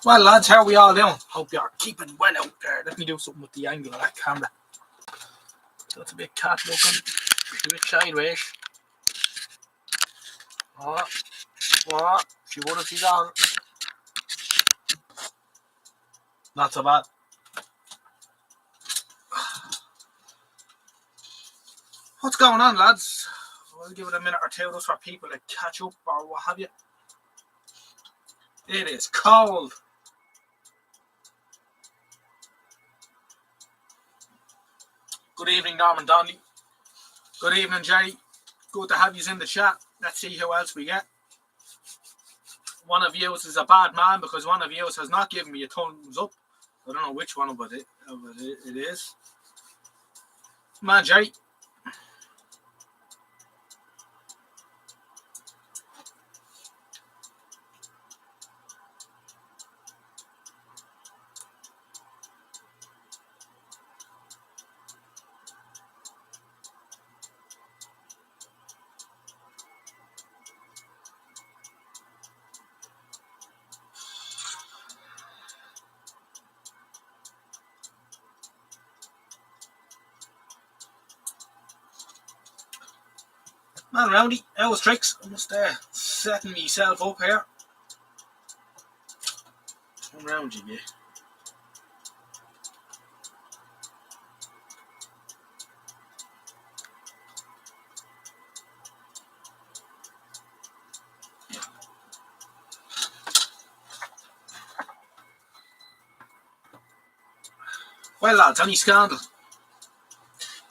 Well, lads, how are we all doing? Hope you're keeping well out there. Let me do something with the angle of that camera. That's a bit cat looking. A bit sideways. Oh, she would have seen on. Not so bad. What's going on, lads? We'll give it a minute or two just for people to catch up or what have you. It is cold. Good evening, Norman Donnelly. Good evening, Jerry. Good to have you in the chat. Let's see who else we get. One of you is a bad man because one of you has not given me a thumbs up. I don't know which one of it is. Come on, Jerry. Man, Roundy, that was tricks. I'm just setting myself up here. Turn round you, yeah. Well, lads, any scandal.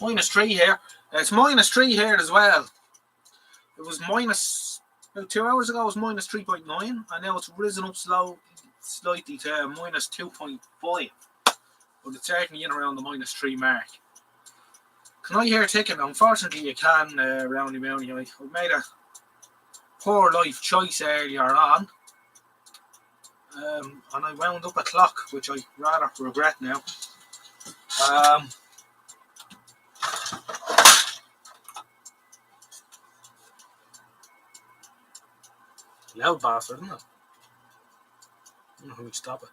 -3 here. It's -3 here as well. It was about 2 hours ago. It was -3.9, and now it's risen up slightly to -2.5. But it's certainly in around the -3 mark. Can I hear ticking? Unfortunately, you can, Roundy Mounty. I made a poor life choice earlier on, and I wound up a clock, which I rather regret now. Loud bastard, isn't it? I don't know how we stop it.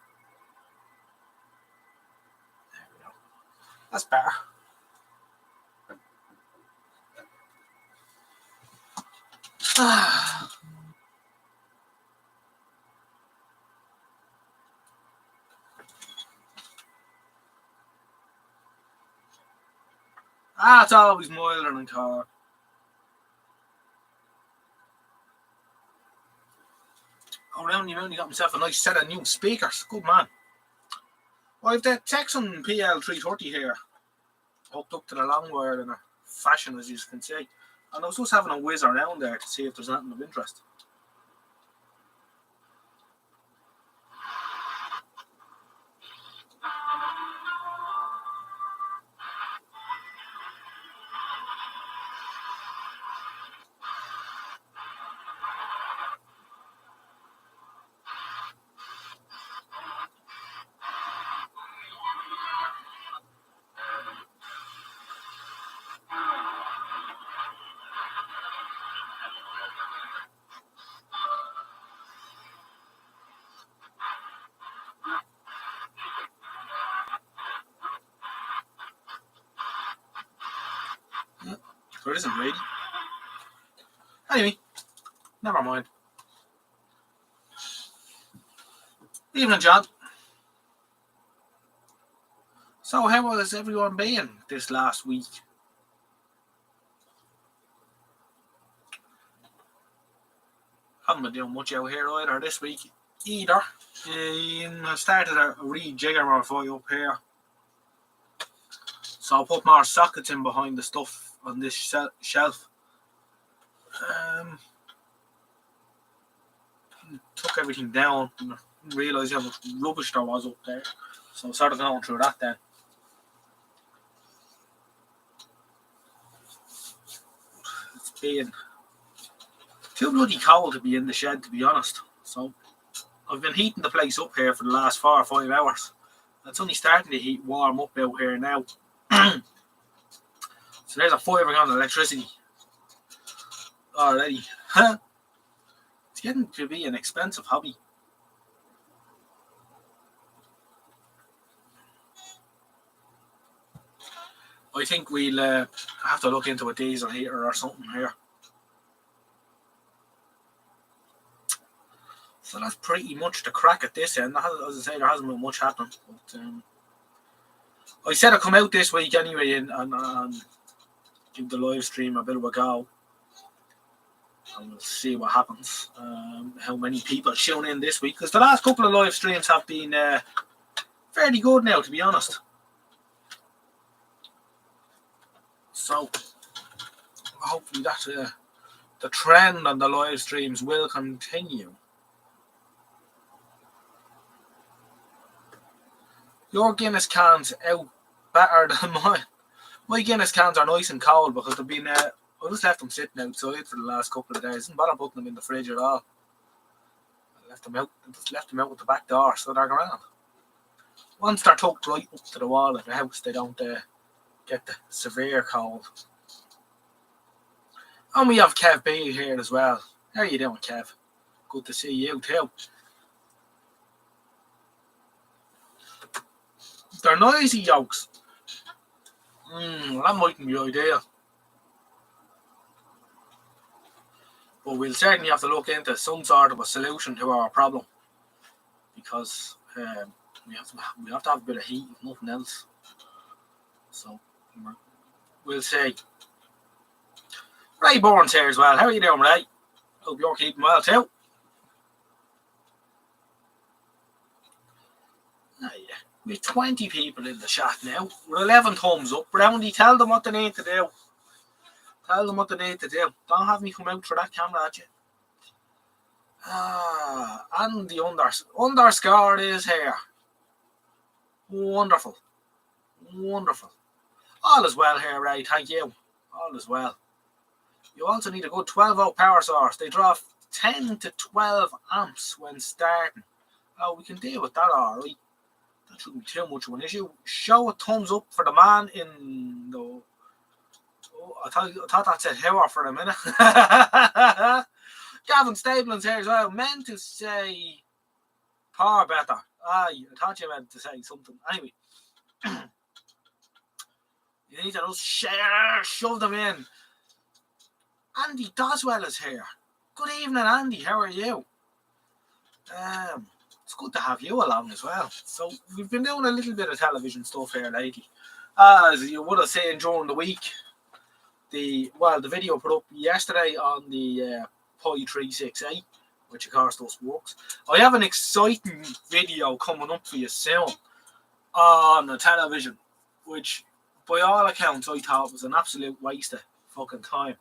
There we go. That's better. It's always milder than Cork. Roundy Mounty got himself a nice set of new speakers. Good man. I've the Texan PL330 here, hooked up to the long wire in a fashion, as you can see. And I was just having a whiz around there to see if there's anything of interest. There isn't really. Anyway, never mind. Evening, John. So, how has everyone been this last week? Haven't been doing much out here either this week either. I started a rejigger Wi-Fi up here, so I'll put more sockets in behind the stuff on this shelf. Took everything down and realised how much rubbish there was up there, so I started going through that then. It's been too bloody cold to be in the shed, to be honest, so I've been heating the place up here for the last 4 or 5 hours. It's only starting to warm up out here now. So there's a 5 on electricity already. It's getting to be an expensive hobby. I think we'll have to look into a diesel heater or something here. So that's pretty much the crack at this end. As I say, there hasn't been much happening. But I said I'd come out this week anyway and give the live stream a bit of a go. And we'll see what happens. How many people tune in this week. Because the last couple of live streams have been fairly good now, to be honest. So hopefully that the trend on the live streams will continue. Your Guinness cans out better than mine. My Guinness cans are nice and cold because they've been. I just left them sitting outside for the last couple of days. Didn't bother putting them in the fridge at all. I left them out. Just left them out with the back door, so they're grand. Once they're tucked right up to the wall of the house, they don't get the severe cold. And we have Kev B here as well. How are you doing, Kev? Good to see you too. They're noisy yolks. That mightn't be ideal. But we'll certainly have to look into some sort of a solution to our problem. Because we have to have a bit of heat, if nothing else. So we'll see. Ray Bourne's here as well. How are you doing, Ray? Hope you're keeping well too. Yeah. We have 20 people in the chat now. We're 11 thumbs up. Brownie, tell them what they need to do. Tell them what they need to do. Don't have me come out for that camera at you. And the underscore is here. Wonderful. Wonderful. All is well here, Ray. Thank you. All is well. You also need a good 12-volt power source. They draw 10 to 12 amps when starting. Oh, we can deal with that all right. That shouldn't be too much of an issue. Show a thumbs up for the man in the... Oh, I thought that said Howard for a minute. Gavin Stablin's here as well. Meant to say power better. I thought you meant to say something. Anyway. You need to just shove them in. Andy Doswell is here. Good evening, Andy. How are you? It's good to have you along as well. So we've been doing a little bit of television stuff here lately. As you would have seen during the week, the video put up yesterday on the Pi 368, which of course does works. I have an exciting video coming up for you soon on the television, which by all accounts I thought was an absolute waste of fucking time.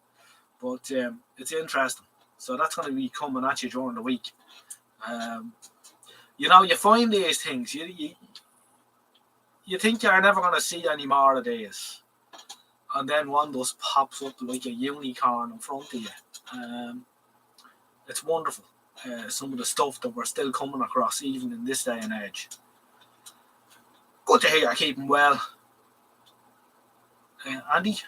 But it's interesting. So that's going to be coming at you during the week. You know, you find these things, you think you're never going to see any more of these. And then one just pops up like a unicorn in front of you. It's wonderful. Some of the stuff that we're still coming across, even in this day and age. Good to hear you're keeping well. Andy,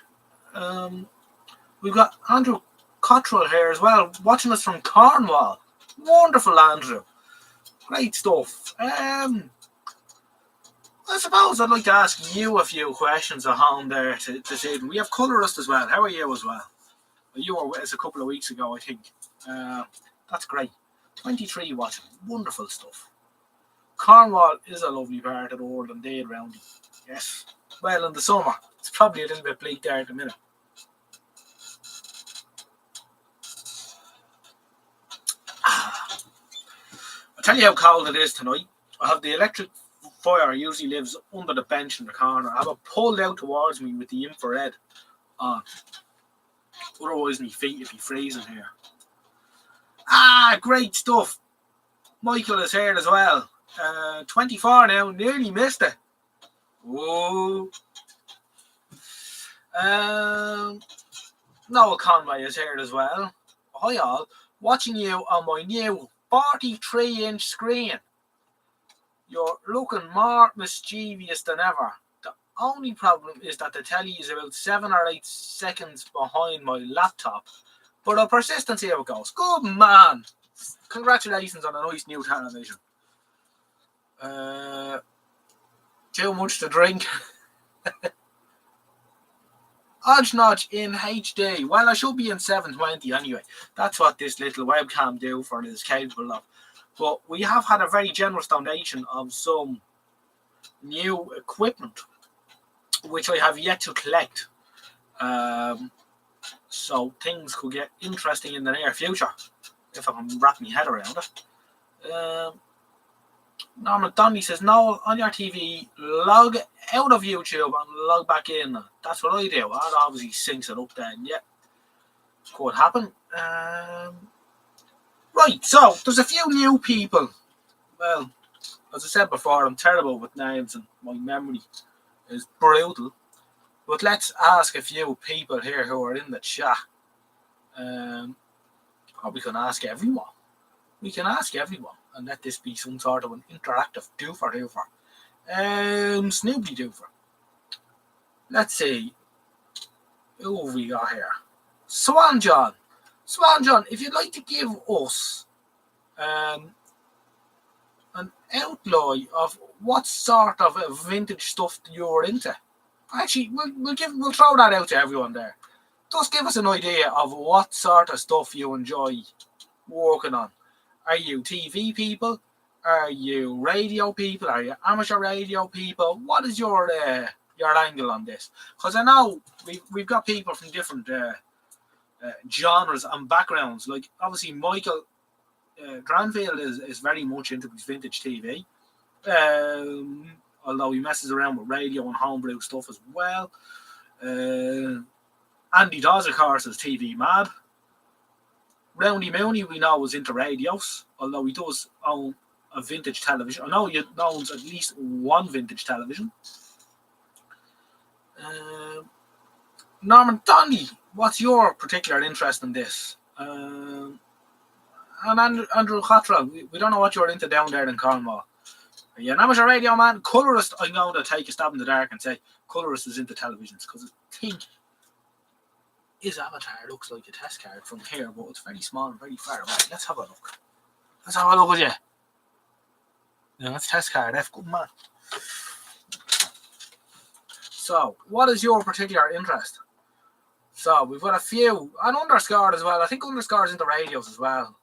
we've got Andrew Cottrell here as well, watching us from Cornwall. Wonderful, Andrew. Great stuff. I suppose I'd like to ask you a few questions at home there this evening. We have Colourist as well. How are you as well? You were with us a couple of weeks ago, I think. That's great. 23 watching. Wonderful stuff. Cornwall is a lovely part of the world indeed, Roundy. Yes. Well, in the summer, it's probably a little bit bleak there at the minute. I'll tell you how cold it is tonight. I have the electric fire usually lives under the bench in the corner. I have it pulled out towards me with the infrared on. Otherwise my feet would be freezing here. Great stuff. Michael is here as well. 24 now, nearly missed it. Whoa. Noel Conway is here as well. Hi all. Watching you on my new 43-inch screen. You're looking more mischievous than ever. The only problem is that the telly is about 7 or 8 seconds behind my laptop. But I'll persist and see how it goes. Good man. Congratulations on a nice new television. Too much to drink. Odge Notch in HD. Well, I should be in 720 anyway. That's what this little webcam do for it is capable of. But we have had a very generous donation of some new equipment, which I have yet to collect. So things could get interesting in the near future if I can wrap my head around it. Norman Donnelly says, no, on your TV, log out of YouTube and log back in. That's what I do. That obviously syncs it up then. Yeah, could happen. Right, so there's a few new people. Well, as I said before, I'm terrible with names and my memory is brutal. But let's ask a few people here who are in the chat. Or we can ask everyone. We can ask everyone and let this be some sort of an interactive doofer. Snoopy doofer. Let's see. Who have we got here? Swan John. Swan John, if you'd like to give us an outline of what sort of vintage stuff you're into. Actually, we'll throw that out to everyone there. Just give us an idea of what sort of stuff you enjoy working on. Are you TV people? Are you radio people? Are you amateur radio people? What is your angle on this? Because I know we've got people from different genres and backgrounds. Like obviously Michael Granfield is very much into his vintage TV. Although he messes around with radio and homebrew stuff as well. Andy Dawes, of course, is TV mad. Roundy Mooney, we know, is into radios, although he does own a vintage television. I know he owns at least one vintage television. Norman Donnelly, what's your particular interest in this? And Andrew Cottrell, we don't know what you're into down there in Cornwall. Are you an amateur radio man? Colorist, I'm going to take a stab in the dark and say Colorist is into televisions because I think his avatar looks like a test card from here, but it's very small and very far away. Let's have a look. Let's have a look at you. Yeah, that's test card F. Good man. So, what is your particular interest? So, we've got a few. And Underscore as well. I think Underscore's into radios as well.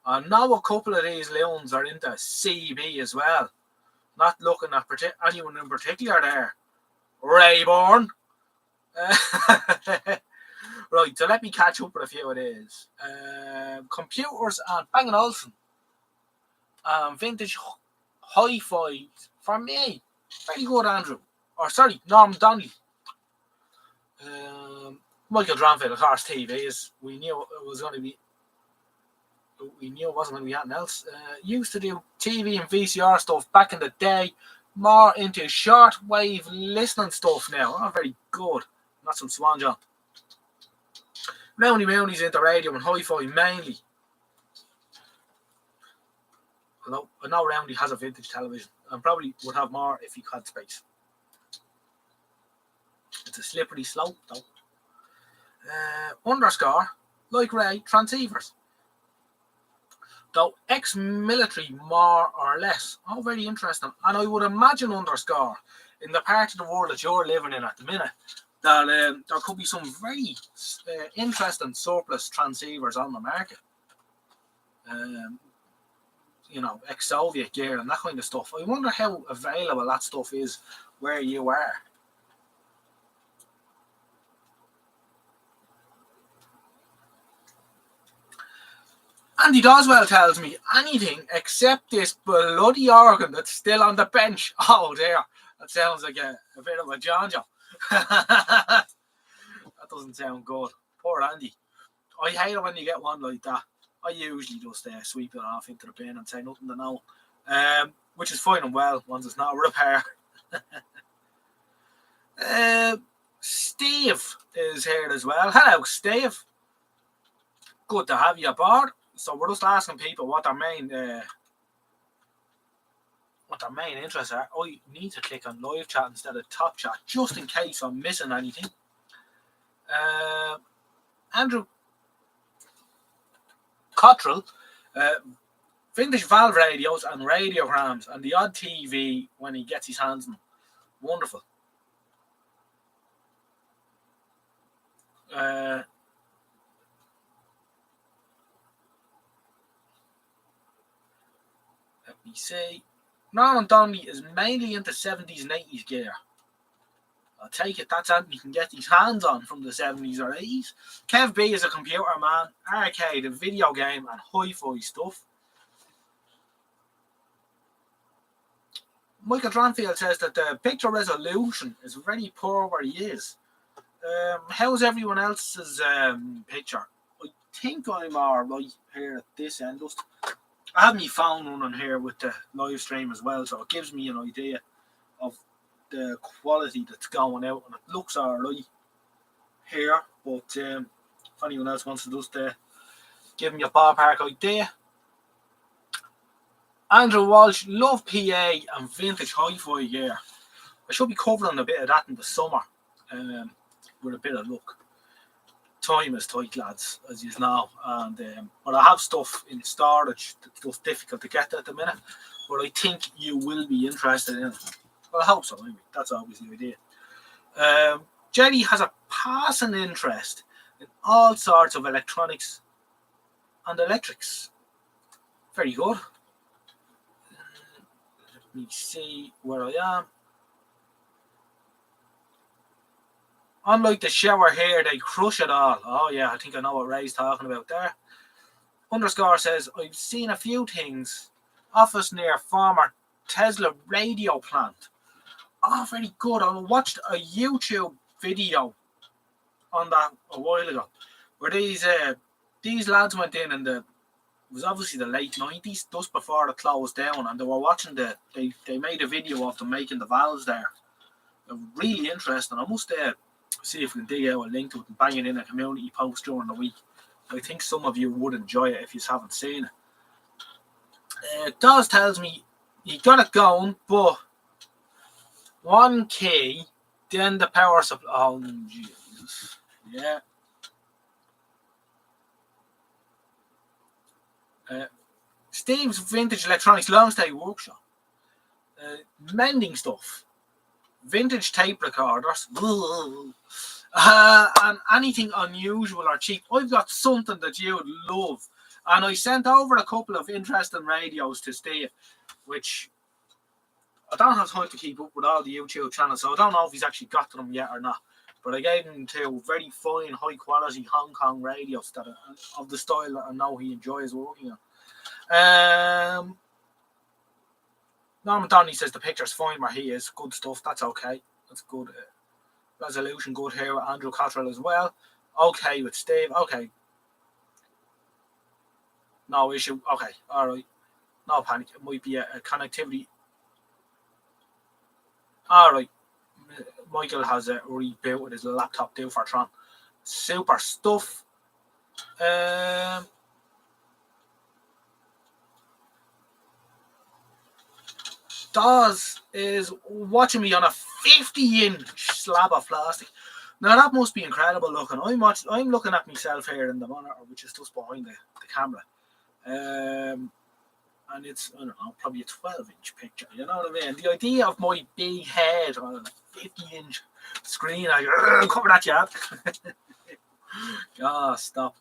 I know a couple of these loons are into CB as well. Not looking at anyone in particular there. Rayborn. Right, so let me catch up with a few of these. Computers and Bang & Olufsen. Vintage hi-fi. For me, very good, Andrew. Or sorry, Norman Donnelly. Michael Dranfield, of course, TVs. We knew it was going to be. We knew it wasn't going to be anything else. Used to do TV and VCR stuff back in the day. More into shortwave listening stuff now. Oh, very good. That's some Swan John. Roundy Mooney's into radio and hi-fi mainly. Although I know Roundy has a vintage television and probably would have more if he had space. It's a slippery slope though. Underscore, like Ray, transceivers. Though ex-military more or less. Oh, very interesting. And I would imagine Underscore, in the part of the world that you're living in at the minute, that there could be some very interesting surplus transceivers on the market. Ex-Soviet gear and that kind of stuff. I wonder how available that stuff is where you are. Andy Doswell tells me anything except this bloody organ that's still on the bench. Oh dear, that sounds like a bit of a John-John. That doesn't sound good. Poor Andy. I hate it when you get one like that. I usually just sweep it off into the bin and say nothing to no. Which is fine and well once it's not a repair. Steve is here as well. Hello, Steve. Good to have you aboard. So we're just asking people what their main interests are. I need to click on live chat instead of top chat just in case I'm missing anything. Andrew Cottrell, vintage valve radios and radiograms and the odd TV when he gets his hands on them. Wonderful. Let me see. Norman Donnelly is mainly into 70s and 80s gear. I'll take it that's something you can get these hands on from the 70s or 80s. Kev B is a computer man, arcade, a video game, and hi-fi stuff. Michael Dranfield says that the picture resolution is very poor where he is. How's everyone else's picture? I think I'm alright here at this end. Just, I have my phone running here with the live stream as well, so it gives me an idea of the quality that's going out, and it looks alright here. But if anyone else wants to just give me a ballpark idea. Andrew Walsh, love PA and vintage hi-fi gear. I should be covering a bit of that in the summer, with a bit of luck. Time is tight, lads, as you know, and but I have stuff in storage that's just difficult to get at the minute. But I think you will be interested in it. Well, I hope so. Anyway, that's always the idea. Jerry has a passing interest in all sorts of electronics and electrics. Very good. Let me see where I am. Unlike the shower here, they crush it all. Oh yeah, I think I know what Ray's talking about there. Underscore says, I've seen a few things. Office near former Tesla radio plant. Oh, very good. I watched a YouTube video on that a while ago, where these lads went in, and it was obviously the late 90s, just before it closed down, and they were watching they made a video of them making the valves there. Really interesting. I must see if we can dig out a link to it and bang it in a community post during the week. I think some of you would enjoy it if you haven't seen it. Dawes tells me he got it going, but one key, then the power supply. Oh, Jesus. Yeah. Steve's Vintage Electronics Long Stay Workshop. Mending stuff. Vintage tape recorders. And anything unusual or cheap. I've got something that you would love. And I sent over a couple of interesting radios to Steve, which I don't have time to keep up with all the YouTube channels, so I don't know if he's actually got to them yet or not. But I gave him two very fine, high quality Hong Kong radios that are of the style that I know he enjoys working on. Norman Donnelly says the picture's fine where he is. Good stuff. That's okay. That's good. Resolution good here with Andrew Cottrell as well. Okay with Steve. Okay. No issue. Okay. All right. No panic. It might be a connectivity. All right. Michael has a rebooted his laptop due for Tron. Super stuff. Dawes is watching me on a 50-inch slab of plastic. Now that must be incredible looking. I'm looking at myself here in the monitor, which is just behind the camera. And it's, I don't know, probably a 12-inch picture. You know what I mean? The idea of my big head on a 50-inch screen, I cover that yet. Ah, stop.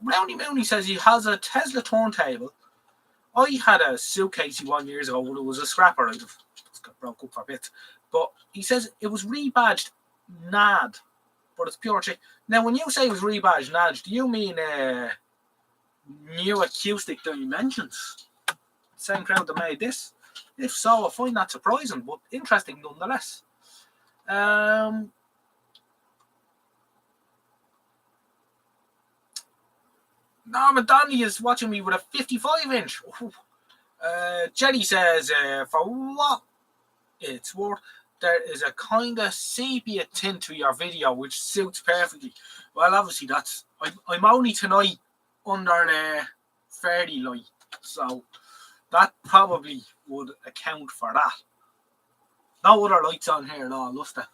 Roundy Mooney says he has a Tesla turntable. I had a suitcase 1 year ago, but it was a scrapper. It got broke up for a bit. But he says it was rebadged NAD, but it's pure chick. Now, when you say it was rebadged NAD, do you mean New Acoustic Dimensions? Same crowd that made this? If so, I find that surprising, but interesting nonetheless. Norman Donnelly is watching me with a 55-inch. Jenny says, for what it's worth, there is a kind of sepia tint to your video, which suits perfectly. Well, obviously, that's... I'm only tonight under fairy light, so that probably would account for that. No other lights on here at all, just the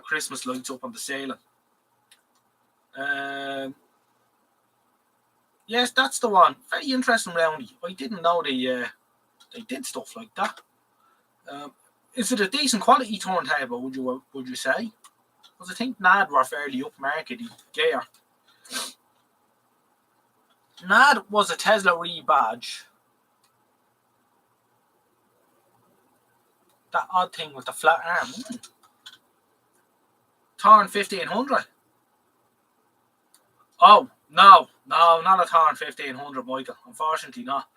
Christmas lights up on the ceiling. Yes, that's the one. Very interesting roundy. I didn't know they they did stuff like that. Is it a decent quality turntable? Would you say? Because I think NAD were fairly upmarkety gear. NAD was a Tesla rebadge. That odd thing with the flat arm. Torn 1500. Oh, no, not a Torn 1500, Michael. Unfortunately not.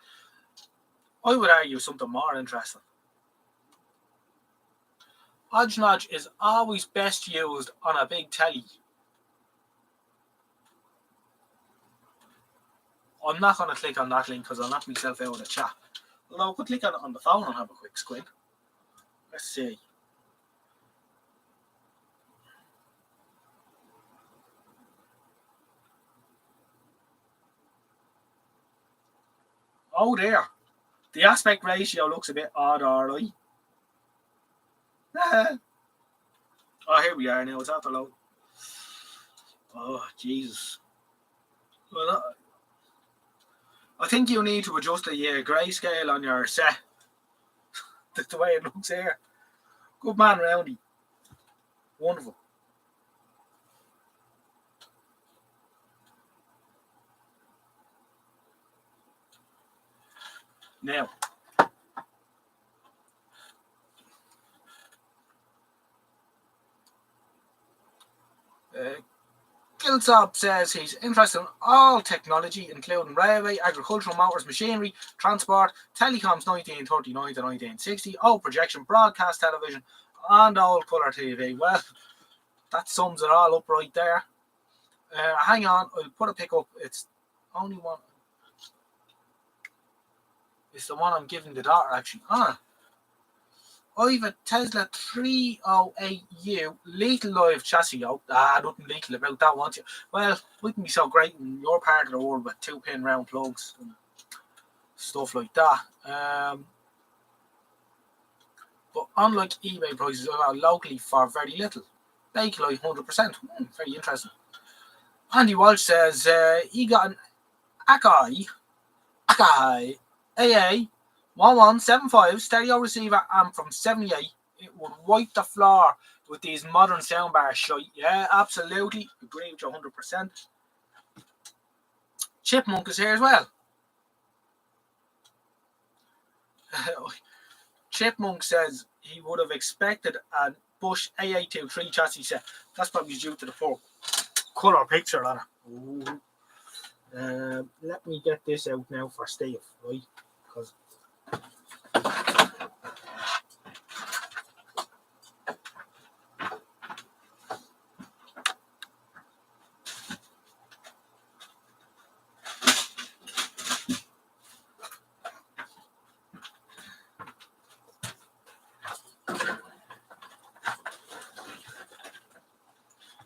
I would argue something more interesting. Hodge is always best used on a big telly. I'm not going to click on that link because I'll knock myself out of the chat. Although I could click on it on the phone and have a quick squint. Let's see. Oh dear. The aspect ratio looks a bit odd, alright. Oh, here we are now. It's after load. Oh, Jesus. Well, I think you need to adjust the grayscale on your set. The way it looks here. Good man, Roundy. Wonderful. Now, Gilsop says he's interested in all technology, including railway, agricultural, motors, machinery, transport, telecoms 1939 to 1960, all projection, broadcast television, and all colour TV. Well, that sums it all up right there. Hang on, I'll put a pick up. It's only one. It's the one I'm giving the daughter, actually. I have a Tesla 308U lethal live chassis out. Nothing lethal about that, won't you? Well, wouldn't be so great in your part of the world with 2-pin round plugs and stuff like that. But unlike eBay prices, I got locally for very little. Bakelite 100%. Very interesting. Andy Walsh says he got an Akai AA 1175 stereo receiver amp from 78. It would wipe the floor with these modern soundbar shite. Yeah, absolutely. Agree with you 100%. Chipmunk is here as well. Chipmunk says he would have expected a Bush A823 chassis set. That's probably due to the poor colour picture on it. Let me get this out now for Steve, right? Because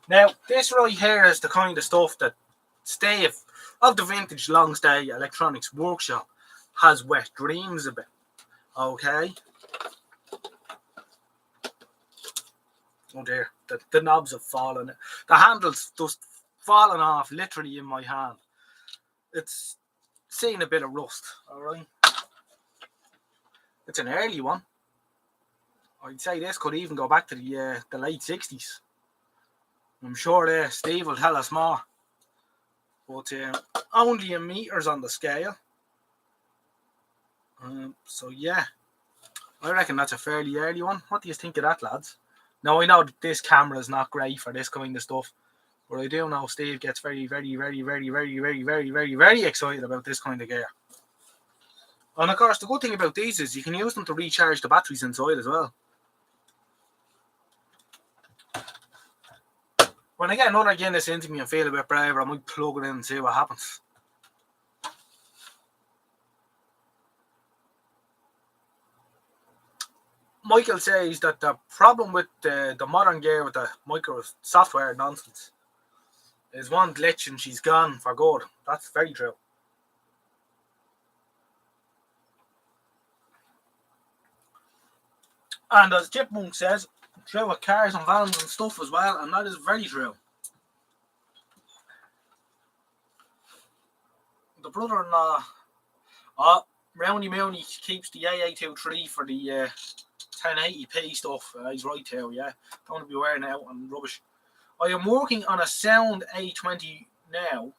now, this right here is the kind of stuff that Steve of the Vintage Long Stay Electronics Workshop has wet dreams about. Okay. Oh dear, the knobs have fallen. The handle's just fallen off literally in my hand. It's seen a bit of rust, alright. It's an early one. I'd say this could even go back to the late 60s. I'm sure Steve will tell us more. But only in meters on the scale. So yeah, I reckon that's a fairly early one. What do you think of that, lads? Now I know that this camera is not great for this kind of stuff, but I do know Steve gets very, very, very, very, very, very, very, very, very excited about this kind of gear. And of course, the good thing about these is you can use them to recharge the batteries inside as well. When I get another Guinness into me and feel a bit braver, I might plug it in and see what happens. Michael says that the problem with the modern gear with the micro software nonsense is one glitch and she's gone for good. That's very true. And as Chipmunk says, true with cars and vans and stuff as well, and that is very true. The brother-in-law, Roundy Mooney keeps the AA23 for the 1080p stuff. He's right too, yeah. Don't want to be wearing out on rubbish. I am working on a sound A20 now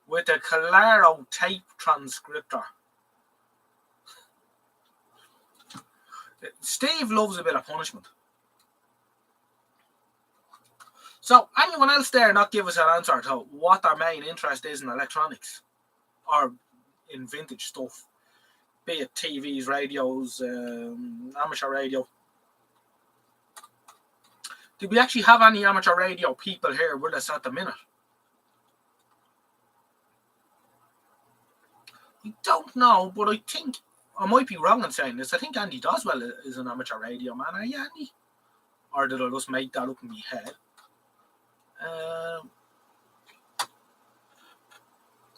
with a Calaro tape transcriptor. Steve loves a bit of punishment. So, anyone else there not give us an answer to what their main interest is in electronics or in vintage stuff, be it TVs, radios, amateur radio. Do we actually have any amateur radio people here with us at the minute? I don't know, but I think I might be wrong in saying this. I think Andy Doswell is an amateur radio man. Are you, Andy? Or did I just make that up in my head?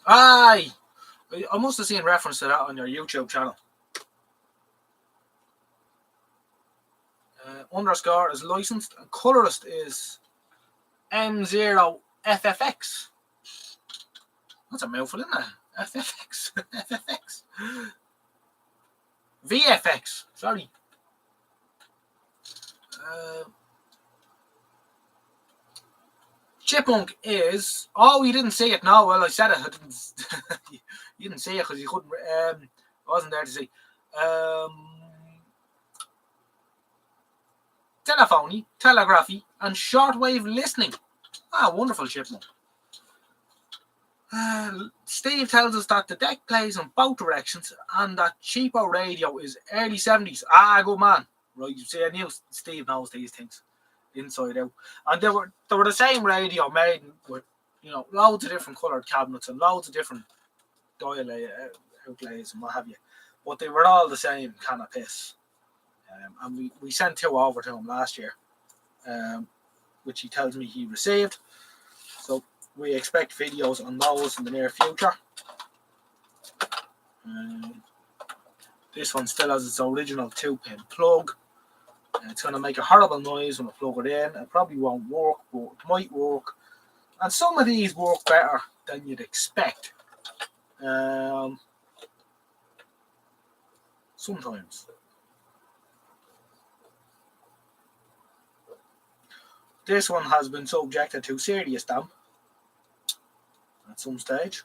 Aye! I must have seen reference to that on your YouTube channel. Underscore is licensed, and colorist is M0FFX. That's a mouthful, isn't it? FFX. FFX. VFX. Sorry. Chipmunk is. Oh, you didn't say it. No, well, I said it. I didn't. You didn't say it because you couldn't. I wasn't there to see. Telephony, telegraphy, and shortwave listening. Ah, wonderful, Chipmunk. Steve tells us that the deck plays in both directions and that cheapo radio is early 70s. Ah, good man. Right, you see, I knew Steve knows these things inside out. And they were the same radio made with, loads of different coloured cabinets and loads of different dial outlays and what have you. But they were all the same kind of piss. And we sent 2 over to him last year, which he tells me he received. So we expect videos on those in the near future. This one still has its original 2-pin plug. It's going to make a horrible noise when I plug it in. It probably won't work, but it might work. And some of these work better than you'd expect. Sometimes. This one has been subjected to serious damp at some stage.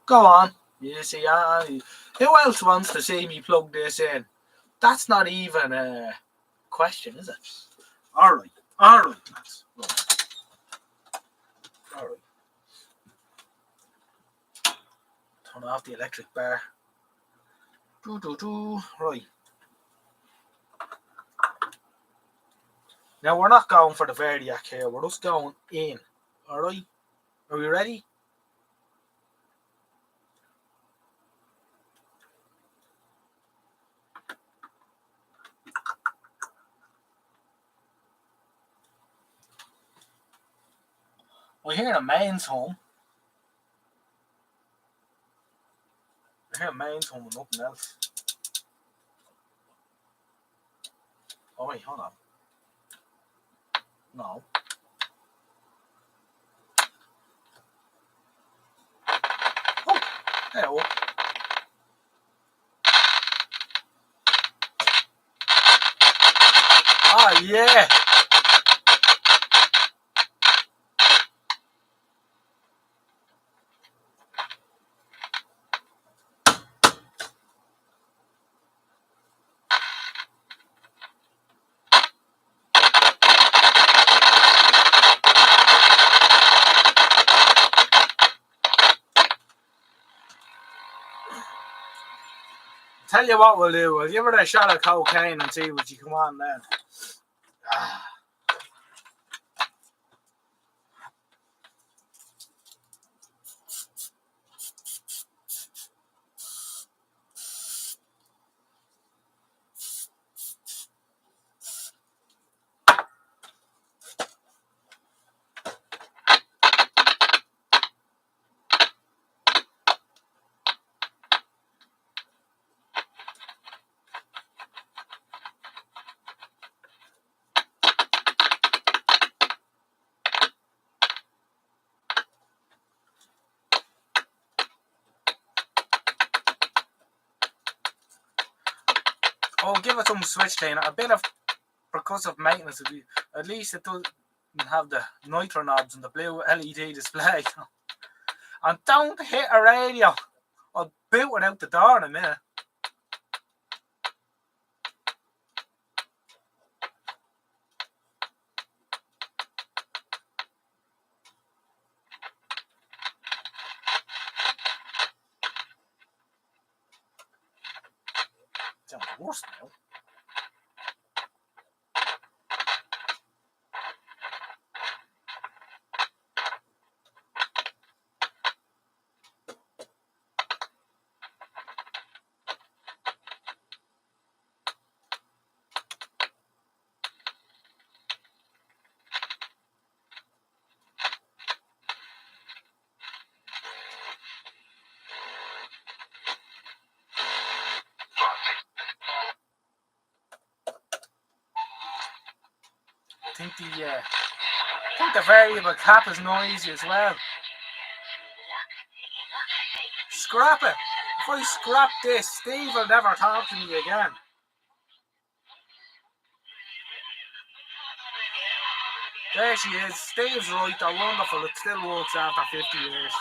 Go on. You see, who else wants to see me plug this in? That's not even a question, is it? All right, lads. Right. All right. Turn off the electric bar. Right. Now, we're not going for the Verdiac here. We're just going in. All right? Are we ready? I hear the mains home. I hear mains home and nothing else. Oh, wait, hold on. No. Oh, hello. Ah, yeah. Tell you what we'll do. We'll give her a shot of cocaine and see what you come on then. Oh, give it some switch cleaner. A bit of percussive maintenance. At least it doesn't have the nitro knobs and the blue LED display. And don't hit a radio. I'll boot it out the door in a minute. Sounds worse now. I think the variable cap is noisy as well. Scrap it. If I scrap this, Steve will never talk to me again. There she is. Steve's right, they're wonderful. It still works after 50 years.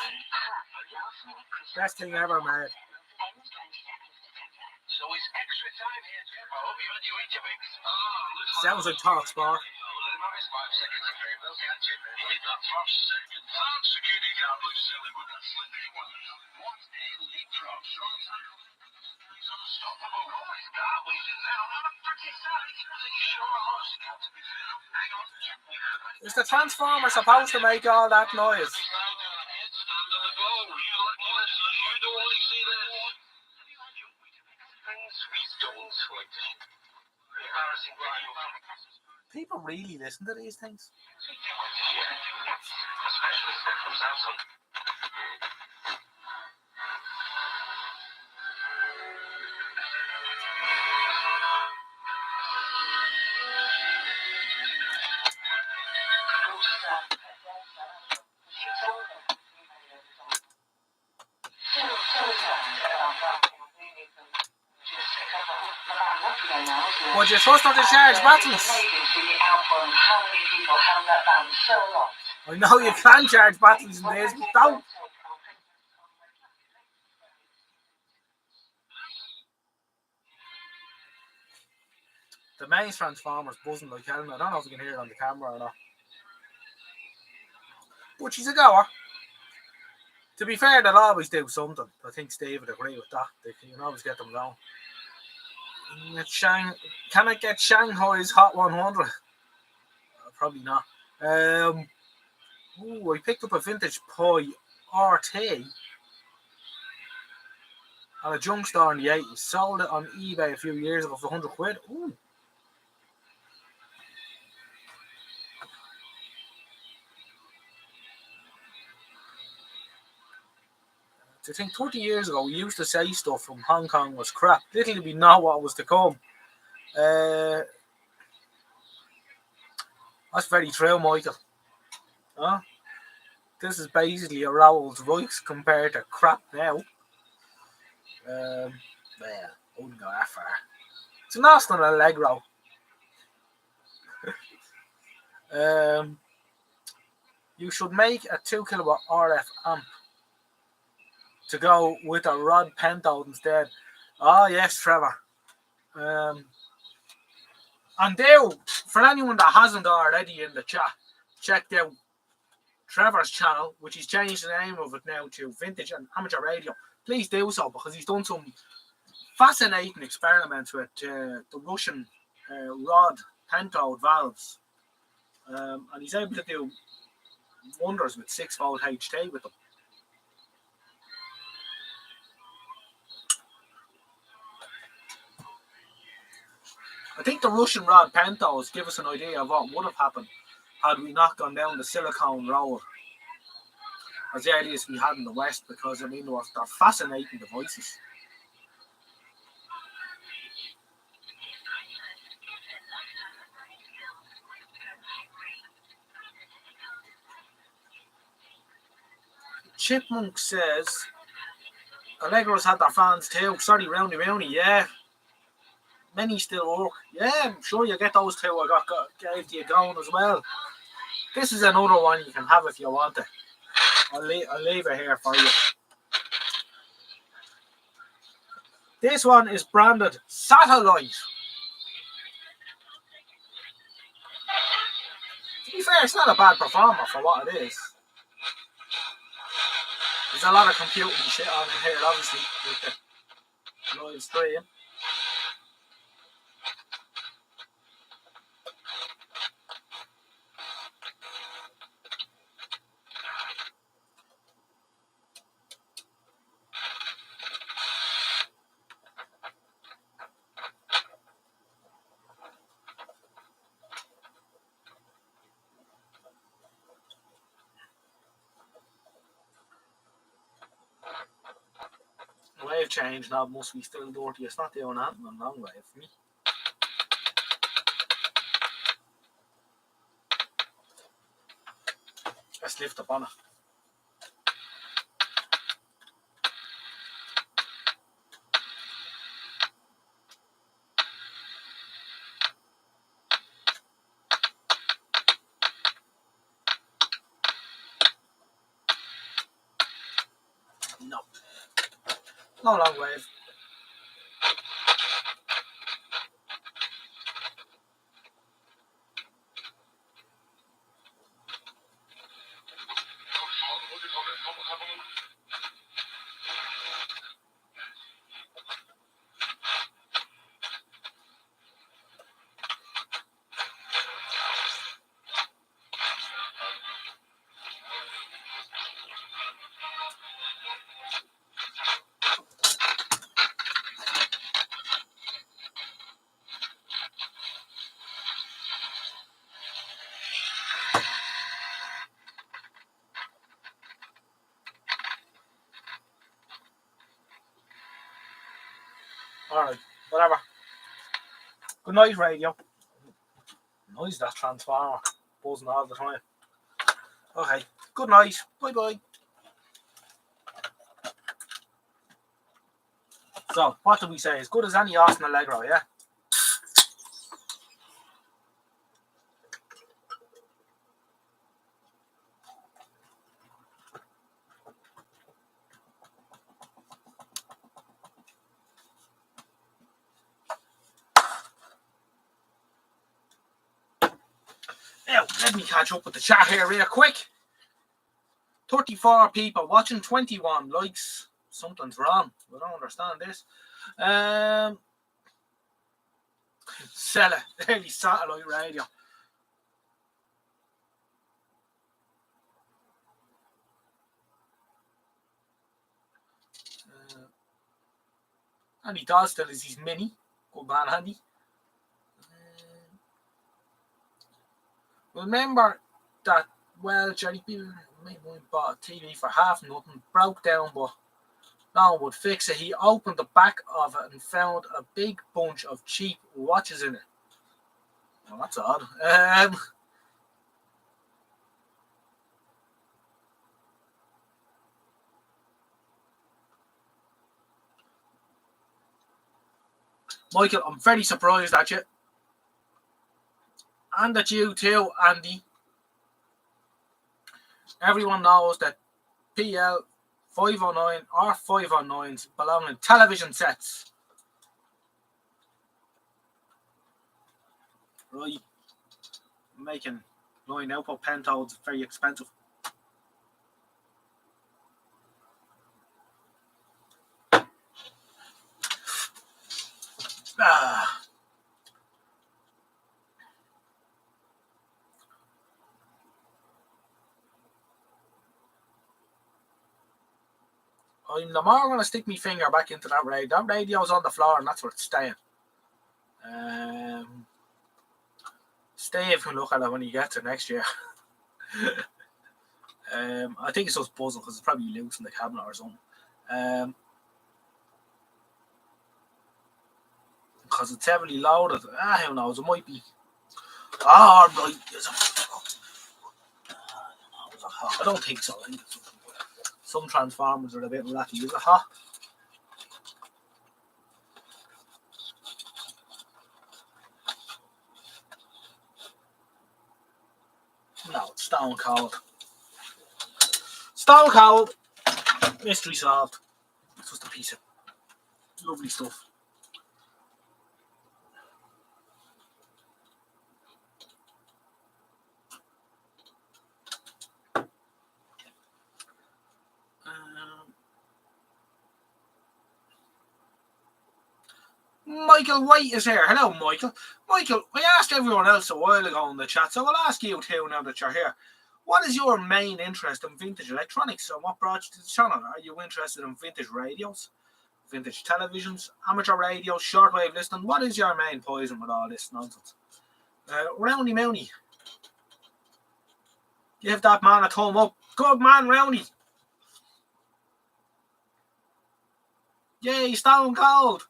Best thing ever made. Sounds like talk sport. Is the transformer supposed to make all that noise? People really listen to these things? Would you trust her to charge batteries? I know you can charge batteries in days, but don't. The main transformer's buzzing like hell. I don't know if you can hear it on the camera or not. But she's a goer. To be fair, they'll always do something. I think Steve would agree with that. They can always get them going. Can I get Shanghai's Hot 100? Probably not. I picked up a vintage Pi RT at a junk store in the 80s. Sold it on eBay a few years ago for 100 quid. Ooh. I think 30 years ago we used to say stuff from Hong Kong was crap. Little did we know what was to come. That's very true, Michael. Huh? This is basically a Rolls Royce compared to crap now. Well, I wouldn't go that far. It's an Aston Allegro. You should make a 2 kilowatt RF amp to go with a rod pentode instead. Oh yes, Trevor. And now, for anyone that hasn't already in the chat, checked out Trevor's channel, which he's changed the name of it now to Vintage and Amateur Radio. Please do so, because he's done some fascinating experiments with the Russian rod pentode valves. And he's able to do wonders with 6-volt HT with them. I think the Russian rod pentodes give us an idea of what would have happened had we not gone down the silicone road as early as we had in the West, because I mean they're fascinating devices. Chipmunk says Allegros had their fans too. Sorry, Roundy, yeah. many still work. Yeah, I'm sure you get those two I gave to you going as well. This is another one you can have if you want it. I'll leave it here for you. This one is branded Satellite. To be fair, it's not a bad performer for what it is. There's a lot of computing shit on in here, obviously, with the live stream. Wave change now must be still dirty. It's not doing that in a long wave for me. Let's lift up on it. No. No long wave. Alright, whatever. Good night, radio. Noise that transformer buzzing all the time. Okay, good night. Bye bye. So, what do we say? As good as any Austin Allegro, yeah? Now, let me catch up with the chat here real quick. 34 people watching, 21 likes. Something's wrong. I don't understand this. Sell it. Early satellite radio. And he does still is his mini. Good man, Andy. Remember that, well, Jerry Bill bought a TV for half nothing, broke down, but no one would fix it. He opened the back of it and found a big bunch of cheap watches in it. Well, that's odd. Michael, I'm very surprised at you. And at you too, Andy. Everyone knows that PL 509 or 509s belong in television sets. Right. Making 9 output pentodes very expensive. I'm the more going to stick my finger back into that radio. That radio's on the floor and that's where it's staying. Steve can look at it when he gets it next year. I think it's just buzzing because it's probably loose in the cabinet or something. Because it's heavily loaded. Who knows? It might be. Right. I don't think so. I think some transformers are a bit lucky. Is it hot? No, it's stone cold. Stone cold. Mystery solved. It's just a piece of lovely stuff. Michael White is here. Hello, Michael. Michael, I asked everyone else a while ago in the chat, so I'll ask you too now that you're here. What is your main interest in vintage electronics, and what brought you to the channel? Are you interested in vintage radios, vintage televisions, amateur radios, shortwave listening? What is your main poison with all this nonsense? Roundy Mounty. Give that man a thumb up. Good man, Roundy. Yay, stone cold.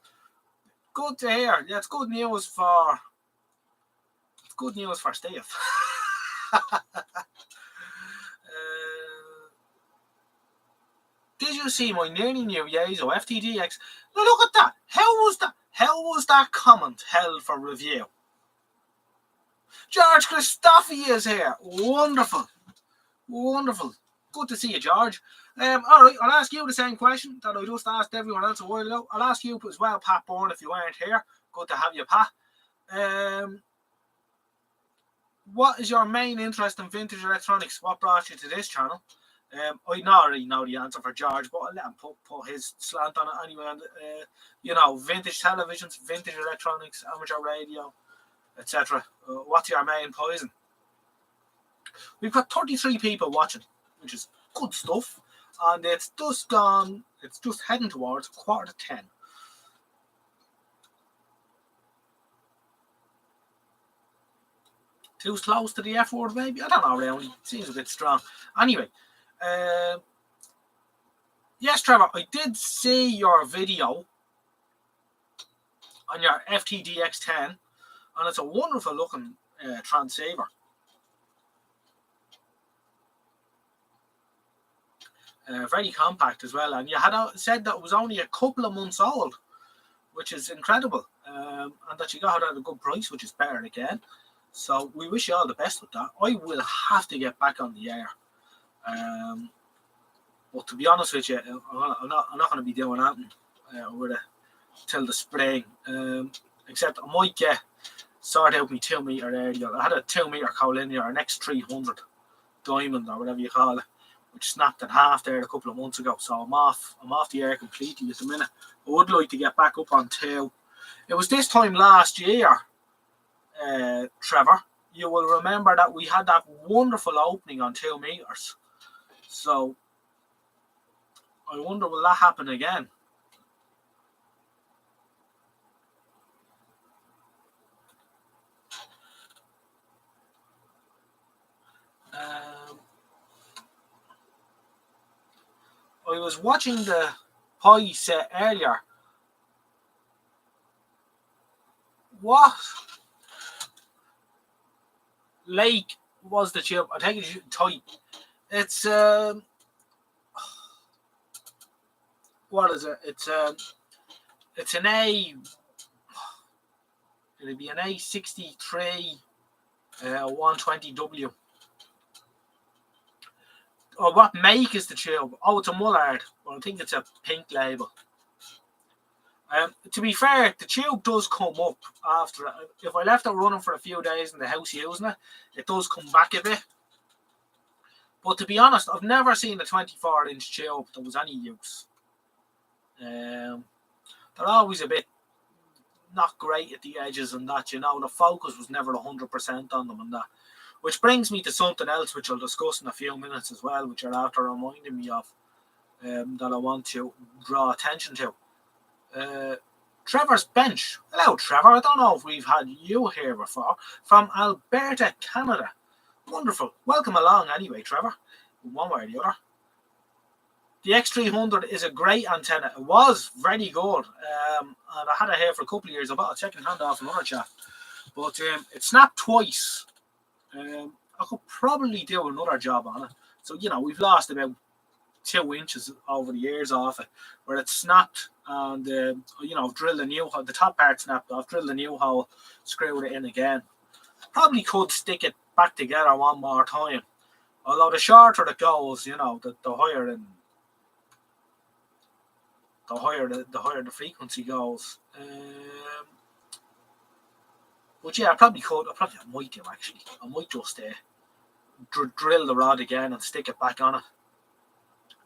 Good to hear. Yeah, it's good news for Steve. Did you see my nearly new Yaeso FTDX? Now look at that. How was that comment held for review? George Christophe is here. Wonderful. Good to see you, George. Alright, I'll ask you the same question that I just asked everyone else a while ago. I'll ask you as well, Pat Bourne, if you weren't here. Good to have you, Pat. What is your main interest in vintage electronics? What brought you to this channel? I already know the answer for George, but I'll let him put his slant on it anyway. And, vintage televisions, vintage electronics, amateur radio, etc. What's your main poison? We've got 33 people watching, which is good stuff. And it's just heading towards 10:15. Too close to the F word, maybe? I don't know, really. It seems a bit strong. Anyway, yes, Trevor, I did see your video on your FTDX10, and it's a wonderful looking transceiver. Very compact as well, and you had said that it was only a couple of months old, which is incredible, and that you got it at a good price, which is better again. So we wish you all the best with that. I will have to get back on the air, but to be honest with you, I'm not going to be doing that with it till the spring, except I might sort out my 2 meter radio. I had a 2 meter collinear, an X300 diamond or whatever you call it, which snapped in half there a couple of months ago. So I'm off the air completely at the minute. I would like to get back up on 2. It was this time last year, Trevor. You will remember that we had that wonderful opening on 2 meters. So I wonder, will that happen again? I was watching the pie set earlier. What lake was the chip? I think it's type. It's what is it? It's an A. It'll be an A63 120W. Or what make is the tube? Oh, it's a Mullard. Well, I think it's a pink label. To be fair, the tube does come up after. If I left it running for a few days in the house using it, it does come back a bit. But to be honest, I've never seen a 24-inch tube that was any use. They're always a bit not great at the edges and that, the focus was never 100% on them and that. Which brings me to something else which I'll discuss in a few minutes as well, which you're after reminding me of, that I want to draw attention to. Trevor's Bench. Hello, Trevor. I don't know if we've had you here before. From Alberta, Canada. Wonderful. Welcome along anyway, Trevor. One way or the other. The X300 is a great antenna. It was very good. And I had it here for a couple of years. I bought a second-hand off another chap. But it snapped twice. I could probably do another job on it. So, we've lost about 2 inches over the years off it, where it snapped and, I've drilled a new hole. The top part snapped off, drilled a new hole, screwed it in again. Probably could stick it back together one more time. Although the shorter it goes, the higher the higher the frequency goes. But yeah, I probably could. I might do actually. I might just drill the rod again and stick it back on it.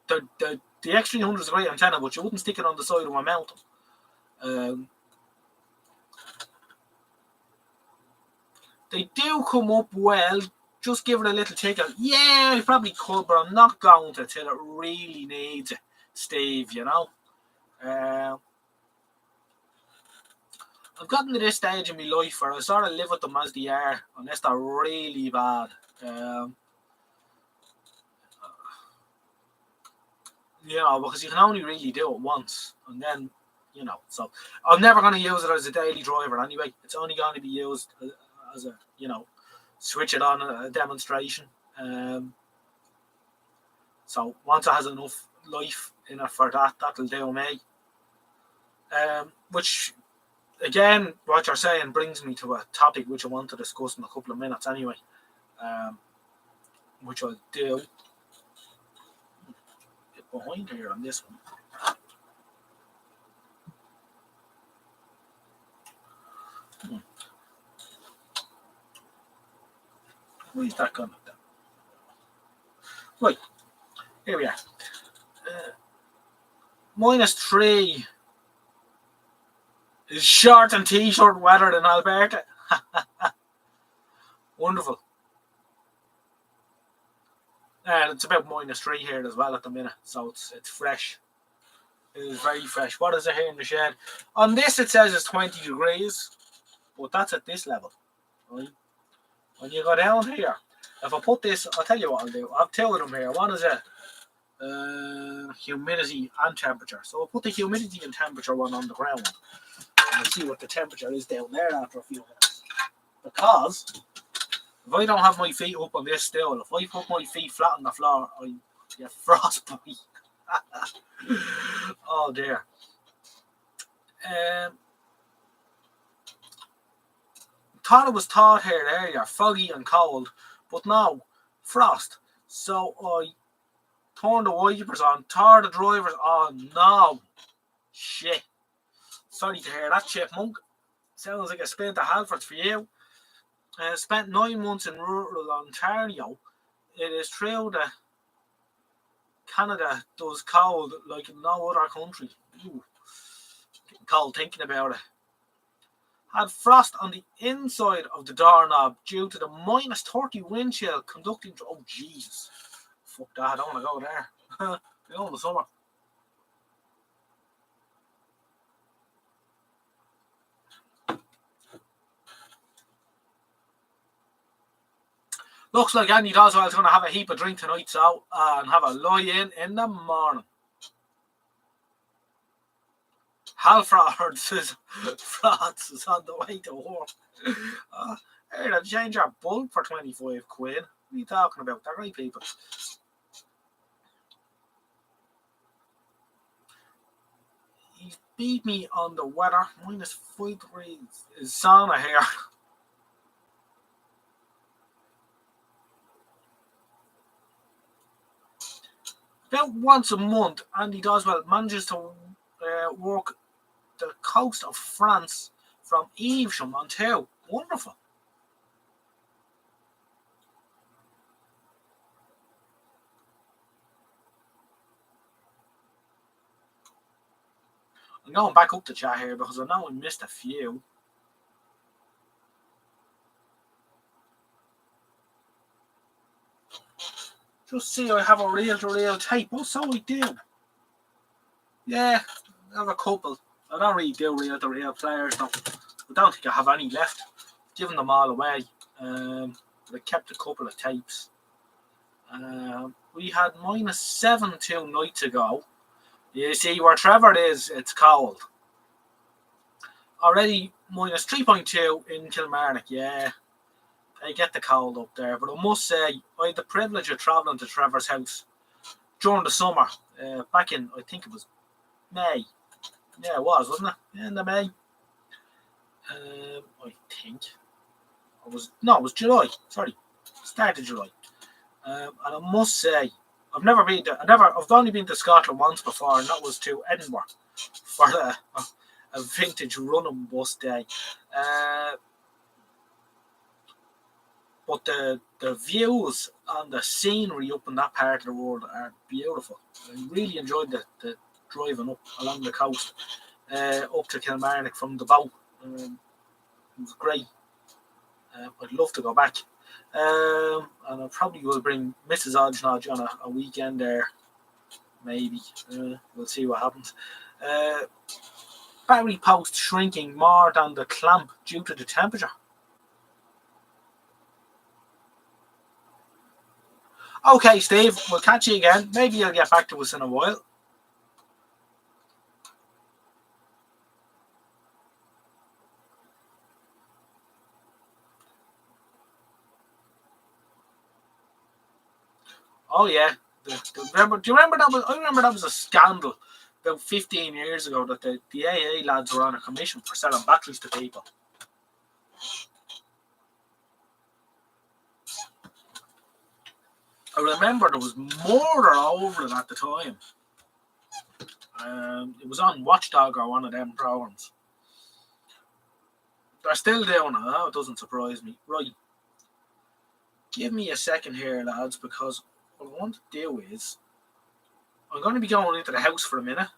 The X300 is a great antenna, but you wouldn't stick it on the side of my mountain. They do come up well. Just give it a little tickle. Yeah, I probably could, but I'm not going to till it really needs it, Steve, I've gotten to this stage in my life where I sort of live with them as they are, unless they're really bad. Because you can only really do it once, and then, so I'm never going to use it as a daily driver anyway. It's only going to be used as a, switch it on a demonstration. So once it has enough life in it for that, that'll do me. Which, again, what you're saying brings me to a topic which I want to discuss in a couple of minutes anyway. Which I'll do. Get behind here on this one. Where is that gone? Right, here we are. -3 is short and t-shirt weather in Alberta. Wonderful. And it's about -3 here as well at the minute, so it's fresh. It is very fresh. What is it here in the shed? On this it says it's 20 degrees, but that's at this level. Right? When you go down here, if I put this, I'll tell you what I'll do. I'll have two of them here. One is a humidity and temperature. So I'll put the humidity and temperature one on the ground, and we'll see what the temperature is down there after a few minutes. Because if I don't have my feet up on this stool, if I put my feet flat on the floor, I get frostbite. Oh dear. Thought it was thawed here earlier, foggy and cold, but now frost. So I turned the wipers on, tore the drivers on. No, shit. Sorry to hear that, chipmunk. Sounds like I spent a Halfords for you. Spent 9 months in rural Ontario. It is true that Canada does cold like no other country. Ooh, getting cold thinking about it. Had frost on the inside of the doorknob due to the -30 wind chill conducting. Oh Jesus! Fuck that! I don't want to go there. Go in the summer. Looks like Andy Doswell's going to have a heap of drink tonight, so and have a lie in the morning. Halfords is on the way to work. Hey, they'll change our bulb for 25 quid. What are you talking about? They're right people. He's beat me on the weather. -5 degrees is sauna here. About once a month, Andy Doswell manages to work the coast of France from Evesham until. Wonderful. I'm going back up the chat here because I know I missed a few. Just see, I have a reel-to-reel tape. Oh, so I do. Yeah, I have a couple. I don't really do reel-to-reel players, though. I don't think I have any left. I've given them all away. But I kept a couple of tapes. We had -7 2 nights ago. You see, where Trevor is, it's cold. Already -3.2 in Kilmarnock, yeah. I get the cold up there, but I must say, I had the privilege of travelling to Trevor's house during the summer, back in, I think it was May. Yeah, it was, wasn't it? End of May. I think. it was July. Sorry, start of July. And I must say, I've only been to Scotland once before, and that was to Edinburgh for a vintage running bus day. But the views and the scenery up in that part of the world are beautiful. I really enjoyed the driving up along the coast, up to Kilmarnock from the boat. It was great. I'd love to go back. And I probably will bring Mrs. Odgenodge on a weekend there, maybe. We'll see what happens. Barry Post shrinking more than the clamp due to the temperature. Okay, Steve, we'll catch you again. Maybe you'll get back to us in a while. Oh yeah. Do you remember that was? I remember that was a scandal about 15 years ago that the AA lads were on a commission for selling batteries to people. I remember there was murder over it at the time. It was on Watchdog or one of them programs. They're still doing it. It doesn't surprise me. Right. Give me a second here, lads, because what I want to do is I'm going to be going into the house for a minute,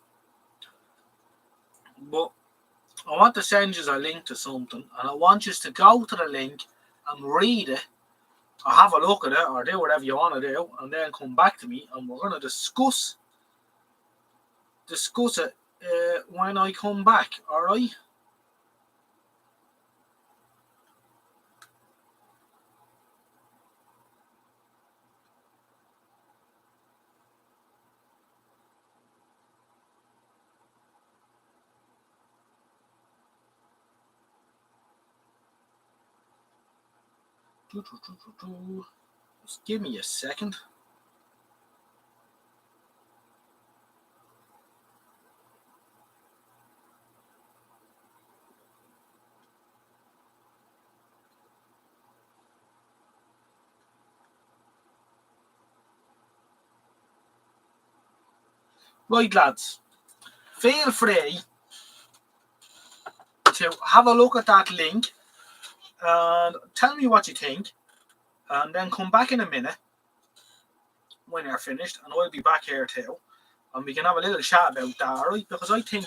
but I want to send you a link to something, and I want you to go to the link and read it, or have a look at it, or do whatever you want to do, and then come back to me, and we're going to discuss it when I come back. All right? Just give me a second. Right, lads, feel free to have a look at that link and tell me what you think, and then come back in a minute when you're finished, and I'll be back here too, and we can have a little chat about that, alright? Because I think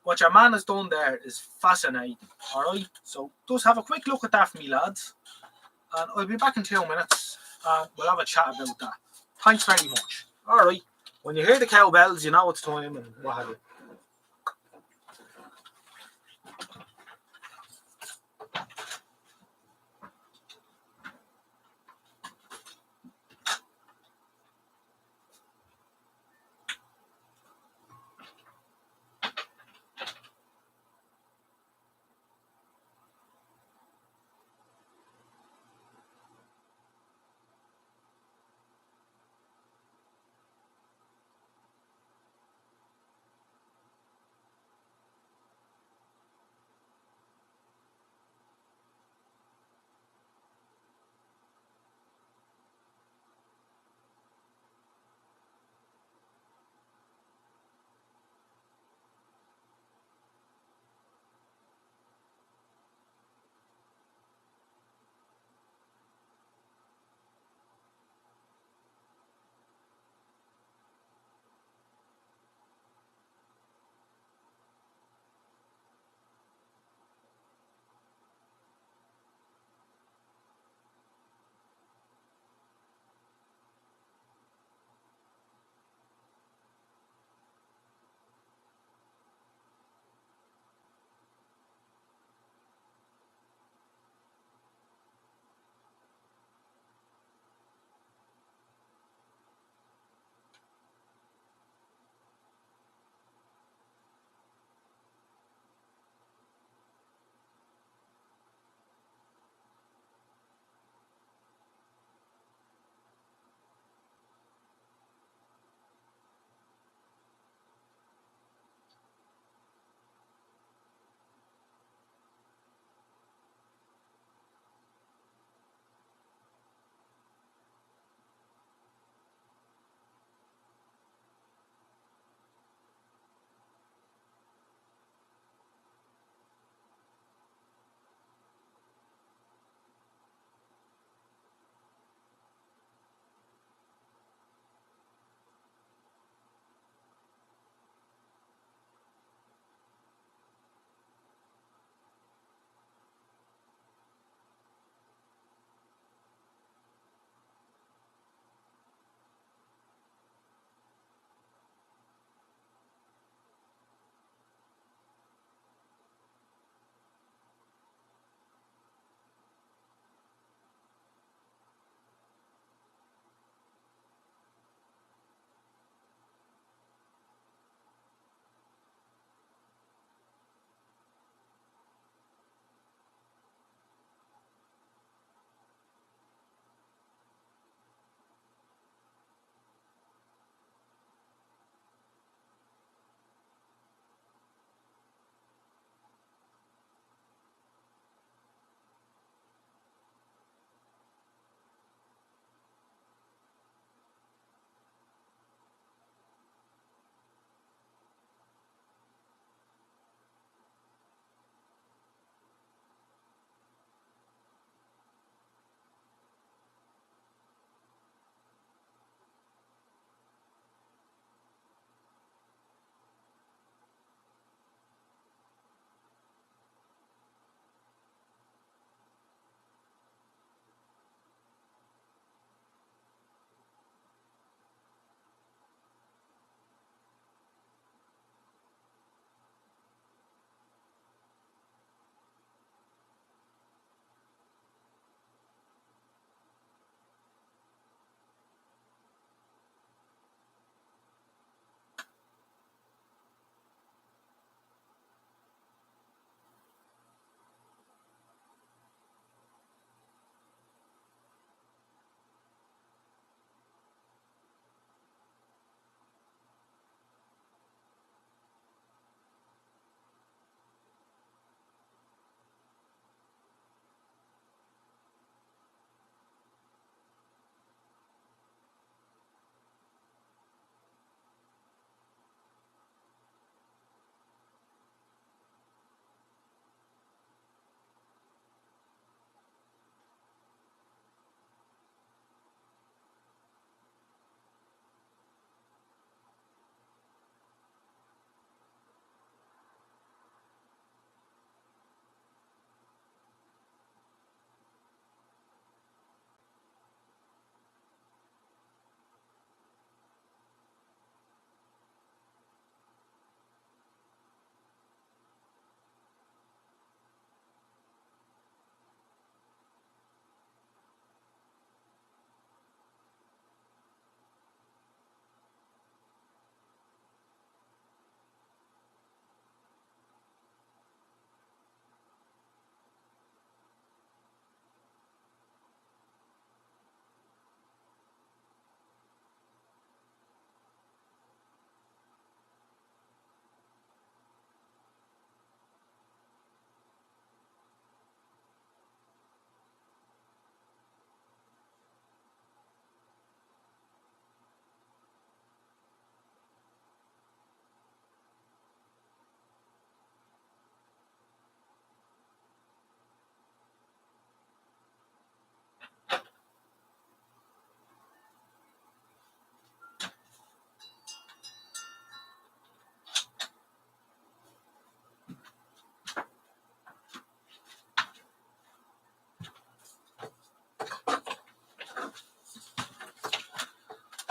what your man has done there is fascinating, alright? So just have a quick look at that for me, lads, and I'll be back in 2 minutes, and we'll have a chat about that. Thanks very much. Alright, when you hear the cowbells, you know it's time and what have you.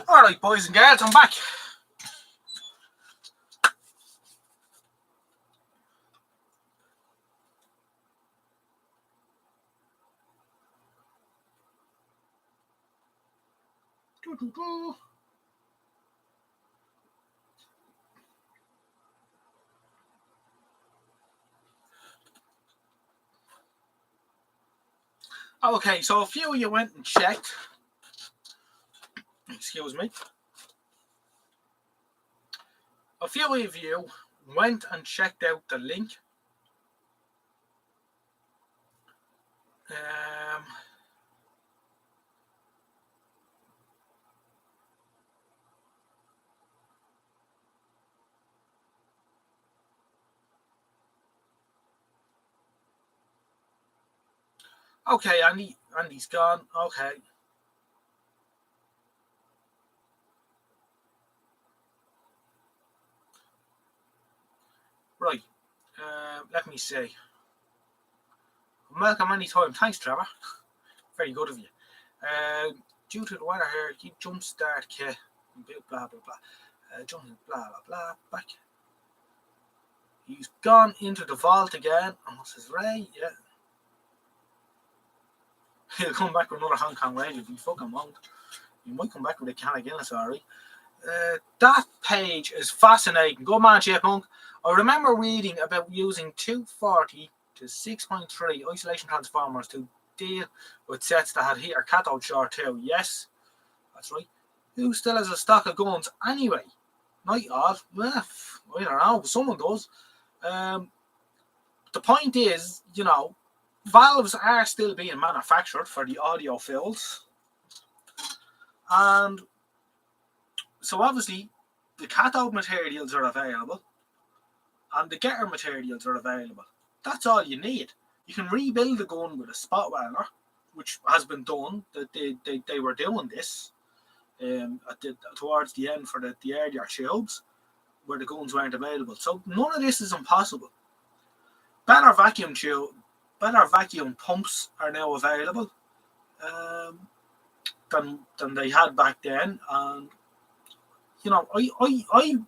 Alright, boys and girls, I'm back. Okay, so a few of you went and checked. Excuse me. A few of you went and checked out the link. Okay, Andy's gone. Okay. Right. Let me see. Welcome anytime. Thanks, Trevor. Very good of you. Due to the weather here, keep jumpstart kit. Blah, blah, blah. Jumping, blah, blah, blah. Back. He's gone into the vault again. And what's his Ray? Yeah. He'll come back with another Hong Kong radio. He fucking won't. He might come back with a can of Guinness, sorry. That page is fascinating. Good man, Chipmunk. I remember reading about using 240 to 6.3 isolation transformers to deal with sets that had heat or cathode short too. Yes, that's right. Who still has a stock of guns anyway? Not all. Well, I don't know. Someone does. The point is, you know, valves are still being manufactured for the audiophiles. And so obviously the cathode materials are available and the getter materials are available. That's all you need. You can rebuild the gun with a spot welder, which has been done. They were doing this towards the end for the earlier tubes where the guns weren't available. So none of this is impossible. Better vacuum pumps are now available than they had back then. And you know, I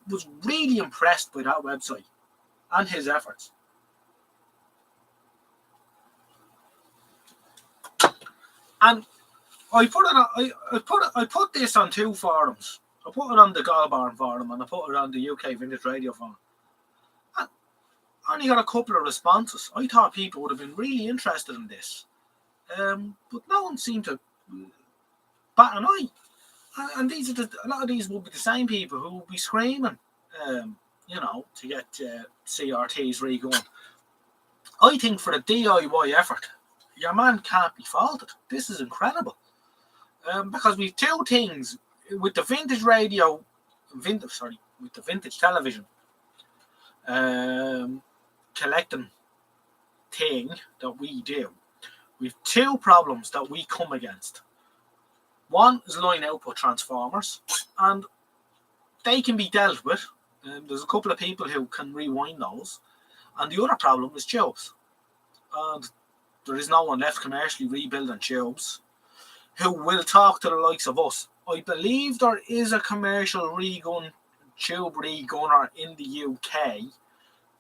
was really impressed by that website and his efforts. And I put this on two forums. I put it on the Galbarn forum and I put it on the UK Vintage Radio forum. And I only got a couple of responses. I thought people would have been really interested in this. But no one seemed to bat an eye. And a lot of these will be the same people who will be screaming, you know, to get CRTs re-going. I think for a DIY effort, your man can't be faulted. This is incredible. Because we've two things with the vintage radio, with the vintage television collecting thing that we do. We've two problems that we come against. One is line output transformers, and they can be dealt with. There's a couple of people who can rewind those. And the other problem is tubes. And there is no one left commercially rebuilding tubes who will talk to the likes of us. I believe there is a commercial tube regunner in the UK,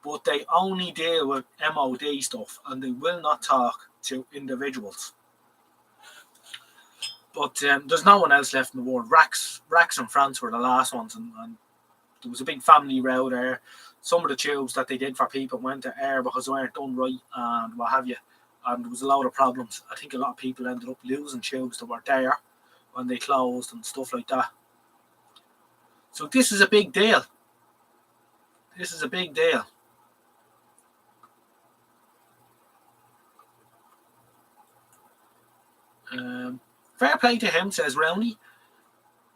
but they only deal with MOD stuff and they will not talk to individuals. But there's no one else left in the world. Rax in France were the last ones, and there was a big family row there. Some of the tubes that they did for people went to air because they weren't done right and what have you. And there was a lot of problems. I think a lot of people ended up losing tubes that were there when they closed and stuff like that. So this is a big deal. This is a big deal. Fair play to him, says Rowney.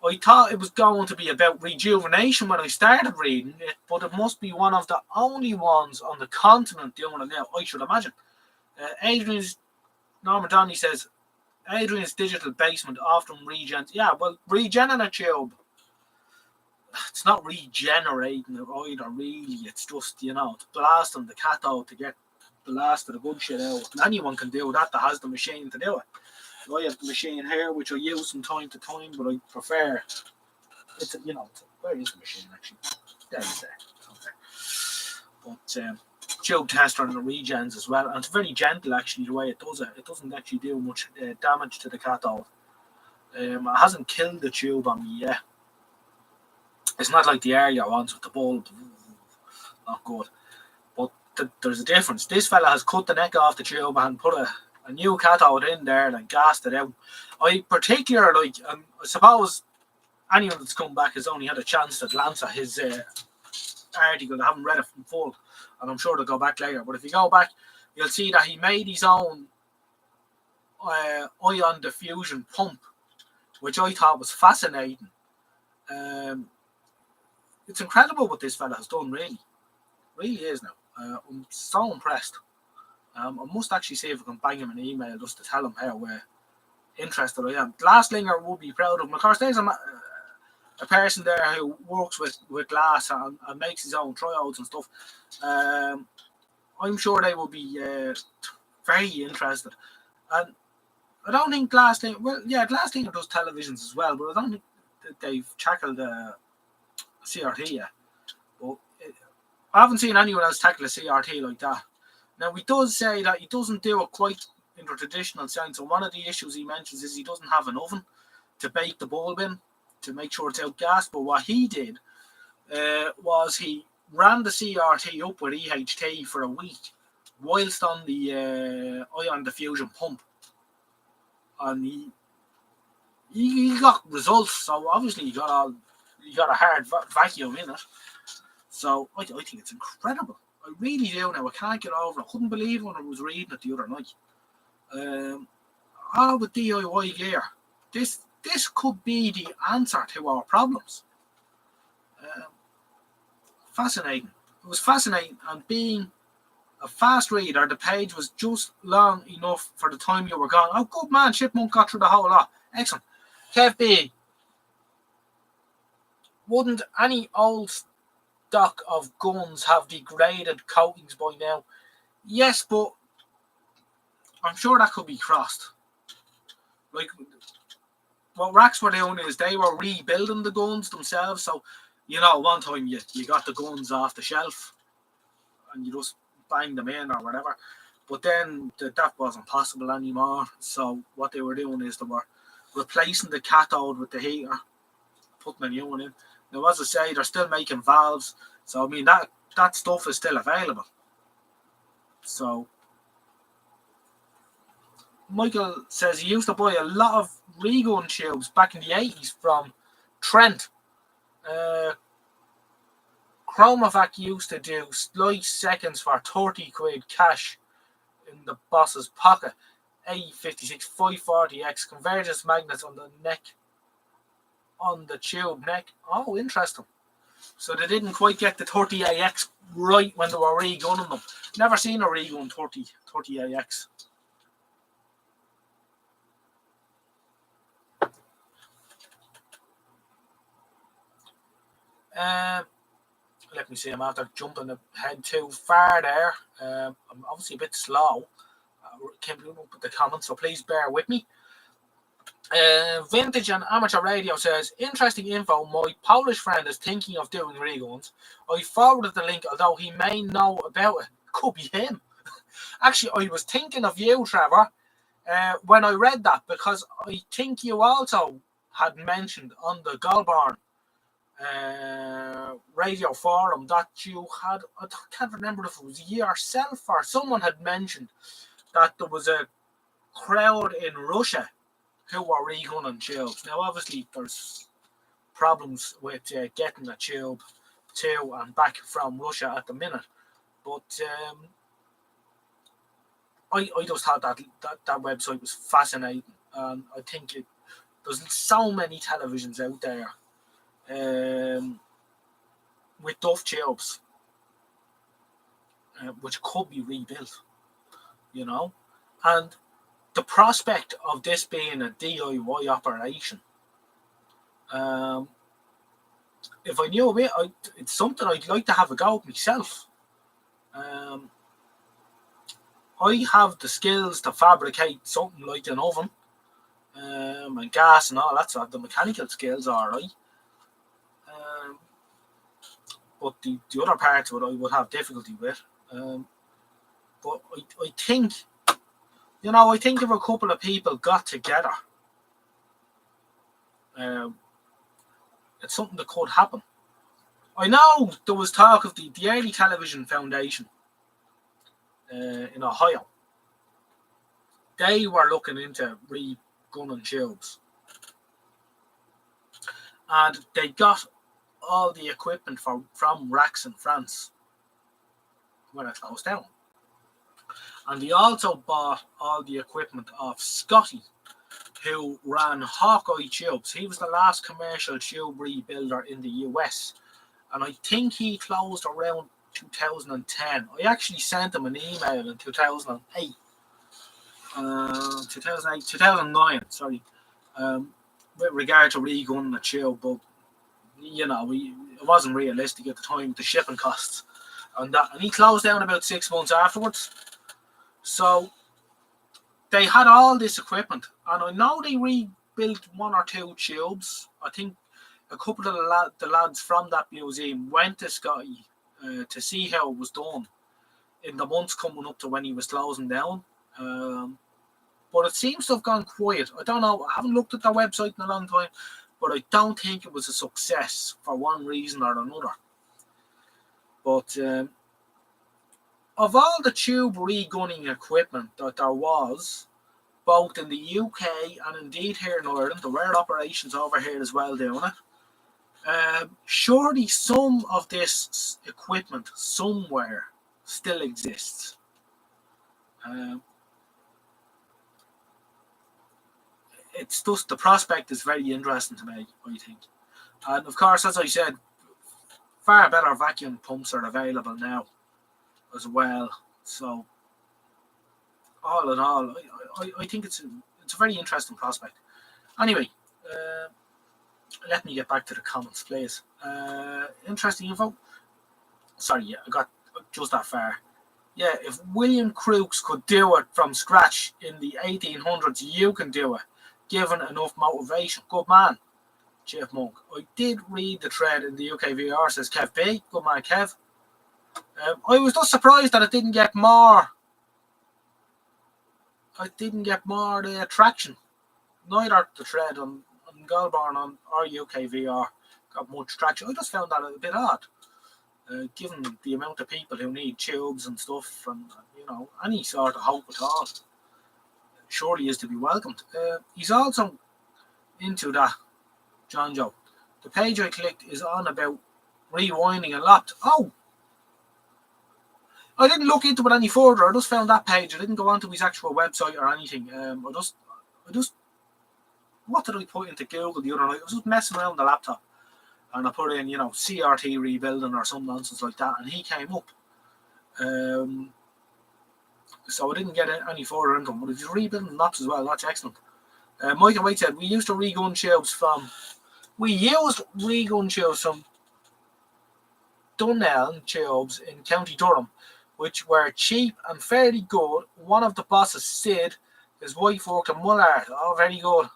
I thought it was going to be about rejuvenation when I started reading it, but it must be one of the only ones on the continent doing it now, I should imagine. Norman Donny says, Adrian's digital basement often regens. Yeah, well, regenerating a tube, it's not regenerating it either, really. It's just, you know, it's blasting the cathode to get the last of the good shit out. And anyone can do that has the machine to do it. I have the machine here, which I use from time to time, but I prefer It's where is the machine actually? There it is there. Okay. But tube tester and the regens as well, and it's very gentle actually the way it does it. It doesn't actually do much damage to the cathode. It hasn't killed the tube on me yet. It's not like the area ones with the bulb. Not good. But there's a difference. This fella has cut the neck off the tube and put a new cathode in there and gassed it out. I particularly I suppose anyone that's come back has only had a chance to glance at his article. I haven't read it from full, and I'm sure they'll go back later. But if you go back, you'll see that he made his own ion diffusion pump, which I thought was fascinating. It's incredible what this fella has done, really. Really is now. I'm so impressed. I must actually see if I can bang him an email just to tell him how interested I am. Glasslinger would be proud of him. Of course, there's a person there who works with glass and makes his own triodes and stuff. I'm sure they will be very interested. And I don't think Glasslinger... Well, yeah, Glasslinger does televisions as well, but I don't think that they've tackled CRT yet. But I haven't seen anyone else tackle a CRT like that. Now, he does say that he doesn't do it quite in the traditional sense, and one of the issues he mentions is he doesn't have an oven to bake the bulb in to make sure it's outgassed. But what he did was he ran the CRT up with EHT for a week whilst on the ion diffusion pump, and he got results. So obviously he got a hard vacuum in it. So I think it's incredible. I really do now. I can't get over it. I couldn't believe when I was reading it the other night. All with DIY gear. This could be the answer to our problems. Fascinating. It was fascinating, and being a fast reader, the page was just long enough for the time you were gone. Oh, good man, Chipmunk got through the whole lot. Excellent. Kev B. Wouldn't any old stock of guns have degraded coatings by now? Yes, but I'm sure that could be crossed. Like, what racks were doing is they were rebuilding the guns themselves. So, one time you got the guns off the shelf and you just banged them in or whatever. But then that wasn't possible anymore. So what they were doing is they were replacing the cathode with the heater, putting a new one in. Now, as I say, they're still making valves. So, I mean, that stuff is still available. So, Michael says he used to buy a lot of regun tubes back in the 80s from Trent. Chromovac used to do slice seconds for 30 quid cash in the boss's pocket. A56 540X convergence magnets on the neck, on the tube neck. Oh, interesting. So they didn't quite get the 30AX right when they were regunning them. Never seen a regun 30AX. Let me see, I'm after jumping ahead too far there. I'm obviously a bit slow. Keeping up with the comments, so please bear with me. Vintage and Amateur Radio says, interesting info. My Polish friend is thinking of doing reguns. I forwarded the link, although he may know about it. Could be him. Actually, I was thinking of you, Trevor, when I read that, because I think you also had mentioned on the Goulburn radio forum that you had, I can't remember if it was yourself or someone had mentioned that there was a crowd in Russia who were regunning tubes. Now, obviously, there's problems with getting a tube to and back from Russia at the minute. But I just thought that website was fascinating. And I think there's so many televisions out there with Duff tubes, which could be rebuilt, and the prospect of this being a DIY operation, if I knew it, it's something I'd like to have a go at myself. I have the skills to fabricate something like an oven and gas and all that sort. The mechanical skills are right. But the other parts of it I would have difficulty with. But I think, I think if a couple of people got together, it's something that could happen. I know there was talk of the Early Television Foundation in Ohio. They were looking into re-gunning tubes. And they got all the equipment from racks in France when it closed down. And they also bought all the equipment of Scotty, who ran Hawkeye Tubes. He was the last commercial tube rebuilder in the US. And I think he closed around 2010. I actually sent him an email in 2008. 2009, sorry. With regard to re-gunning the tube, but it wasn't realistic at the time with the shipping costs and that. And he closed down about 6 months afterwards. So they had all this equipment, and I know they rebuilt 1 or 2 tubes. I think a couple of the lads from that museum went to Scotty to see how it was done in the months coming up to when he was closing down. But it seems to have gone quiet. I don't know. I haven't looked at their website in a long time, but I don't think it was a success for one reason or another. But of all the tube re-gunning equipment that there was, both in the UK and indeed here in Ireland, there were operations over here as well doing it. Surely some of this equipment somewhere still exists. It's just, the prospect is very interesting to me, I think. And of course, as I said, far better vacuum pumps are available now as well. So all in all, I think it's a very interesting prospect. Anyway, let me get back to the comments, please. Interesting info. Sorry, yeah, I got just that far. Yeah, if William Crookes could do it from scratch in the 1800s, you can do it, given enough motivation. Good man, Jeff Monk. I did read the thread in the UKVR, says Kev B. Good man, Kev. I was just surprised that it didn't get more. The traction. Neither the thread on Galborn or UKVR got much traction. I just found that a bit odd, given the amount of people who need tubes and stuff, and any sort of hope at all surely is to be welcomed. He's also into that, John Joe. The page I clicked is on about rewinding a laptop. Oh, I didn't look into it any further. I just found that page. I didn't go onto his actual website or anything. I just, what did I put into Google the other night? I was just messing around the laptop, and I put in, CRT rebuilding or some nonsense like that, and he came up. So I didn't get any further into him. But if you're rebuilding laps as well, that's excellent. Michael White said, we used re-gun tubes from Dunnell tubes in County Durham, which were cheap and fairly good. One of the bosses, Sid, his wife worked at Mullard. Oh, very good.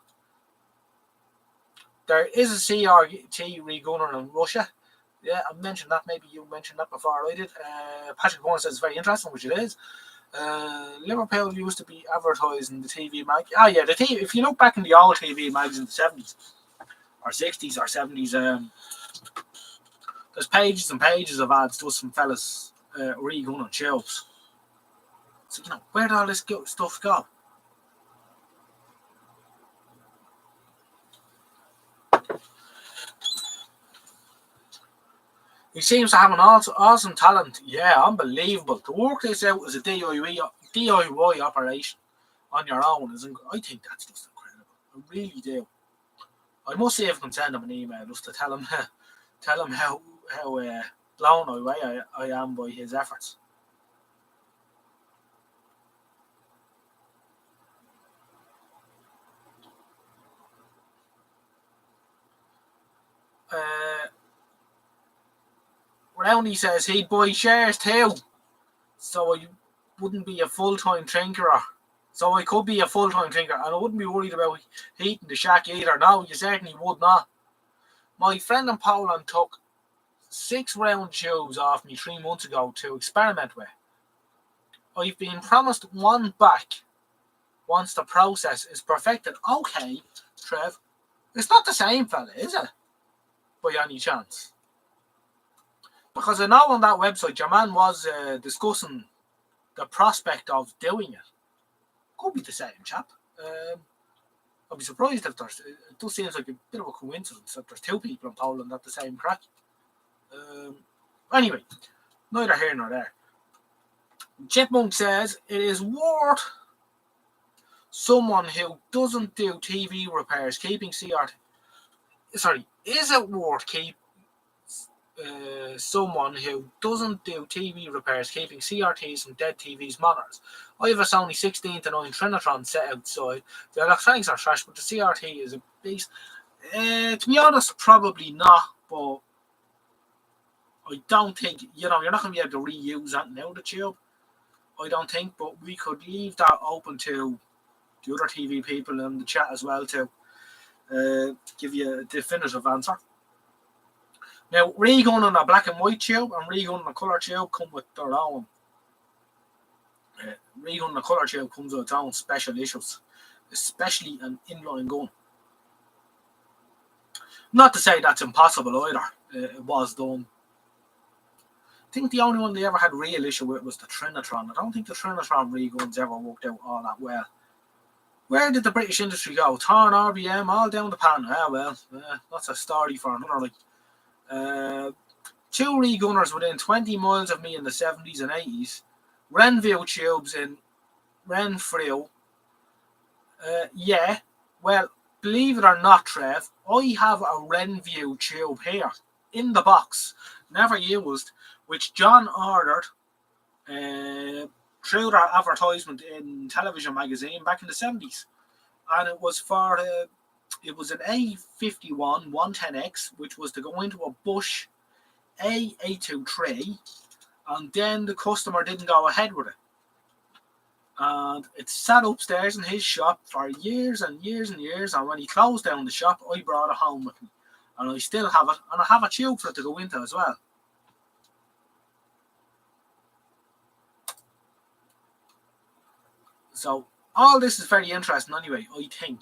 There is a CRT regunner in Russia. Yeah, I mentioned that. Maybe you mentioned that before I did. Patrick Bourne says it's very interesting, which it is. Liverpool used to be advertised in the TV mag. Oh yeah, the TV. If you look back in the old TV mags in the 70s or 60s or 70s, there's pages and pages of ads to some fellas re-gunning tubes. So where did all this stuff go? He seems to have an awesome talent. Yeah, unbelievable. To work this out as a DIY operation on your own I think that's just incredible. I really do. I must see if I can send him an email just to tell him how blown away I am by his efforts. Roundy says he'd buy shares too, so I wouldn't be a full-time drinker. So I could be a full-time drinker, and I wouldn't be worried about heating the shack either. No, you certainly would not. My friend in Poland took 6 round tubes off me 3 months ago to experiment with. I've been promised one back once the process is perfected. Okay, Trev, it's not the same fella, is it? By any chance? Because I know on that website your man was discussing the prospect of doing it. Could be the same chap. I'd be surprised if there's. It does seem like a bit of a coincidence that there's 2 people in Poland at the same crack. Anyway, neither here nor there. Chipmunk says it is worth someone who doesn't do TV repairs keeping CRT. Sorry, is it worth someone who doesn't do TV repairs keeping CRTs and dead TVs monitors? I have a Sony 16:9 Trinitron set outside. The electronics are trash, but the CRT is a beast. To be honest, probably not, but I don't think, you're not going to be able to reuse that now, the tube. I don't think, but we could leave that open to the other TV people in the chat as well to give you a definitive answer. Now, regun on a black and white tube and regun on a colour tube come with their own. Regun on a colour tube comes with its own special issues, especially an inline gun. Not to say that's impossible either. It was done. I think the only one they ever had real issue with was the Trinitron. I don't think the Trinitron reguns ever worked out all that well. Where did the British industry go? Torn RBM all down the pan. That's a story for another. 2 regunners within 20 miles of me in the 70s and 80s. Renview tubes in Renfrew. Yeah, well, believe it or not, Trev, I have a Renview tube here in the box, never used, which John ordered through their advertisement in television magazine back in the 70s. And it was for it was an A51 110X, which was to go into a Bush A823, and then the customer didn't go ahead with it. And it sat upstairs in his shop for years and years and years, and when he closed down the shop, I brought it home with me. And I still have it, and I have a tube for it to go into as well. So all this is very interesting anyway, I think.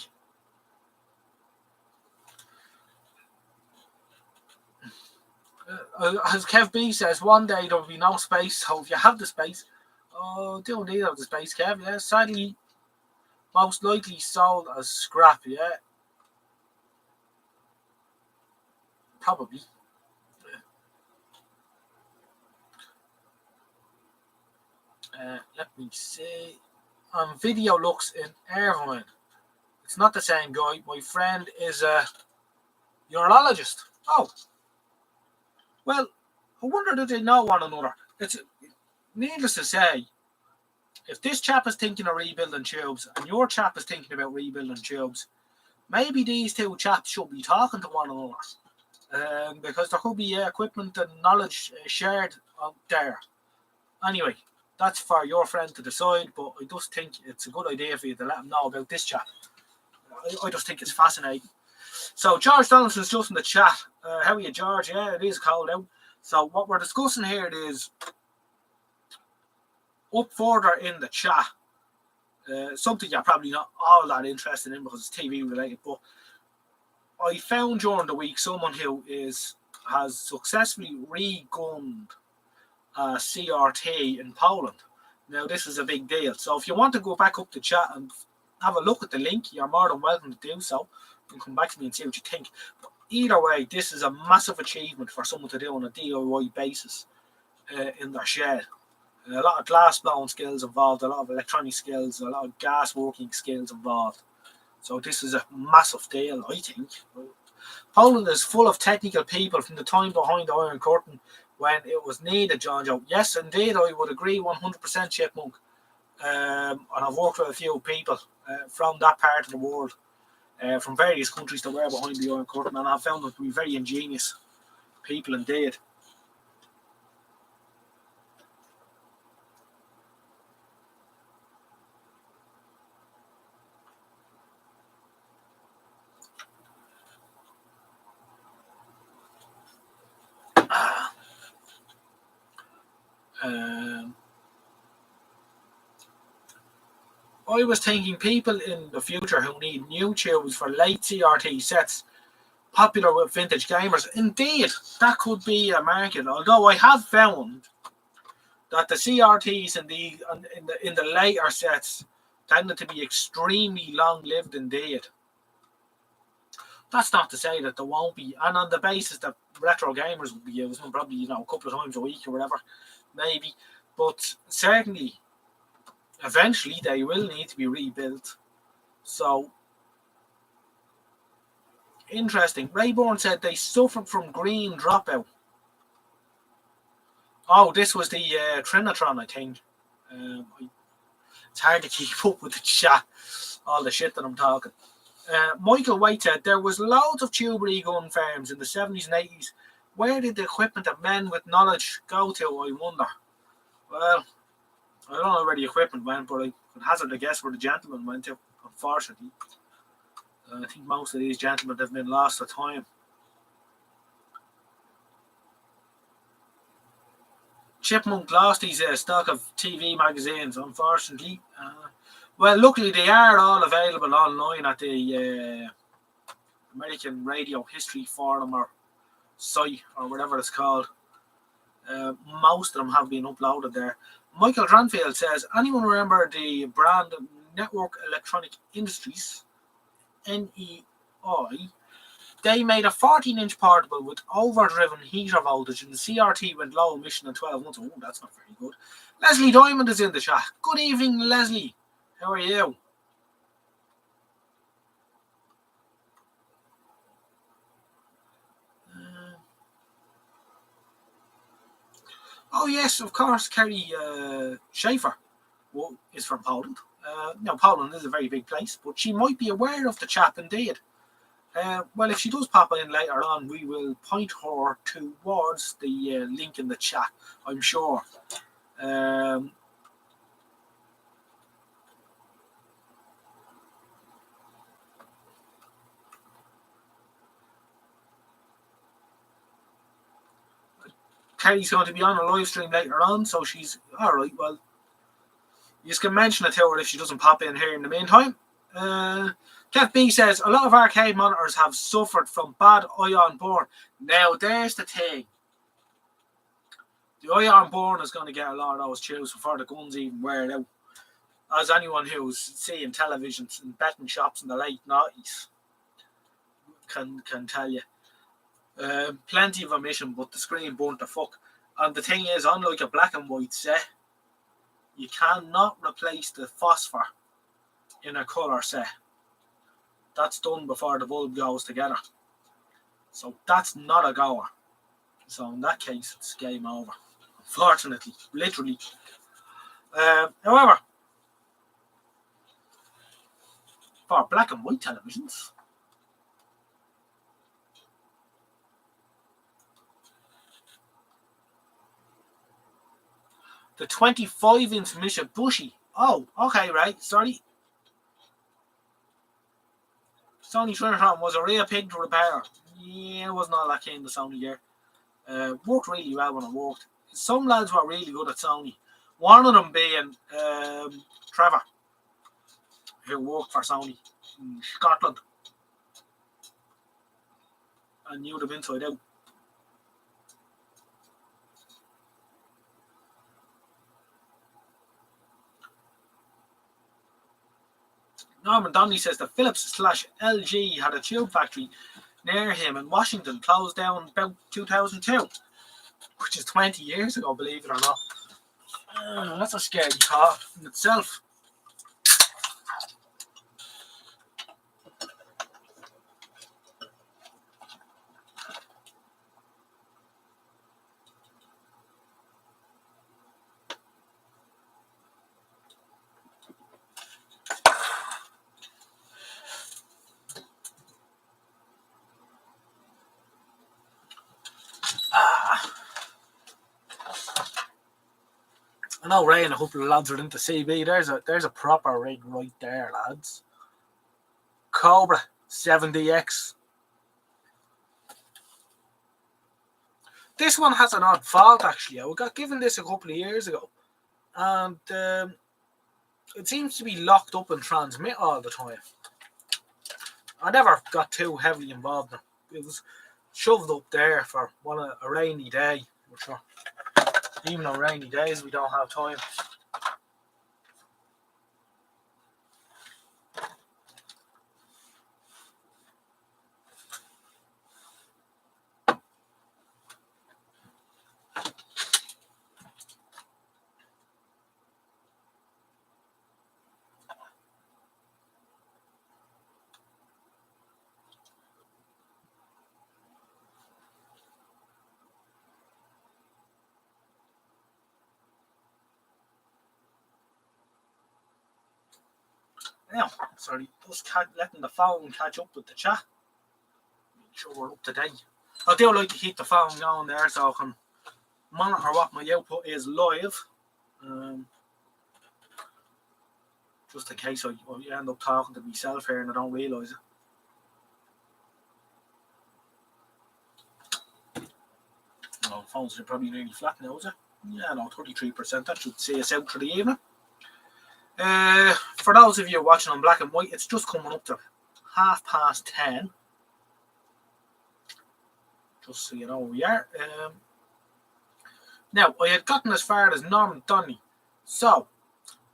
As Kev B says, one day there will be no space, so if you have the space, do need of the space, Kev, yeah. Sadly, most likely sold as scrap, yeah. Probably. Let me see. Video looks in Irvine. It's not the same guy. My friend is a urologist. Oh. Well, I wonder do they know one another. It's needless to say, if this chap is thinking of rebuilding tubes and your chap is thinking about rebuilding tubes, maybe these 2 chaps should be talking to one another. Because there could be equipment and knowledge shared out there. Anyway, that's for your friend to decide, but I just think it's a good idea for you to let him know about this chap. I just think it's fascinating. So George Donaldson's just in the chat. How are you, George? Yeah, it is cold out. So what we're discussing here is up further in the chat. Something you're probably not all that interested in because it's TV related, but I found during the week someone who has successfully re-gunned a CRT in Poland. Now this is a big deal. So if you want to go back up the chat and have a look at the link, you're more than welcome to do so. You can come back to me and see what you think. But either way, this is a massive achievement for someone to do on a DIY basis in their shed. A lot of glass blowing skills involved, a lot of electronic skills, a lot of gas working skills involved. So this is a massive deal, I think. Poland is full of technical people from the time behind the Iron Curtain when it was needed, John Joe. Yes, indeed, I would agree 100%, Chipmunk. And I've worked with a few people from that part of the world, from various countries that were behind the Iron Curtain, and I've found them to be very ingenious people indeed. I was thinking people in the future who need new tubes for late CRT sets, popular with vintage gamers. Indeed, that could be a market. Although I have found that the CRTs in the later sets tended to be extremely long lived indeed. That's not to say that there won't be, and on the basis that retro gamers will be using them probably a couple of times a week or whatever, maybe, but certainly eventually they will need to be rebuilt. So interesting. Rayborn said they suffered from green dropout. Oh, this was the Trinitron, I think. It's hard to keep up with the chat, all the shit that I'm talking. Michael White said there was loads of tubery gun farms in the 70s and 80s. Where did the equipment of men with knowledge go to, I wonder? Well, I don't know where the equipment went, but I could hazard a guess where the gentlemen went to, unfortunately. I think most of these gentlemen have been lost to time. Chipmunk lost his stock of TV magazines, unfortunately. Well, luckily they are all available online at the American Radio History Forum or site or whatever it's called. Most of them have been uploaded there. Michael Dranfield says, anyone remember the brand Network Electronic Industries, NEI? They made a 14-inch portable with overdriven heater voltage and the CRT went low emission in 12 months. Oh, that's not very good. Leslie Diamond is in the chat. Good evening, Leslie. How are you? Oh, yes, of course, Kerry Schaefer is from Poland. Now, Poland is a very big place, but she might be aware of the chap indeed. Well, if she does pop in later on, we will point her towards the link in the chat, I'm sure. Kerry's going to be on a live stream later on, so she's all right. Well, you can mention it to her if she doesn't pop in here in the meantime. Kev B says a lot of arcade monitors have suffered from bad ion burn. Now, there's the thing. The ion burn is going to get a lot of those tubes before the guns even wear out. As anyone who's seeing televisions and betting shops in the late 90s can tell you. Plenty of emission, but the screen burnt the fuck. And the thing is, unlike a black and white set, you cannot replace the phosphor in a colour set. That's done before the bulb goes together. So that's not a goer. So in that case, it's game over. Unfortunately, literally. However, for black and white televisions, the 25-inch Mitsubishi. Oh, okay, right. Sorry. Sony Trinitron was a real pig to repair. Yeah, it wasn't all that keen, the Sony gear. Worked really well when it worked. Some lads were really good at Sony. One of them being Trevor, who worked for Sony in Scotland and knew them inside out. Norman Donnelly says the Philips/LG had a tube factory near him in Washington, closed down about 2002, which is 20 years ago, believe it or not. That's a scary thought in itself. I know Ray and a couple of lads are into CB. There's a proper rig right there, lads. Cobra 70X. This one has an odd fault actually. I got given this a couple of years ago, and it seems to be locked up and transmit all the time. I never got too heavily involved in it. It was shoved up there for a rainy day. For sure. Even on rainy days, we don't have time. Now, sorry, just letting the phone catch up with the chat. Make sure we're up to date. I do like to keep the phone going there so I can monitor what my output is live. Just in case I end up talking to myself here and I don't realise it. Oh, the phones are probably really flat now, is it? Yeah, no, 33%. That should see us out for the evening. For those of you watching on black and white, it's just coming up to 10:30. Just so you know where we are. Now, I had gotten as far as Norman Donnelly. So,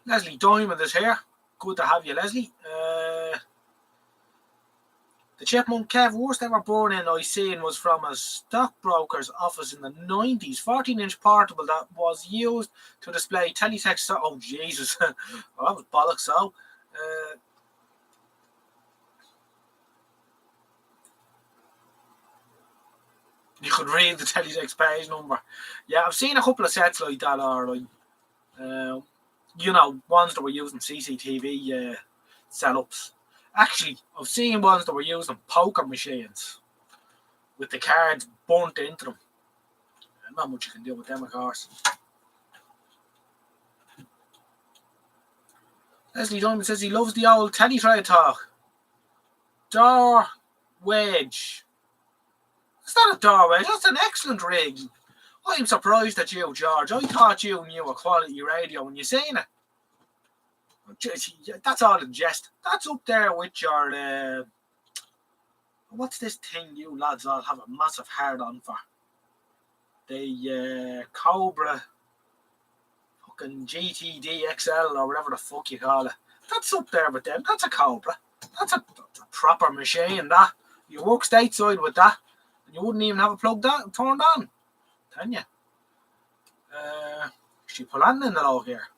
Leslie Diamond is here. Good to have you, Leslie. The Chipmunk Kev, worst ever burn-in I seen was from a stockbroker's office in the 90s. 14-inch portable that was used to display teletext. Oh, Jesus. Well, that was bollocks. So, you could read the teletext page number. Yeah, I've seen a couple of sets like that, alright. Ones that were using CCTV setups. Actually, I've seen ones that were using poker machines with the cards burnt into them. Not much you can do with them, of course. Leslie Diamond says he loves the old teletrade talk. Door wedge. It's not a door wedge, that's an excellent rig. I'm surprised at you, George. I thought you knew a quality radio when you seen it. That's all in jest. That's up there with your what's this thing you lads all have a massive hard on for? The Cobra fucking GTD XL or whatever the fuck you call it. That's up there with them. That's a Cobra. That's a proper machine, that. You work stateside with that and you wouldn't even have it plugged on, turned on. Can you? She put on in the log here.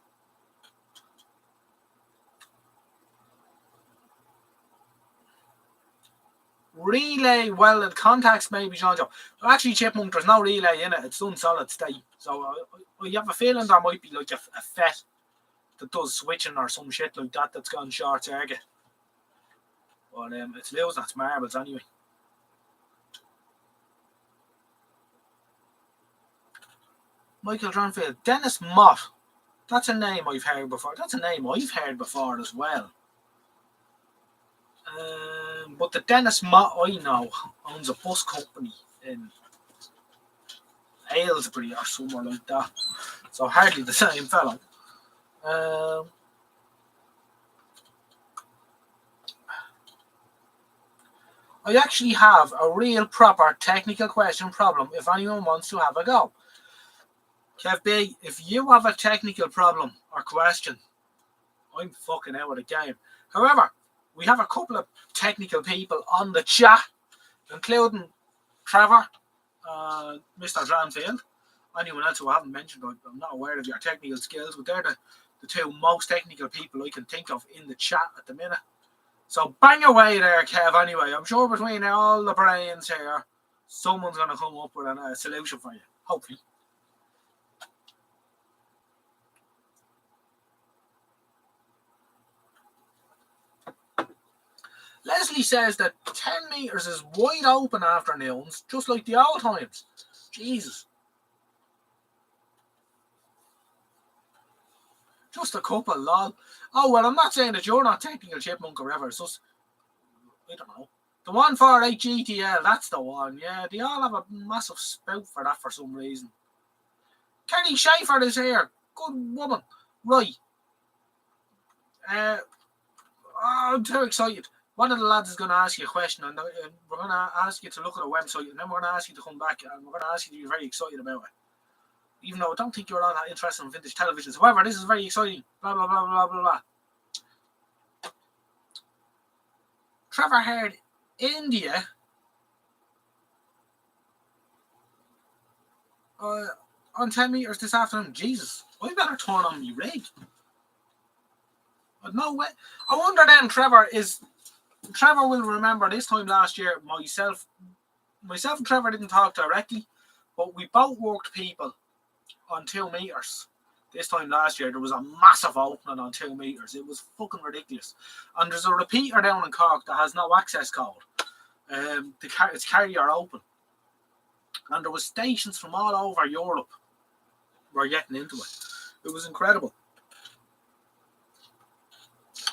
Relay welded contacts, maybe, John Joe. Actually, Chipmunk, there's no relay in it. It's done solid state. So you have a feeling there might be like a FET that does switching or some shit like that that's gone short circuit. But it's losing its marbles anyway. Michael Dronfield. Dennis Mott. That's a name I've heard before. That's a name I've heard before as well. But the Dennis Mott I know owns a bus company in Aylesbury or somewhere like that. So hardly the same fellow. I actually have a real proper technical question problem if anyone wants to have a go. Kev B, if you have a technical problem or question, I'm fucking out of the game. However, we have a couple of technical people on the chat, including Trevor, Mr. Dranfield. Anyone else who I haven't mentioned, I'm not aware of your technical skills, but they're the two most technical people I can think of in the chat at the minute. So bang away there, Kev, anyway. I'm sure between all the brains here, someone's going to come up with a solution for you, hopefully. Leslie says that 10 metres is wide open afternoons, just like the old times. Jesus. Just a couple, lol. Oh, well, I'm not saying that you're not technical, Chipmunk, or whatever. It's just, I don't know. The 148 GTL, that's the one. Yeah, they all have a massive spout for that for some reason. Kenny Schaefer is here. Good woman. Right. I'm too excited. One of the lads is going to ask you a question, and we're going to ask you to look at a website, and then we're going to ask you to come back, and we're going to ask you to be very excited about it. Even though I don't think you're all that interested in vintage televisions. However, this is very exciting. Blah, blah, blah, blah, blah, blah. Trevor heard India on 10 meters this afternoon. Jesus, I better turn on me rig. But no way. I wonder then, Trevor will remember this time last year, myself and Trevor didn't talk directly, but we both worked people on 2 meters. This time last year, there was a massive opening on 2 meters. It was fucking ridiculous. And there's a repeater down in Cork that has no access code. It's carrier open. And there was stations from all over Europe were getting into it. It was incredible.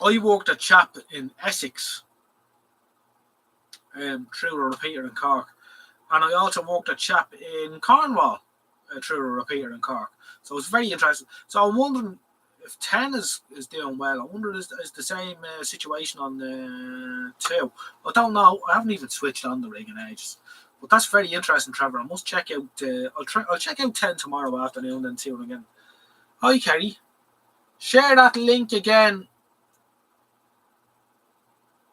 I worked a chap in Essex through a repeater in Cork. And I also worked a chap in Cornwall through a repeater in Cork. So it's very interesting. So I'm wondering if 10 is doing well. I wonder is the same situation on 2. I don't know. I haven't even switched on the rig in ages. But that's very interesting, Trevor. I must check out. I'll check out 10 tomorrow afternoon and see what again. Hi, Kerry. Share that link again.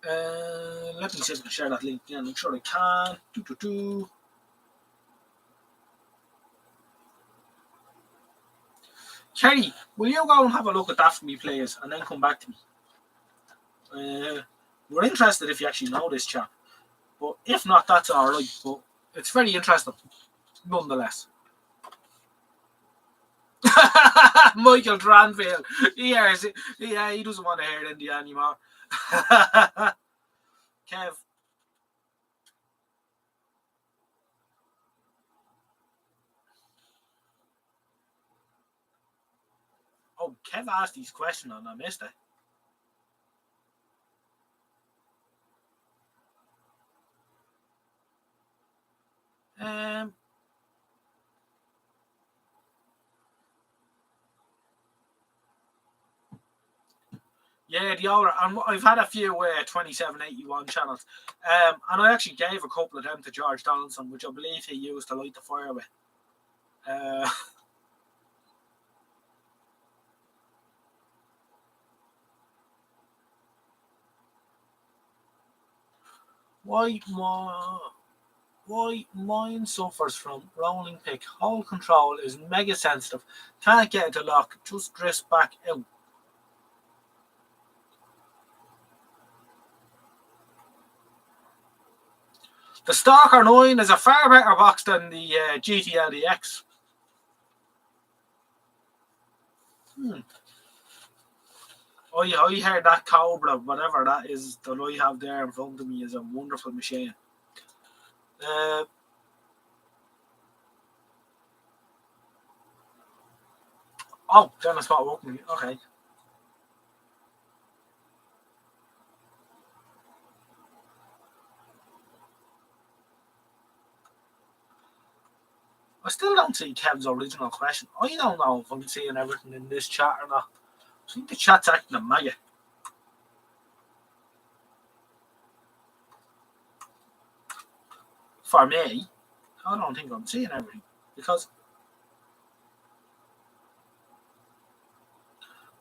Let me see if I can share that link again. I'm sure I can. Kerry, will you go and have a look at that for me, please, and then come back to me? We're interested if you actually know this chap. But if not, that's all right. But it's very interesting, nonetheless. Michael Dranville. He doesn't want to hear India anymore. Kev. Oh, Kev asked his question and I missed it. Yeah, the older, and I've had a few 2781 channels, and I actually gave a couple of them to George Donaldson, which I believe he used to light the fire with. Why mine suffers from rolling pick? Hole control is mega sensitive. Can't get it to lock. Just drifts back out. The Stalker 9 is a far better box than the GTLDX. I heard that Cobra, whatever that is that I have there in front of me, is a wonderful machine. Oh, Dennis not working. Okay. I still don't see Kev's original question. I don't know if I'm seeing everything in this chat or not. I think the chat's acting a maggot. For me, I don't think I'm seeing everything because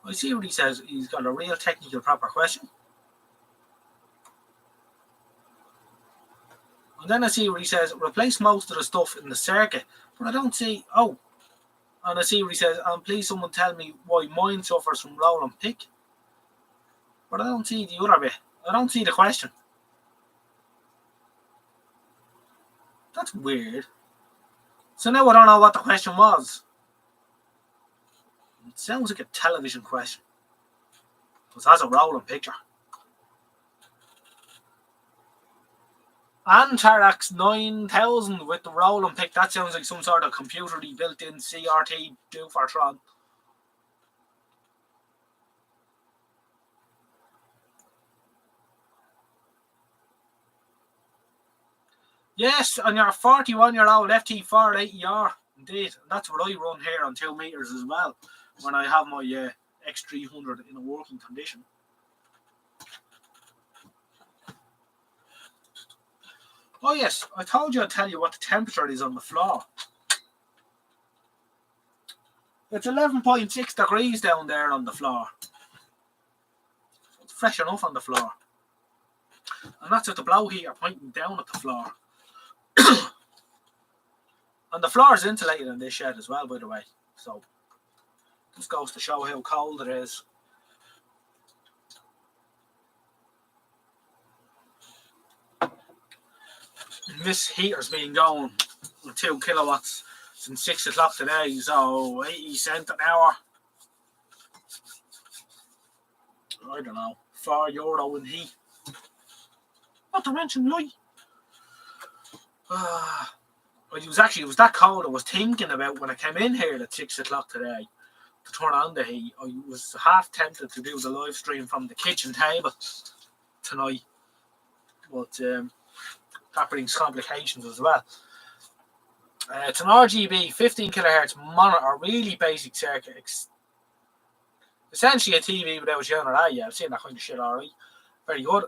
I see what he says. He's got a real technical proper question. And then I see where he says, replace most of the stuff in the circuit. But I don't see, and I see where he says, and please someone tell me why mine suffers from roll and pick. But I don't see the other bit. I don't see the question. That's weird. So now I don't know what the question was. It sounds like a television question. Because that's a rolling picture. Antarax 9000 with the rolling pick. That sounds like some sort of computer-y built-in CRT Doofertron. Yes, on your 41-year-old FT480R. Indeed. And that's what I run here on 2 meters as well when I have my X300 in a working condition. Oh yes, I told you I'd tell you what the temperature is on the floor. It's 11.6 degrees down there on the floor. It's fresh enough on the floor. And that's with the blow heater pointing down at the floor. And the floor is insulated in this shed as well, by the way. So, this goes to show how cold it is. This heater's been going with 2 kilowatts since 6 o'clock today, so 80 cents an hour. I don't know, €4 in heat. Not to mention light. It was that cold I was thinking about when I came in here at 6 o'clock today to turn on the heat. I was half tempted to do the live stream from the kitchen table tonight, but that brings complications as well. It's an RGB 15 kilohertz monitor, really basic circuit. Essentially a TV without a generator. Yeah, I've seen that kind of shit alright. Very good.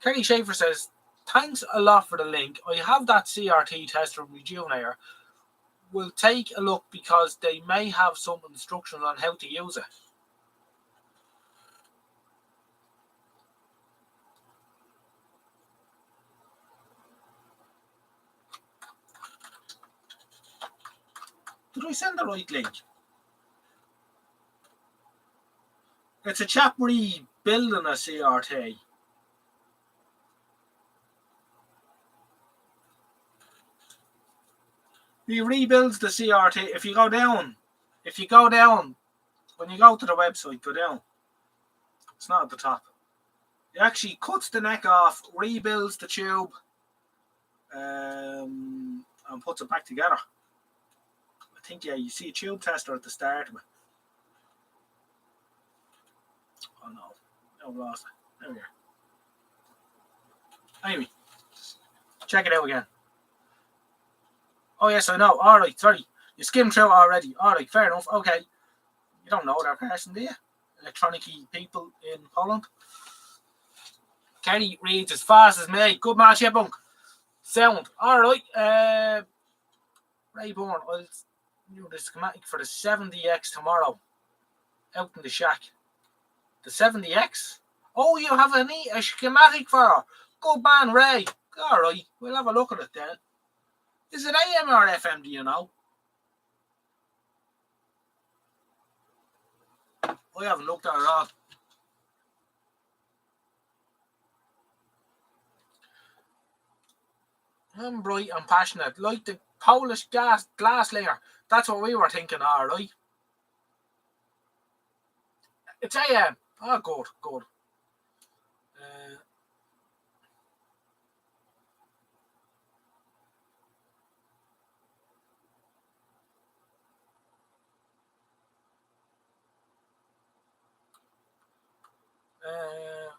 Kerry Schaefer says, thanks a lot for the link. I have that CRT tester and rejuvenator. We'll take a look because they may have some instructions on how to use it. Did I send the right link? It's a chap rebuilding a CRT. He rebuilds the CRT. If you go down, when you go to the website, go down. It's not at the top. He actually cuts the neck off, rebuilds the tube, and puts it back together. I think, yeah, you see a tube tester at the start of it. Oh no, I've lost it. There we are. Anyway, check it out again. Oh yes, I know. Alright, sorry. You skimmed through it already. Alright, fair enough. Okay. You don't know that person, do you? Electronic people in Poland. Kenny reads as fast as me. Good man, Chipmunk. Sound. Alright. Rayborn, I'll do the schematic for the 70X tomorrow. Out in the shack. The 70X? Oh, you have a schematic for her. Good man, Ray. Alright, we'll have a look at it then. Is it AM or FM, do you know? I haven't looked at it at all. I'm bright and passionate, like the Polish glass layer. That's what we were thinking, alright. It's AM. Oh, good, good.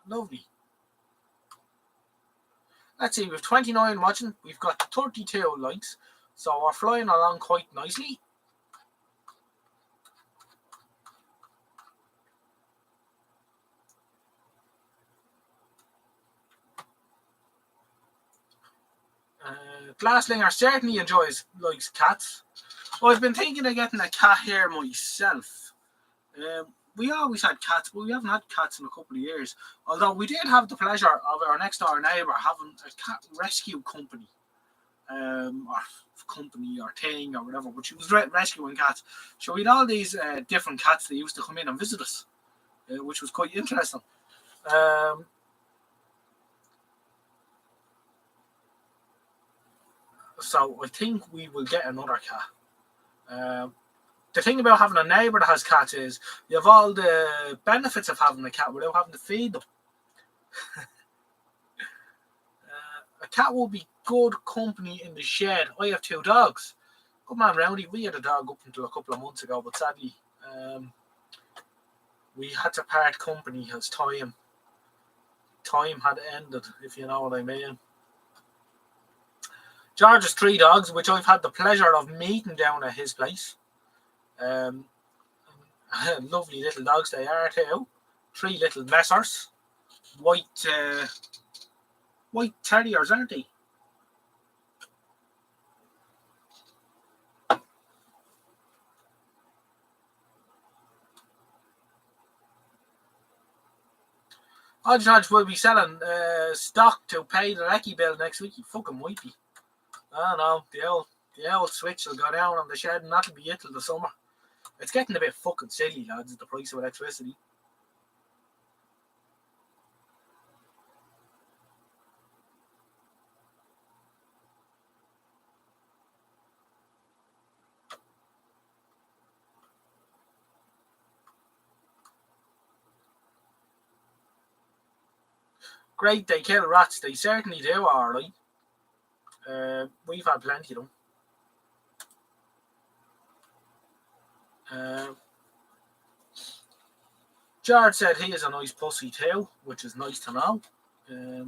Lovely. Let's see, we've 29 watching. We've got 32 likes. So we're flying along quite nicely. Glasslinger certainly likes cats. I've been thinking of getting a cat here myself. We always had cats, but we haven't had cats in a couple of years. Although we did have the pleasure of our next door neighbour having a cat rescue company. Or thing or whatever, but she was rescuing cats. So we had all these different cats that used to come in and visit us, which was quite interesting. So I think we will get another cat. The thing about having a neighbour that has cats is you have all the benefits of having a cat without having to feed them. A cat will be good company in the shed. I have 2 dogs. Good man, Roundy. We had a dog up until a couple of months ago, but sadly, we had to part company as time had ended, if you know what I mean. George has 3 dogs, which I've had the pleasure of meeting down at his place. Lovely little dogs they are too. 3 little messers. White terriers, aren't they? Hodge will be selling stock to pay the recce bill next week. He fucking might be. I don't know. The old switch will go down on the shed and that'll be it till the summer. It's getting a bit fucking silly, lads, the price of electricity. Great, they kill rats. They certainly do, alright. We've had plenty of them. George said he is a nice pussy too, which is nice to know. There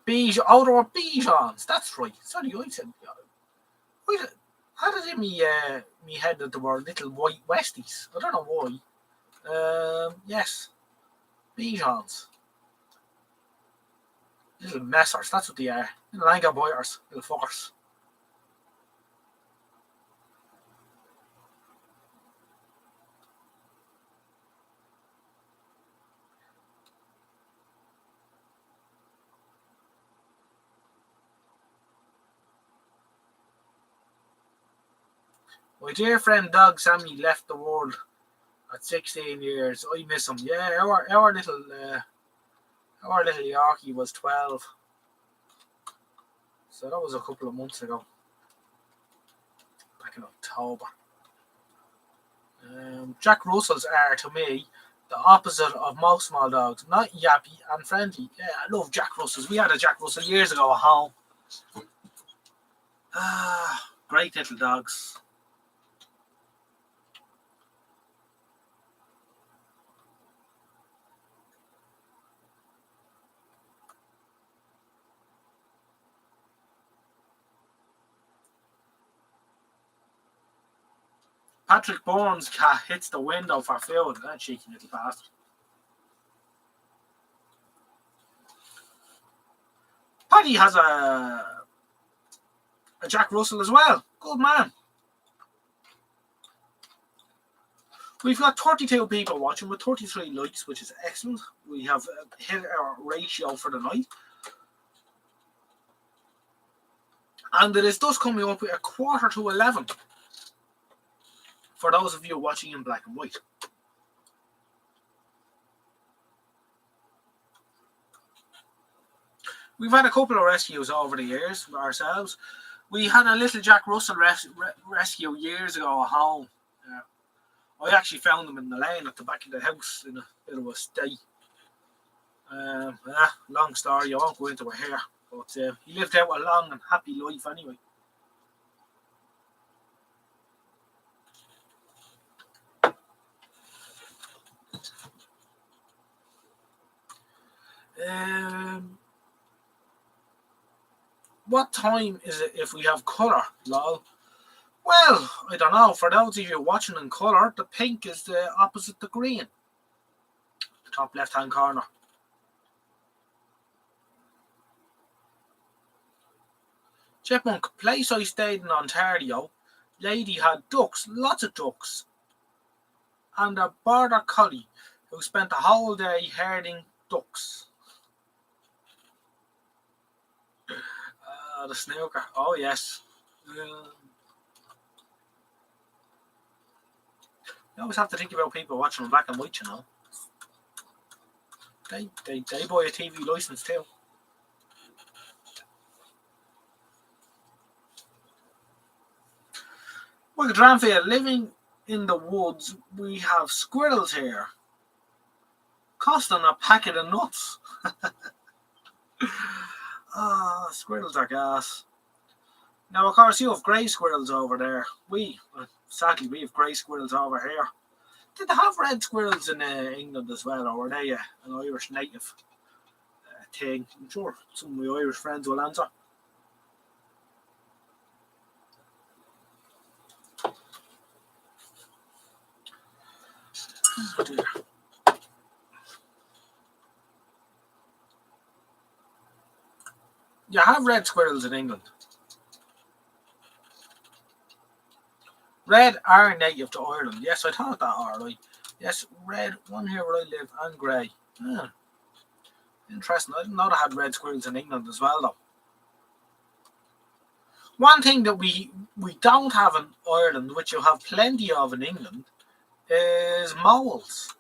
were Bijans. That's right. Sorry, I said. How did it me head that there were little white Westies? I don't know why. Yes, Bijans. Little messers. That's what they are. Little anger boyers. Little fuckers. My dear friend Doug Sammy left the world at 16 years. I miss him. Yeah, our little Yorkie was 12. So that was a couple of months ago. Back in October. Jack Russells are, to me, the opposite of most small dogs. Not yappy and friendly. Yeah, I love Jack Russells. We had a Jack Russell years ago at home. Great little dogs. Patrick Bourne's cat hits the window for food. That cheeky little bastard. Paddy has a Jack Russell as well. Good man. We've got 32 people watching with 33 likes, which is excellent. We have hit our ratio for the night. And it is thus coming up with 11:15 for those of you watching in black and white. We've had a couple of rescues over the years ourselves. We had a little Jack Russell rescue years ago at home. I actually found them in the lane at the back of the house in a bit of a state. Long story, I won't go into it here. But he lived out a long and happy life anyway. What time is it if we have colour, lol? Well, I don't know. For those of you watching in colour, the pink is the opposite the green. The top left-hand corner. Chipmunk, place I stayed in Ontario, lady had ducks, lots of ducks, and a border collie who spent the whole day herding ducks. The snooker. Oh, yes. You always have to think about people watching in black and white, you know. They buy a TV license too. Well, Dranfield, living in the woods, we have squirrels here. Costing a packet of nuts. Squirrels are gas. Now, of course, you have grey squirrels over there. Sadly, we have grey squirrels over here. Did they have red squirrels in England as well, or were they an Irish native thing? I'm sure some of my Irish friends will answer. Oh dear. You have red squirrels in England. Red are native to Ireland. Yes, I thought that alright. Yes, red, one here where I live, and grey. Interesting. I didn't know they had red squirrels in England as well, though. One thing that we don't have in Ireland, which you have plenty of in England, is moles.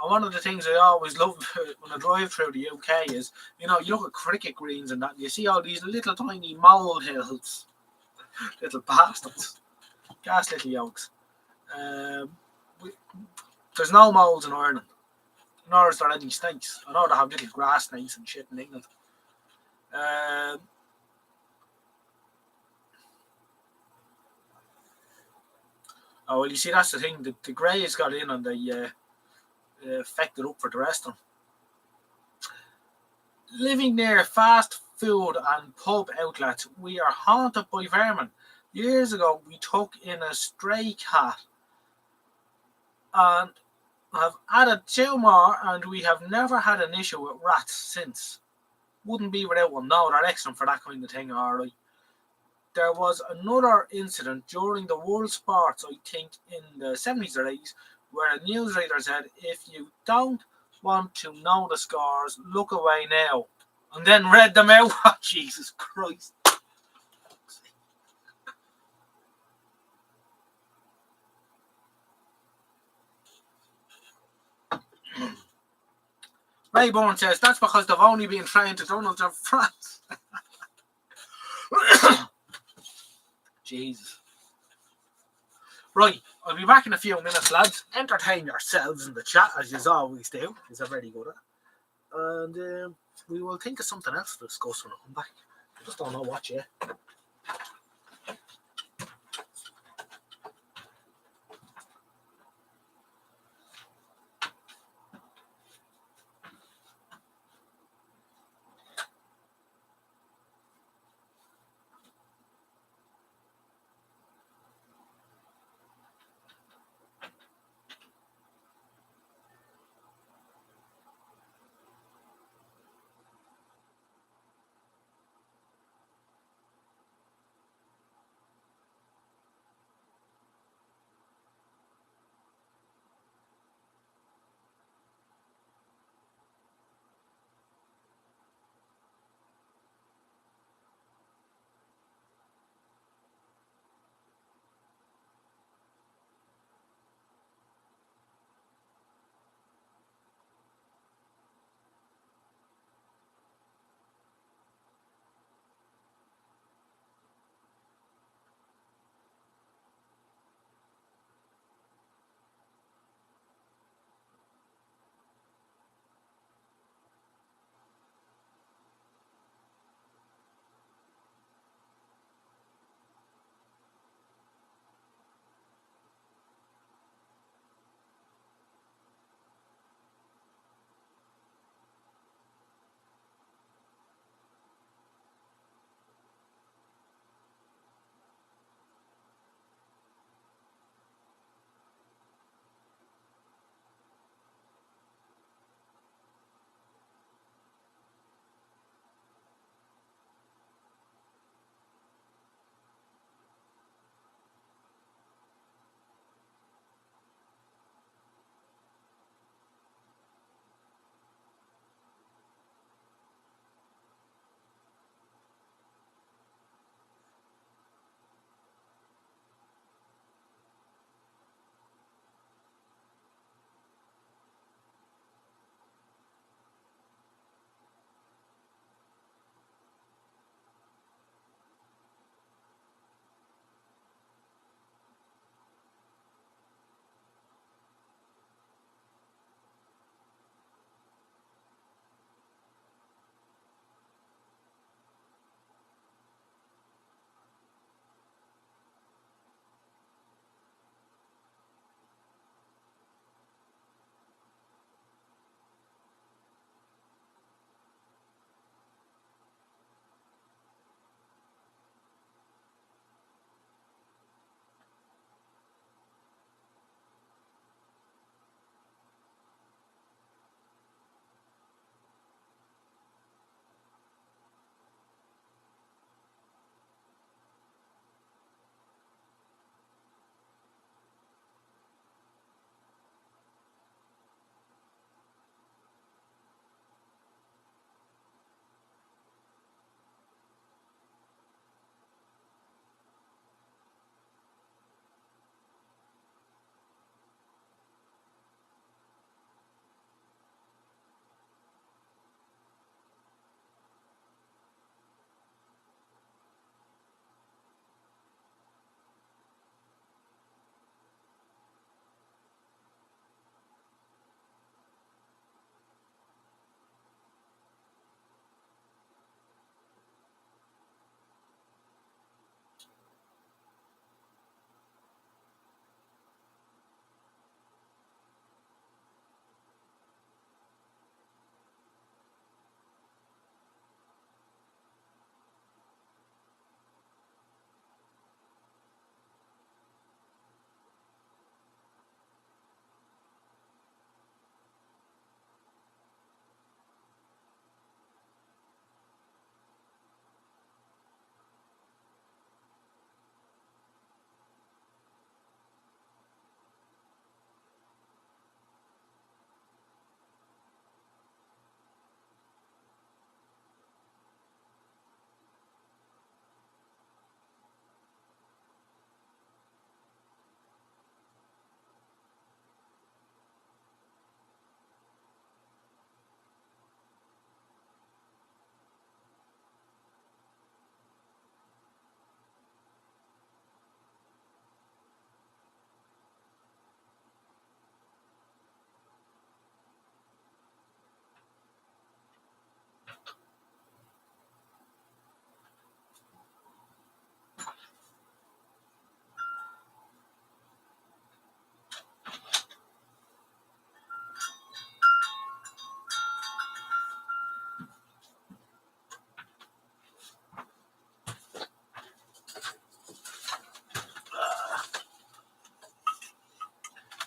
And one of the things I always love when I drive through the UK is, you look at cricket greens and that, and you see all these little tiny mole hills. Little bastards. Gas little yolks. There's no moles in Ireland. Nor is there any snakes. I know they have little grass snakes and shit in England. Oh, well, you see, that's the thing. The greys got in and they affected up for the rest of them. Living near fast food and pub outlets, we are haunted by vermin. Years ago, we took in a stray cat and have added 2 more, and we have never had an issue with rats since. Wouldn't be without one. No, they're excellent for that kind of thing, alright. There was another incident during the World Sports, I think in the 70s or 80s, where a newsreader said, if you don't want to know the scores, look away now. And then read them out. Oh, Jesus Christ. Rayborn says, that's because they've only been trained to Donald Trump France. Jesus. Right, I'll be back in a few minutes, lads. Entertain yourselves in the chat, as you always do. You're very good at it. And we will think of something else to discuss when I come back. I just don't know what yet.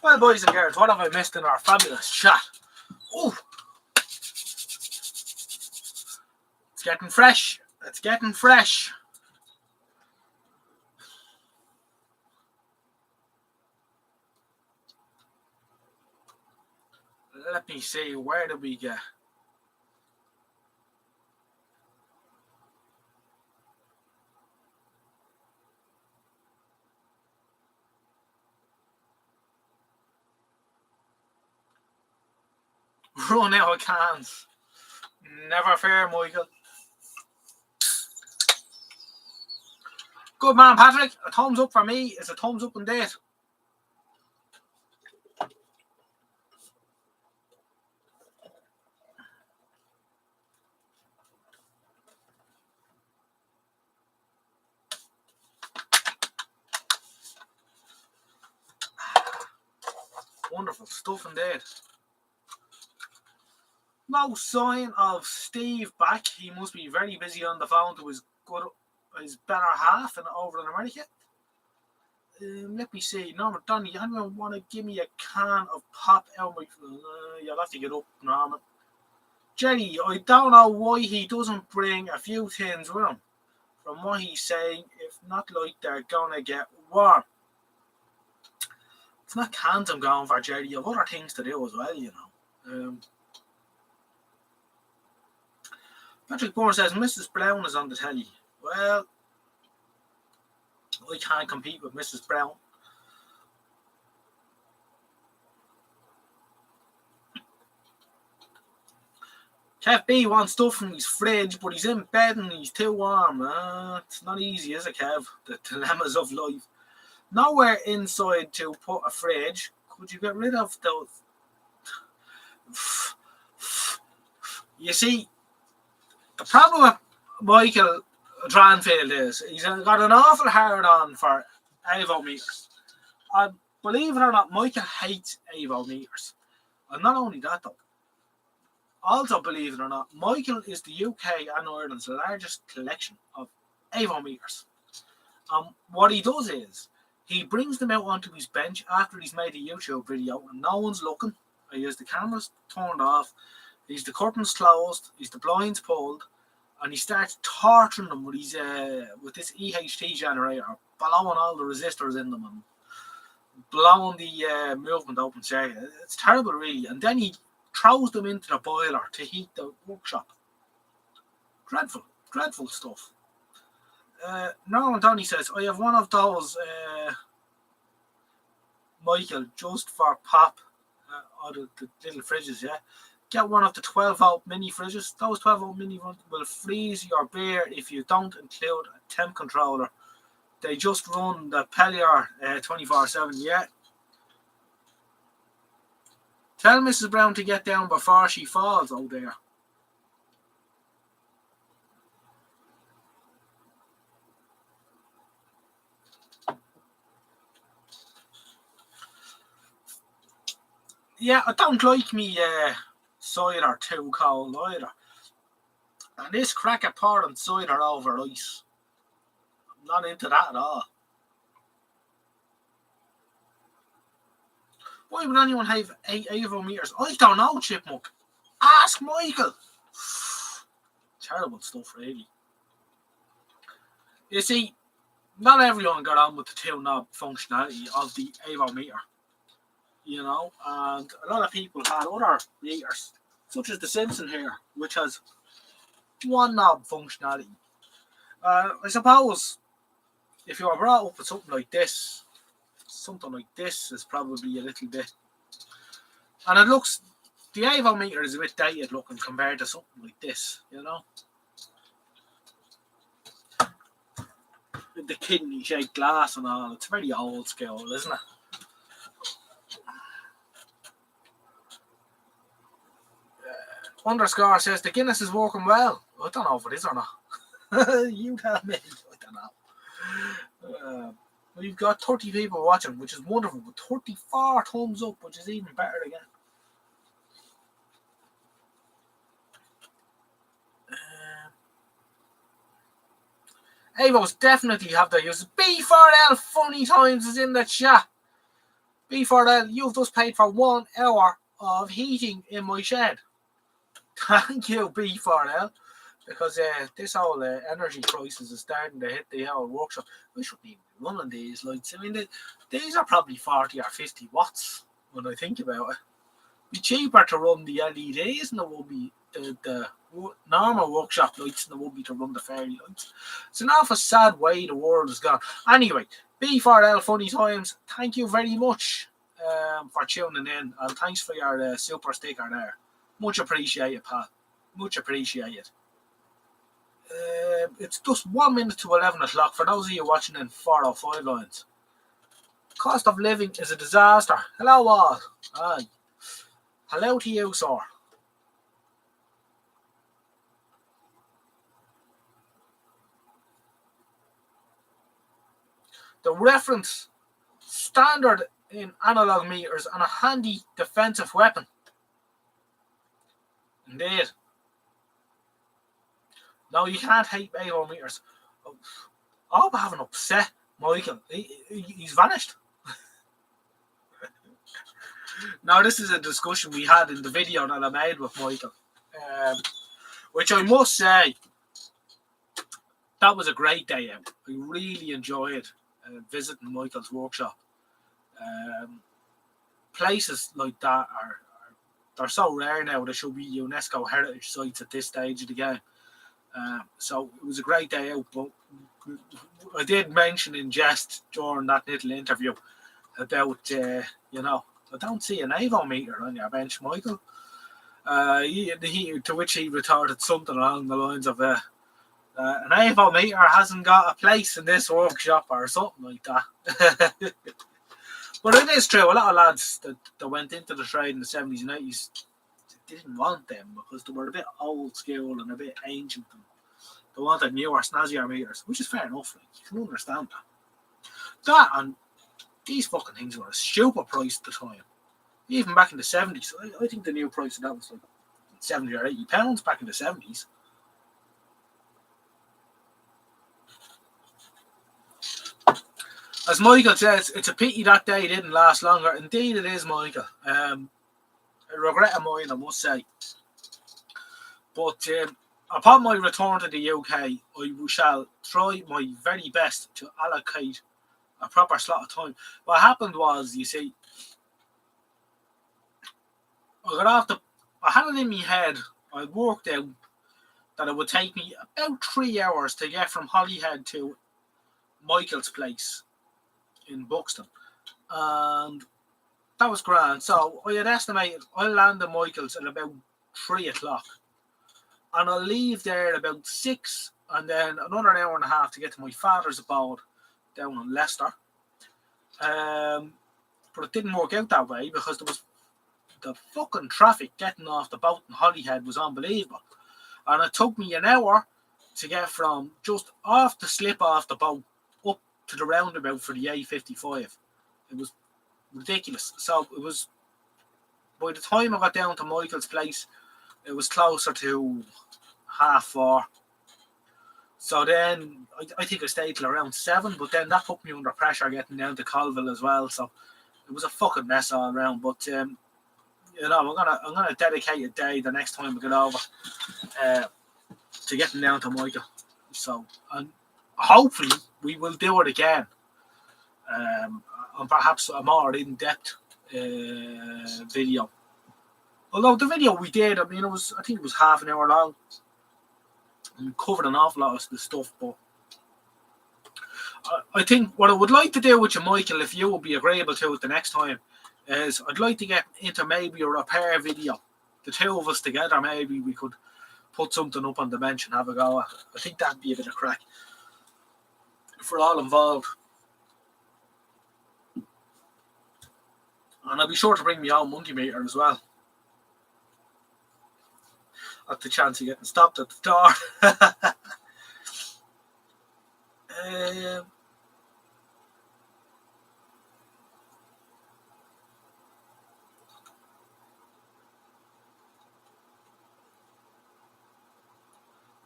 Well, boys and girls, what have I missed in our fabulous chat? Oh, it's getting fresh. It's getting fresh. Let me see, where did we get? Run out of cans. Never fair, Michael. Good man, Patrick. A thumbs up for me is a thumbs up indeed. Wonderful stuff indeed. No sign of Steve back. He must be very busy on the phone to his better half and over in America. Let me see. Norman, Donny, anyone want to give me a can of pop out my... you'll have to get up, Norman. Jerry, I don't know why he doesn't bring a few things with him. From what he's saying, if not like they're going to get warm. It's not cans I'm going for, Jerry. You have other things to do as well, you know. Patrick Bourne says, Mrs. Brown is on the telly. Well, I can't compete with Mrs. Brown. Kev B wants stuff from his fridge, but he's in bed and he's too warm. It's not easy, is it, Kev? The dilemmas of life. Nowhere inside to put a fridge. Could you get rid of those? You see, the problem with Michael Dranfield is he's got an awful hard on for AVO meters. Believe it or not, Michael hates AVO meters. And not only that though, also believe it or not, Michael is the UK and Ireland's largest collection of AVO meters. What he does is, he brings them out onto his bench after he's made a YouTube video and no one's looking. He has the cameras turned off, he's the curtains closed, he's the blinds pulled, and he starts torturing them with his with this EHT generator, blowing all the resistors in them and blowing the movement open circuit. It's terrible, really. And then he throws them into the boiler to heat the workshop. Dreadful, dreadful stuff. Norman Donny says, I have one of those, Michael, just for pop, the little fridges, yeah. Get one of the 12-volt mini fridges. Those 12-volt mini ones will freeze your beer if you don't include a temp controller. They just run the Pellier 24/7, yeah. Tell Mrs. Brown to get down before she falls out there. Yeah, I don't like me cider too cold either. And this cracker pouring cider over ice, I'm not into that at all. Why would anyone have AVO meters? I don't know, Chipmunk. Ask Michael. Terrible stuff, really. You see, not everyone got on with the two-knob functionality of the AVO meter. You know, and a lot of people had other meters, such as the Simpson here, which has one knob functionality. I suppose if you were brought up with something like this is probably a little bit. And it looks, the AVO meter is a bit dated looking compared to something like this, you know. With the kidney shaped glass and all, it's very old school, isn't it? Underscore says the Guinness is working well. I don't know if it is or not. You tell me. I don't know. We've got 30 people watching, which is wonderful. With 34 thumbs up, which is even better again. Avos definitely have their uses. B4L Funny Times is in the chat. Before that, you've just paid for 1 hour of heating in my shed. Thank you, B4L, because this whole energy crisis is starting to hit the whole workshop. We shouldn't even be running these lights. I mean, these are probably 40 or 50 watts when I think about it. It'd be cheaper to run the LEDs than it would be the normal workshop lights than it would be to run the fairy lights. It's an awful sad way the world has gone. Anyway, B4L Funny Times, thank you very much for tuning in, and thanks for your super sticker there. Much appreciated, Pat. Much appreciated. It's just 1 minute to 11 o'clock for those of you watching in 405 lines. Cost of living is a disaster. Hello all. Aye. Hello to you, sir. The reference standard in analog meters and a handy defensive weapon. Indeed. No, you can't hate Avo meters. Oh, I haven't upset Michael. He's vanished. Now, this is a discussion we had in the video that I made with Michael, which I must say, that was a great day out. I really enjoyed visiting Michael's workshop. Places like that they're so rare now. They should be UNESCO heritage sites at this stage of the game. So it was a great day out. But I did mention in jest during that little interview about I don't see an Avo meter on your bench, Michael. To which he retorted something along the lines of an Avo meter hasn't got a place in this workshop or something like that. But it is true, a lot of lads that went into the trade in the 70s and 80s didn't want them because they were a bit old school and a bit ancient. And they wanted newer, snazzier meters, which is fair enough. Like, you can understand that. That and these fucking things were a stupid price at the time. Even back in the 70s, I think the new price of that was like 70 or 80 pounds back in the 70s. As Michael says, it's a pity that day didn't last longer. Indeed it is, Michael. A regret of mine, I must say. But upon my return to the UK, I shall try my very best to allocate a proper slot of time. What happened was, you see, I had it in my head, I worked out that it would take me about 3 hours to get from Holyhead to Michael's place in Buxton, and that was grand. So I had estimated I'll land at Michael's at about 3 o'clock, and I'll leave there at about 6, and then another hour and a half to get to my father's abode down in Leicester. But it didn't work out that way because there was the fucking traffic getting off the boat in Holyhead was unbelievable, and it took me an hour to get from just off the slip off the boat up to the roundabout for the A55. It was ridiculous. So it was, by the time I got down to Michael's place, it was closer to 4:30. So then I think I stayed till around 7, but then that put me under pressure getting down to Colville as well. So it was a fucking mess all around. But I'm gonna dedicate a day the next time we get over to getting down to Michael. So, and hopefully we will do it again. And perhaps a more in-depth video. Although the video we did, I think it was half an hour long. And we covered an awful lot of the stuff, but I think what I would like to do with you, Michael, if you will be agreeable to it the next time, is I'd like to get into maybe a repair video. The two of us together, maybe we could put something up on the bench and have a go at it. I think that'd be a bit of crack for all involved. And I'll be sure to bring my own multimeter as well. At the chance of getting stopped at the door.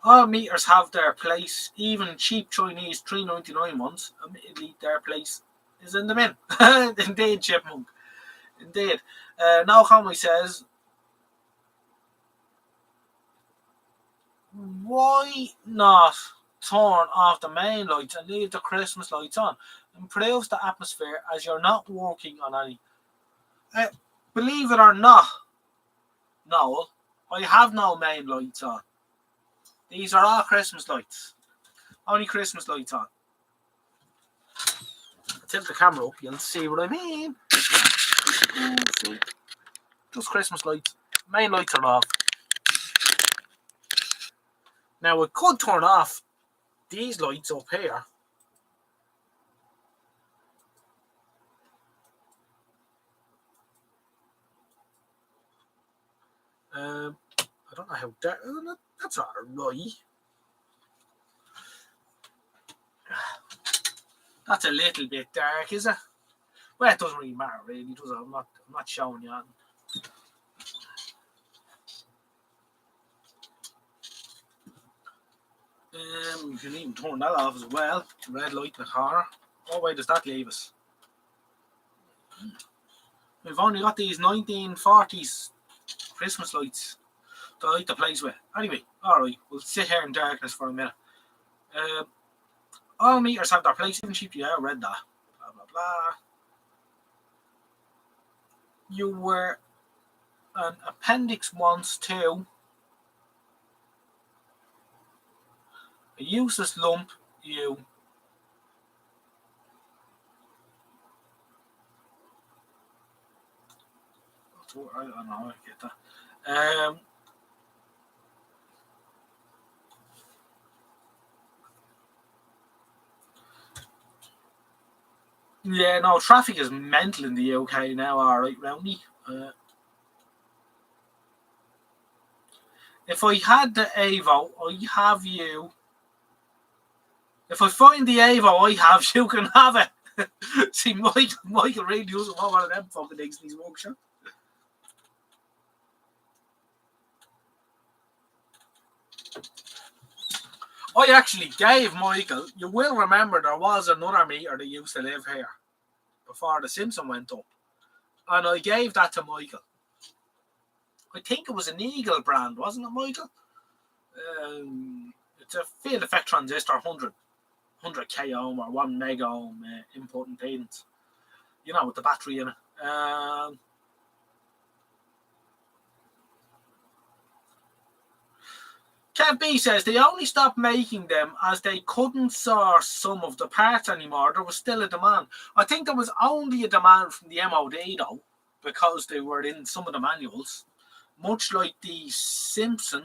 All meters have their place, even cheap Chinese $3.99 ones. Admittedly, their place is in the bin. Indeed, Chipmunk. Indeed. Now Conway says, why not turn off the main lights and leave the Christmas lights on? Improves the atmosphere as you're not working on any. Believe it or not, Noel, I have no main lights on. These are all Christmas lights. Only Christmas lights on. I'll tilt the camera up, you'll see what I mean. Just Christmas lights. Main lights are off. Now we could turn off these lights up here. I don't know how dark. That's alright. That's a little bit dark, is it? Well, it doesn't really matter, really, does it? I'm not showing you. You can even turn that off as well. Red light in the corner. What way does that leave us? We've only got these 1940s Christmas lights to light the place with. Anyway, alright, we'll sit here in darkness for a minute. All meters have their place. Even cheap, yeah, I read that. Blah, blah, blah. You were an appendix once too. A useless lump, you. I don't know, I get that. Yeah, no, traffic is mental in the UK now, alright, Rowney. If I had the Avo, I have you. If I find the Avo, I have you can have it. See, Michael really doesn't want one of them fucking things in his workshop. I actually gave Michael, you will remember there was another meter that used to live here before the Simpson went up. And I gave that to Michael. I think it was an Eagle brand, wasn't it, Michael? It's a field effect transistor, 100 k ohm or 1 mega ohm input impedance. You know, with the battery in it. Kev B says they only stopped making them as they couldn't source some of the parts anymore. There was still a demand. I think there was only a demand from the MOD though, because they were in some of the manuals. Much like the Simpson.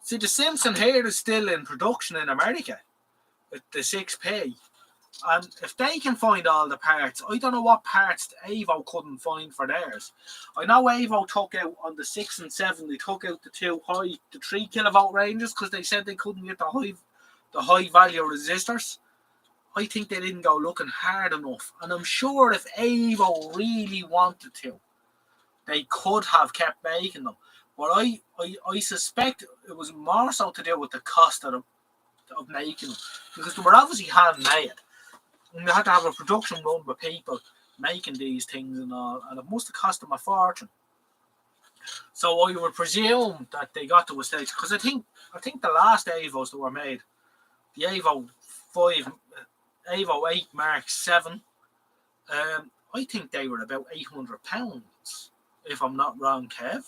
See, the Simpson here is still in production in America with the 6P. And if they can find all the parts, I don't know what parts Avo couldn't find for theirs. I know Avo took out on the 6 and 7, they took out the 3 kilovolt ranges because they said they couldn't get the high value resistors. I think they didn't go looking hard enough. And I'm sure if Avo really wanted to, they could have kept making them. But I suspect it was more so to do with the cost of making them. Because they were obviously handmade. And they had to have a production run with people making these things and all, and it must have cost them a fortune. So I would presume that they got to a stage, because I think the last Avos that were made, the Avo 5, Avo 8 Mark 7, I think they were about £800, if I'm not wrong, Kev.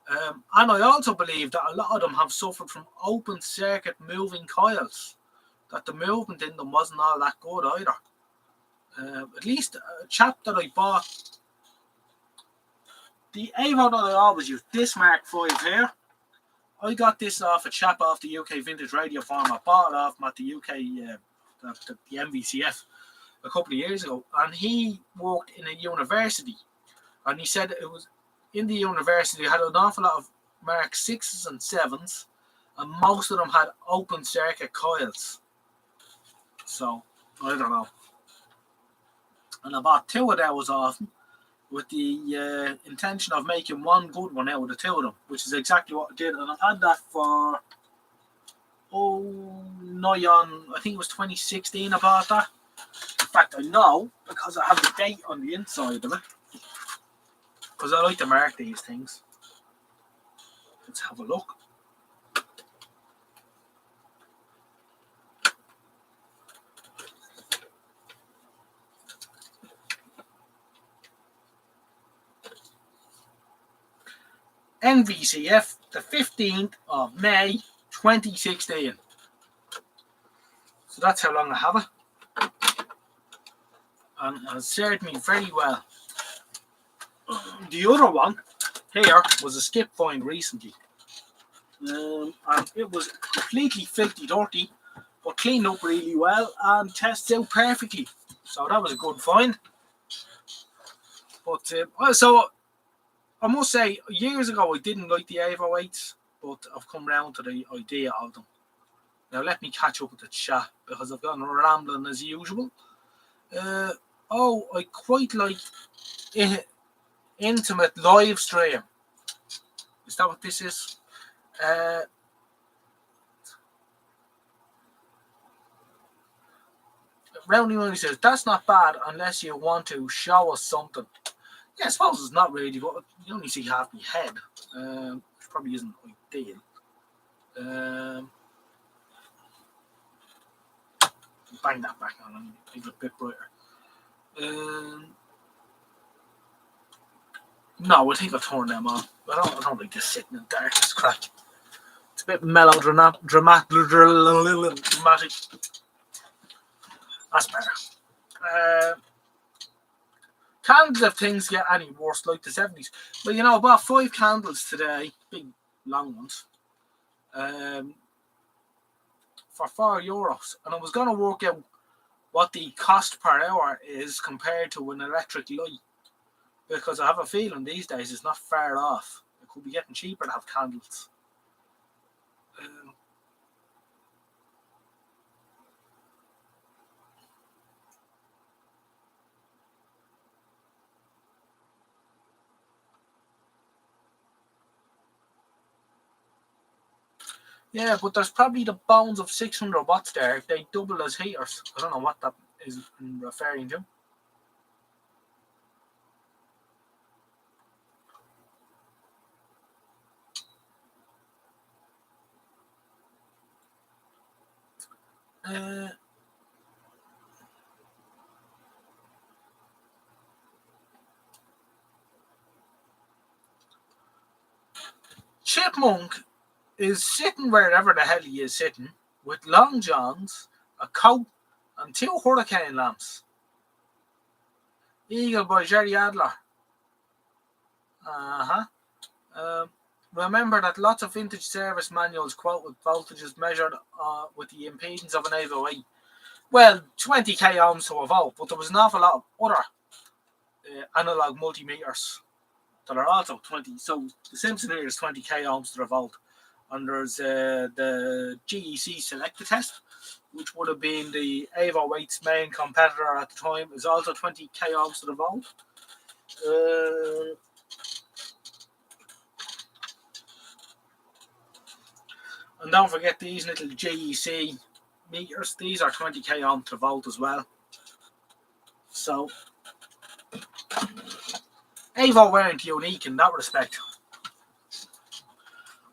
And I also believe that a lot of them have suffered from open circuit moving coils. That the movement in them wasn't all that good either. At least a chap that I bought, the Avo that I always use, this Mark 5 here, I got this off a chap off the UK Vintage Radio Farm. I bought it off him at the UK, the MVCF a couple of years ago, and he worked in a university, and he said it was in the university had an awful lot of Mark 6s and 7s, and most of them had open circuit coils. So, I don't know. And I bought 2 of those off them with the intention of making one good one out of the 2 of them, which is exactly what I did. And I've had that for, I think it was 2016 I bought that. fact, I know because I have the date on the inside of it. Because I like to mark these things. Let's have a look. NVCF, the 15th of May 2016. So that's how long I have it. And it has served me very well. The other one here was a skip find recently. And it was completely filthy dirty, but cleaned up really well and tests out perfectly. So that was a good find. But so I must say, years ago I didn't like the Avo 8s, but I've come round to the idea of them. Now let me catch up with the chat because I've gotten rambling as usual. I quite like intimate live stream. Is that what this is? Roundy Money says, that's not bad unless you want to show us something. Yeah, I suppose it's not really, but you only see half my head, which probably isn't ideal. Bang that back on and make it a bit brighter. No, I think I'll turn them on. I don't like this sitting in darkness crap. It's a bit melodramatic. That's better. Candles, if things get any worse, like the 70s. But I bought 5 candles today, big long ones, for €4. And I was going to work out what the cost per hour is compared to an electric light. Because I have a feeling these days it's not far off. It could be getting cheaper to have candles. Yeah, but there's probably the bones of 600 watts there if they double as heaters. I don't know what that is referring to. Chipmunk is sitting wherever the hell he is sitting with long johns, a coat, and 2 hurricane lamps. Eagle by Jerry Adler. Remember that lots of vintage service manuals quote with voltages measured with the impedance of an Avo 8. Well, 20k ohms to a volt, but there was an awful lot of other analog multimeters that are also 20. So the Simpson here is 20k ohms to a volt. And there's the GEC selector test, which would have been the Avo 8's main competitor at the time, is also 20k ohms to the volt. And don't forget these little GEC meters. These are 20k ohm to volt as well. So Avo weren't unique in that respect.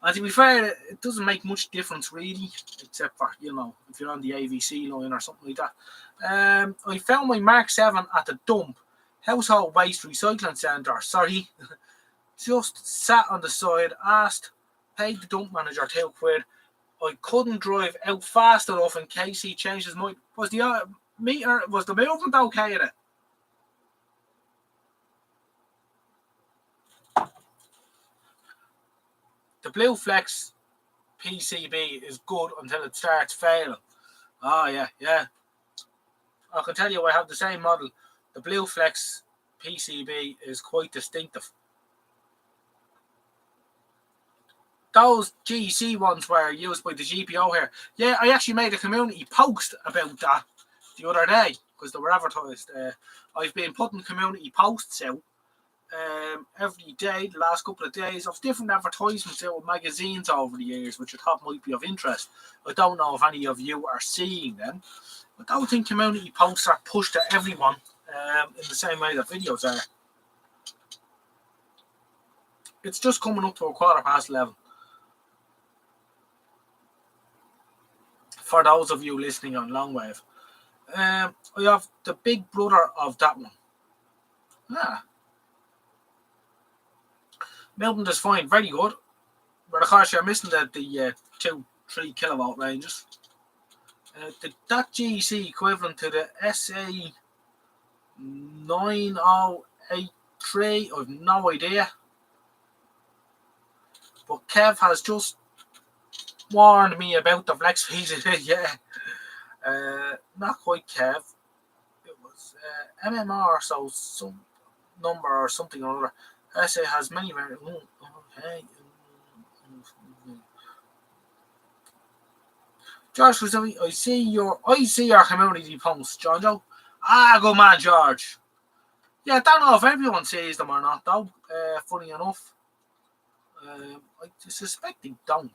And to be fair, it doesn't make much difference really, except for, if you're on the AVC line or something like that. I found my Mark 7 at the dump, household waste recycling centre. Sorry. Just sat on the side, asked, paid the dump manager £2. I couldn't drive out fast enough in case he changed his mind. Was the movement okay in it? The Blue Flex PCB is good until it starts failing. Oh, yeah. I can tell you I have the same model. The Blue Flex PCB is quite distinctive. Those GEC ones were used by the GPO here. Yeah, I actually made a community post about that the other day because they were advertised. I've been putting community posts out every day, the last couple of days, of different advertisements out of magazines over the years, which I thought might be of interest. I don't know if any of you are seeing them. I don't think community posts are pushed to everyone in the same way that videos are. It's just coming up to 11:15. For those of you listening on Longwave. I have the big brother of that one. Mountain is fine, very good. But of course you're missing the 2-3 kilowatt ranges. That GC equivalent to the SA9083, I've no idea. But Kev has just warned me about the flex fees. Yeah. Not quite Kev. It was MMR, so some number or something or other. SA has many variants. Okay. George, I see your community posts, John Joe. Good man, George. Yeah, I don't know if everyone sees them or not, though. Funny enough, I suspect they don't.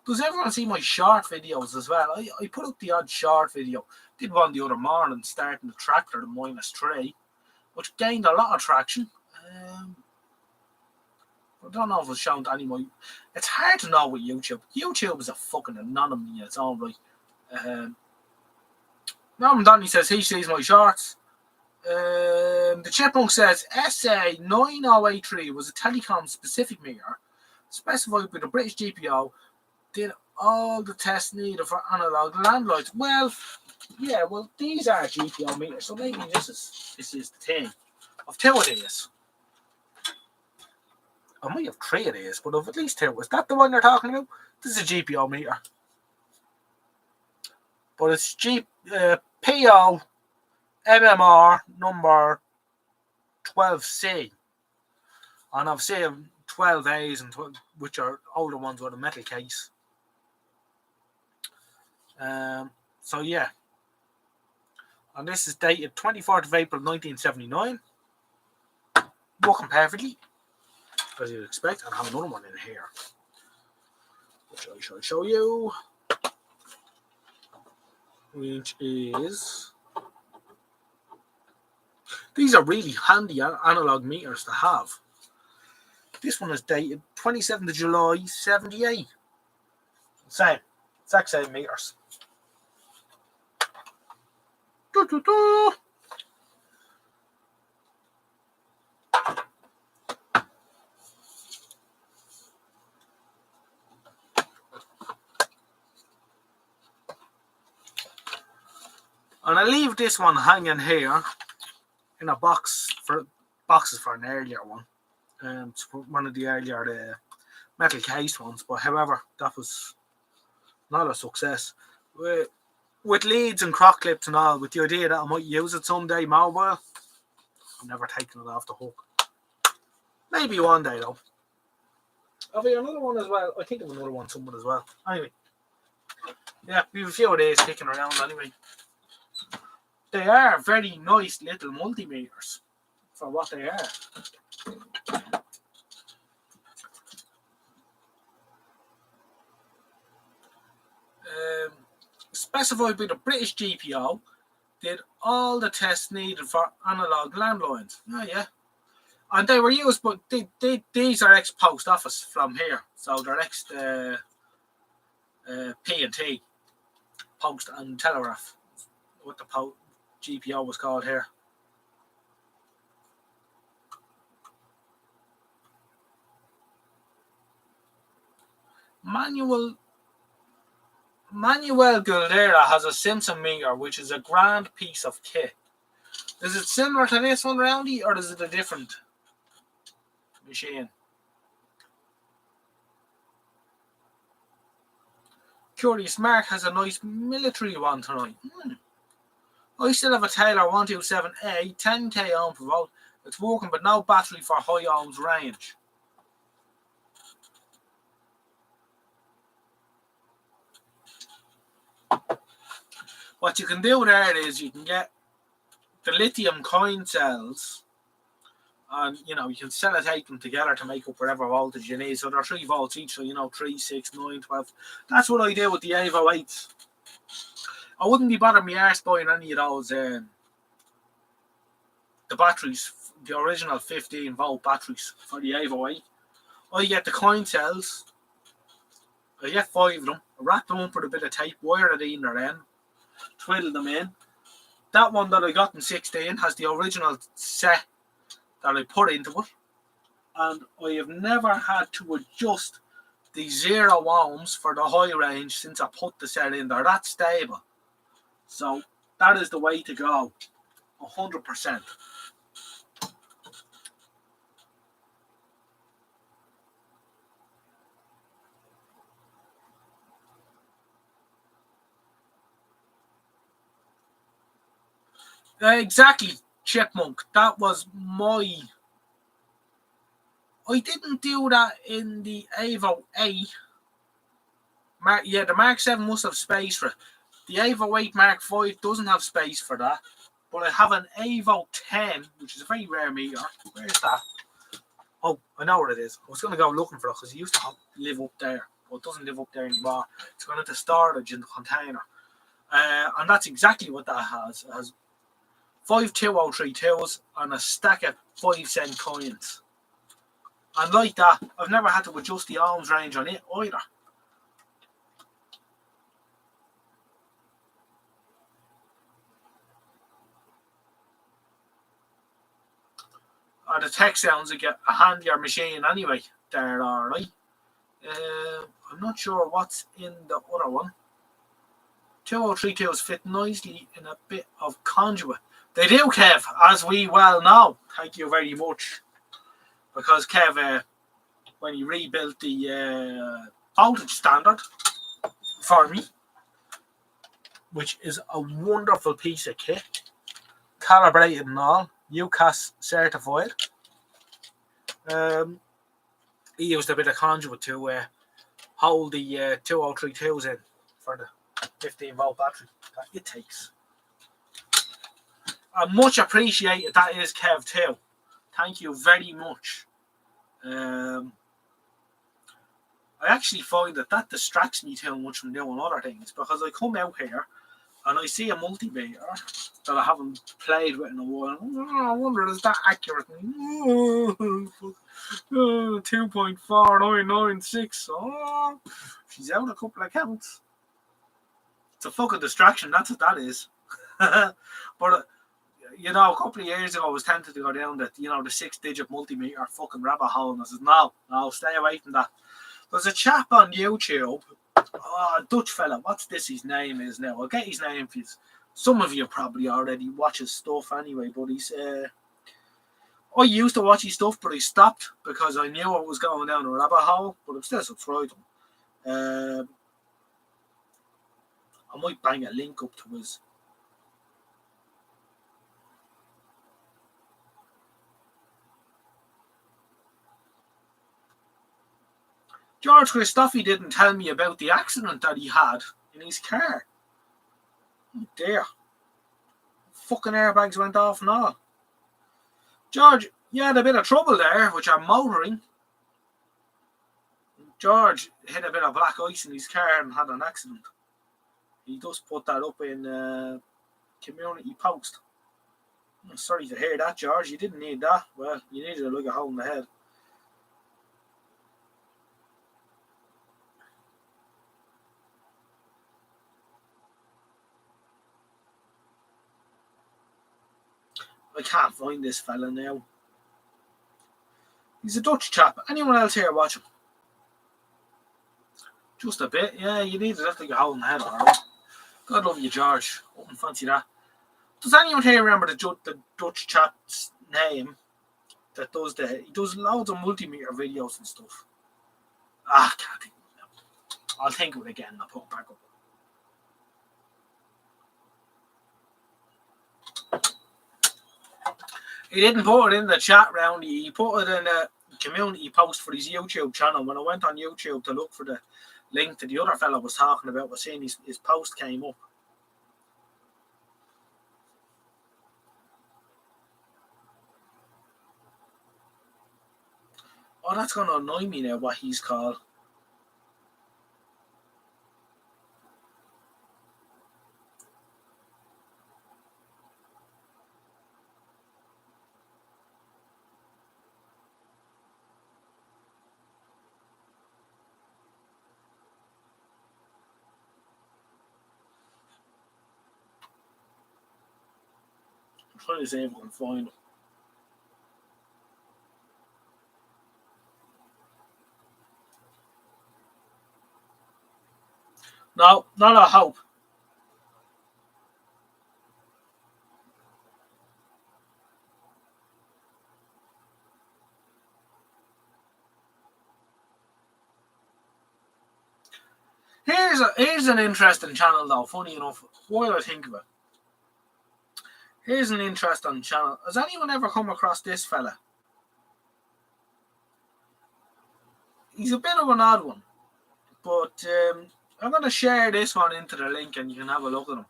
Does everyone see my short videos as well? I put up the odd short video. Did one the other morning, starting the tractor to -3, which gained a lot of traction. I don't know if it's shown to anyone. It's hard to know with YouTube. YouTube is a fucking anonymity in its own right. Norman Donny says he sees my shorts. The Chipmunk says SA9083 was a telecom specific meter specified by the British GPO. Did all the tests needed for analog landlines. Well, yeah, these are GPO meters, so maybe this is the thing. Of 2 of these. I might have 3 of these, but of at least 2. Is that the one you're talking about? This is a GPO meter. But it's PO MMR number 12C. And I've seen 12As, and which are older ones with a metal case. So yeah. And this is dated 24th of April 1979. Working perfectly, as you'd expect. And I have another one in here, which I shall show you, which is, these are really handy analog meters to have. This one is dated 27th of July 78. Same, exact same meters. And I leave this one hanging here in a boxes for an earlier one. It's one of the earlier metal case ones, but however, that was not a success. With leads and crock clips and all, with the idea that I might use it someday mobile, I'm never taking it off the hook. Maybe one day though. Have we another one as well? I think there's another one somewhere as well. Anyway, yeah, we have a few of these kicking around anyway. They are very nice little multimeters for what they are. Specified by the British GPO, did all the tests needed for analog landlines. Oh yeah. And they were used, but these are ex-post office from here. So they're ex-P&T, post and telegraph, what the GPO was called here. Manuel Guldera has a Simpson meter, which is a grand piece of kit. Is it similar to this one, Roundy, or is it a different machine? Curious Mark has a nice military one tonight. I still have a Taylor 127A, 10k ohm per volt. It's working, but no battery for high ohms range. What you can do there is you can get the lithium coin cells, and you can sellotape them together to make up whatever voltage you need. So they're 3 volts each, so 3, 6, 9, 12. That's what I do with the Evo 8s. I wouldn't be bothering me arse buying any of those, the batteries, the original 15-volt batteries for the Evo 8. I get the coin cells. I get 5 of them. I wrap them up with a bit of tape, wire it in their end, twiddle them in. That one that I got in 16 has the original set that I put into it. And I have never had to adjust the 0 ohms for the high range since I put the set in there. That's stable. So that is the way to go. 100%. Exactly, Chipmunk. That was my... I didn't do that in the Evo 8. The Mark 7 must have space for it. The Evo 8 Mark 5 doesn't have space for that. But I have an Evo 10, which is a very rare meter. Where's that? Oh, I know where it is. I was going to go looking for it because it used to live up there. But it doesn't live up there anymore. It's gone into storage in the container. And that's exactly what that has. It has 5 2032s and a stack of 5-cent coins. And like that, I've never had to adjust the ohms range on it either. The tech sounds like a handier machine anyway. They're alright. I'm not sure what's in the other one. 2032s fit nicely in a bit of conduit. They do, Kev, as we well know. Thank you very much. Because Kev, when he rebuilt the voltage standard for me, which is a wonderful piece of kit, calibrated and all, UCAS certified. He used a bit of conduit to hold the 2032s in for the 15-volt battery that it takes. And much appreciated that is, Kev, too. Thank you very much. I actually find that distracts me too much from doing other things because I come out here and I see a multimeter that I haven't played with in a while. I wonder, is that accurate? 2.4996. Oh, she's out a couple of counts. It's a fucking distraction. That's what that is. But you know, a couple of years ago, I was tempted to go down the 6-digit multimeter fucking rabbit hole, and I said, no, stay away from that. There's a chap on YouTube, a Dutch fella. What's this? His name is now. I'll get his name for you. Some of you probably already watch his stuff anyway, but he's. I used to watch his stuff, but I stopped because I knew I was going down a rabbit hole. But I'm still subscribed to him. I might bang a link up to his. George Christophe didn't tell me about the accident that he had in his car. Oh dear. Fucking airbags went off and all. George, you had a bit of trouble there with your motoring. George hit a bit of black ice in his car and had an accident. He just put that up in community post. I'm sorry to hear that, George. You didn't need that. Well, you needed a look at hole in the head. I can't find this fella now. He's a Dutch chap. Anyone else here watch him? Just a bit. Yeah, you need to like a hole in the head, alright. God love you, George. Wouldn't fancy that. Does anyone here remember the Dutch chap's name that he does loads of multimeter videos and stuff? I can't think of it now. I'll think of it again and I'll put it back up. He didn't put it in the chat round. He put it in a community post for his YouTube channel. When I went on YouTube to look for the link to the other fellow was talking about, was seeing his post came up. Oh, that's going to annoy me now, what he's called. I'm trying to see if I can find them. No, not a hope. Here's an interesting channel though. Funny enough, while I think of it, here's an interesting channel. Has anyone ever come across this fella? He's a bit of an odd one, but I'm going to share this one into the link and you can have a look at him.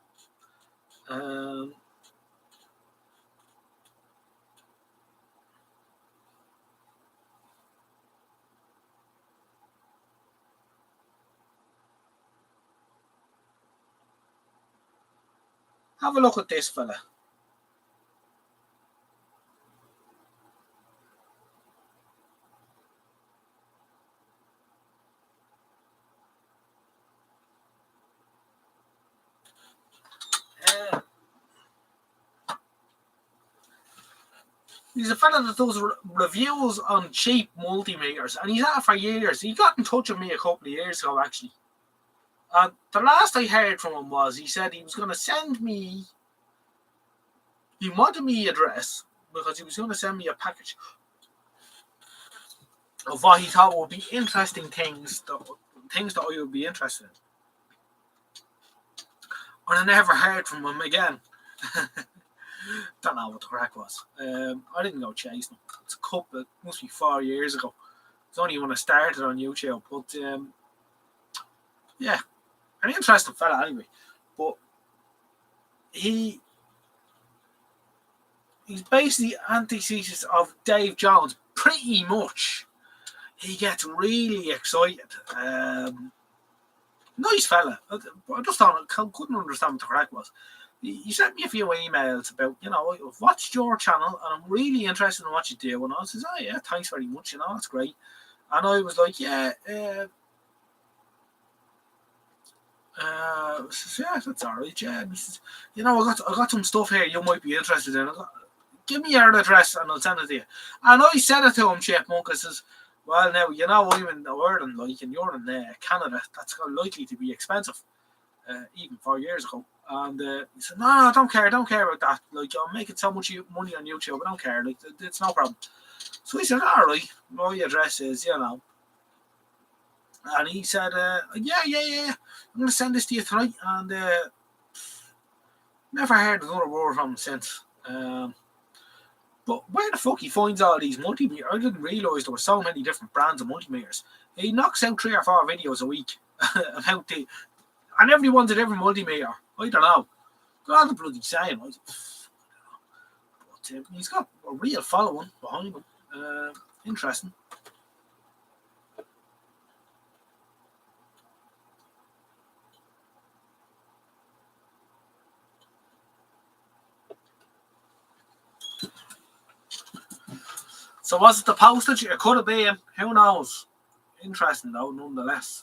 Have a look at this fella. He's a fella that does reviews on cheap multimeters, and he's at it for years. He got in touch with me a couple of years ago, actually. And the last I heard from him was he said he was going to send me. He wanted me address because he was going to send me a package of what he thought would be interesting things that I would be interested in. And I never heard from him again. Don't know what the crack was. I didn't go chasing him. It's a couple. It must be 4 years ago. It's only when I started on YouTube. But yeah, an interesting fella anyway. But he's basically the antithesis of Dave Jones, pretty much. He gets really excited. Nice fella. I just couldn't understand what the crack was. He sent me a few emails about, I've watched your channel and I'm really interested in what you do. And I says, oh yeah, thanks very much, that's great. And I was like, yeah, that's all right, yeah. And he says, I got some stuff here you might be interested in. Give me your address and I'll send it to you. And I said it to him, Chipmunk. I says, well, now, I'm in Ireland, and you're in Canada. That's likely to be expensive, even 4 years ago. And he said, no, I don't care about that. Like, I'm making so much money on YouTube, I don't care. Like, it's no problem. So he said, all right, my address is, And he said, yeah, I'm going to send this to you tonight. And never heard another word from him since. But where the fuck he finds all these multimeters? I didn't realise there were so many different brands of multimeters. He knocks out 3 or 4 videos a week about and everyone's a different multimeter. I don't know. They're all the bloody same. But he's got a real following behind him. Interesting. So was it the postage? It could have been. Who knows? Interesting though, nonetheless.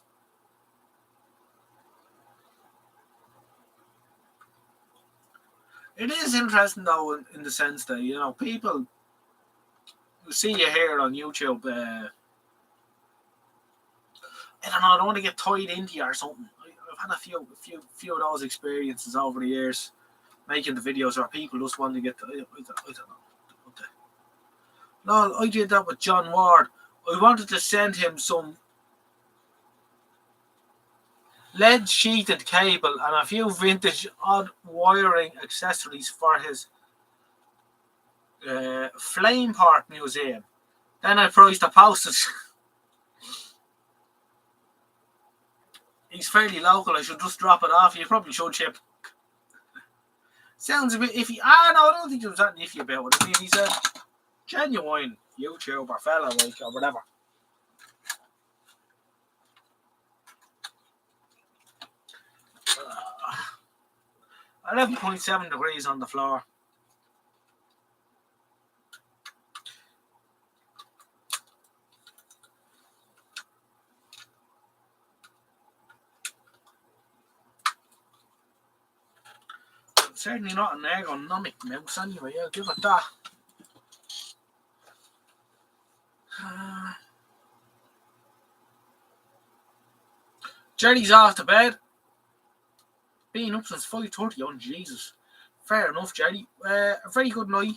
It is interesting though, in the sense that people see you here on YouTube. I don't know. I don't want to get tied into you or something. I've had a few of those experiences over the years, making the videos where people just want to get. I don't know. No, I did that with John Ward. I wanted to send him some lead sheeted cable and a few vintage odd wiring accessories for his Flame Park museum. Then I priced the postage. He's fairly local. I should just drop it off. You probably should, Chip. Sounds a bit iffy. No, I don't think there's that iffy about it. I mean, he's a genuine YouTuber fella, like, or whatever. 11.7 degrees on the floor. certainly not an ergonomic mouse anyway, I'll give it that. Jerry's off to bed. Been up since 5:30 on Jesus. Fair enough, Jerry. A very good night.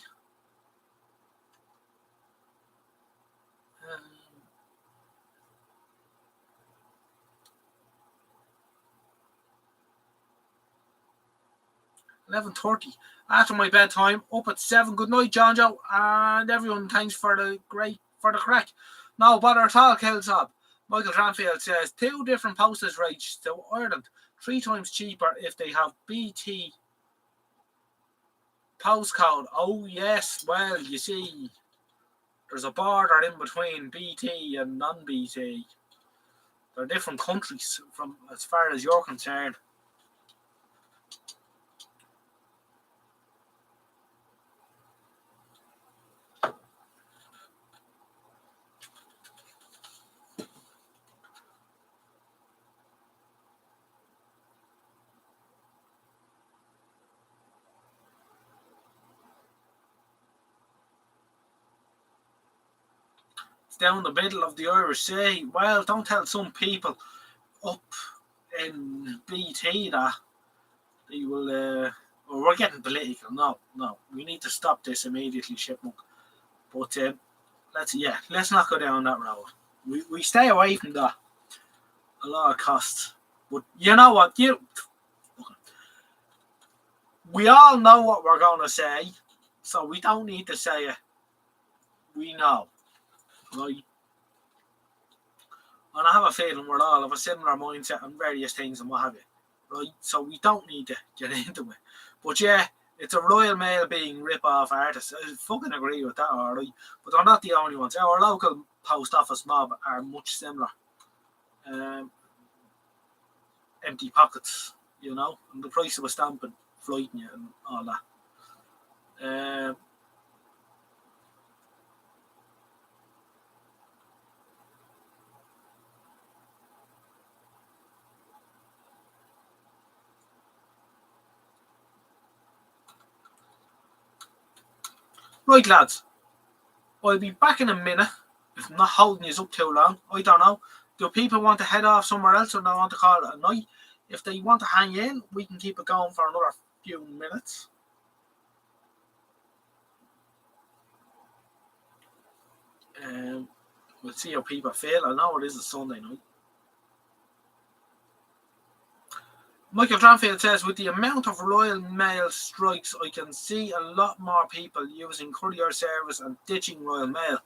11:30 after my bedtime. Up at 7. Good night, John Joe, and everyone. Thanks for the crack. No bother at all, Kelsab. Michael Tranfield says 2 different postage rates to Ireland, 3 times cheaper if they have BT postcode. Oh yes, well you see, there's a border in between BT and non-BT. They're different countries from as far as you're concerned. Down the middle of the Irish Sea. Well, don't tell some people up in BT that they will. Well, we're getting political. No, we need to stop this immediately, Chipmunk. But let's not go down that road. We stay away from that. A lot of costs. But you know what? We all know what we're going to say, so we don't need to say it. We know. Right. And I have a feeling we're all of a similar mindset on various things and what have you. Right? So we don't need to get into it. But yeah, it's a Royal Mail being rip-off artists. I fucking agree with that, alright. But they're not the only ones. Our local post office mob are much similar. Empty pockets, you know, and the price of a stamp and flighting you and all that. Right, lads. I'll be back in a minute. If I'm not holding you up too long, I don't know. Do people want to head off somewhere else or they want to call it a night? If they want to hang in, we can keep it going for another few minutes. We'll see how people feel. I know it is a Sunday night. Michael Tranfield says, with the amount of Royal Mail strikes, I can see a lot more people using courier service and ditching Royal Mail.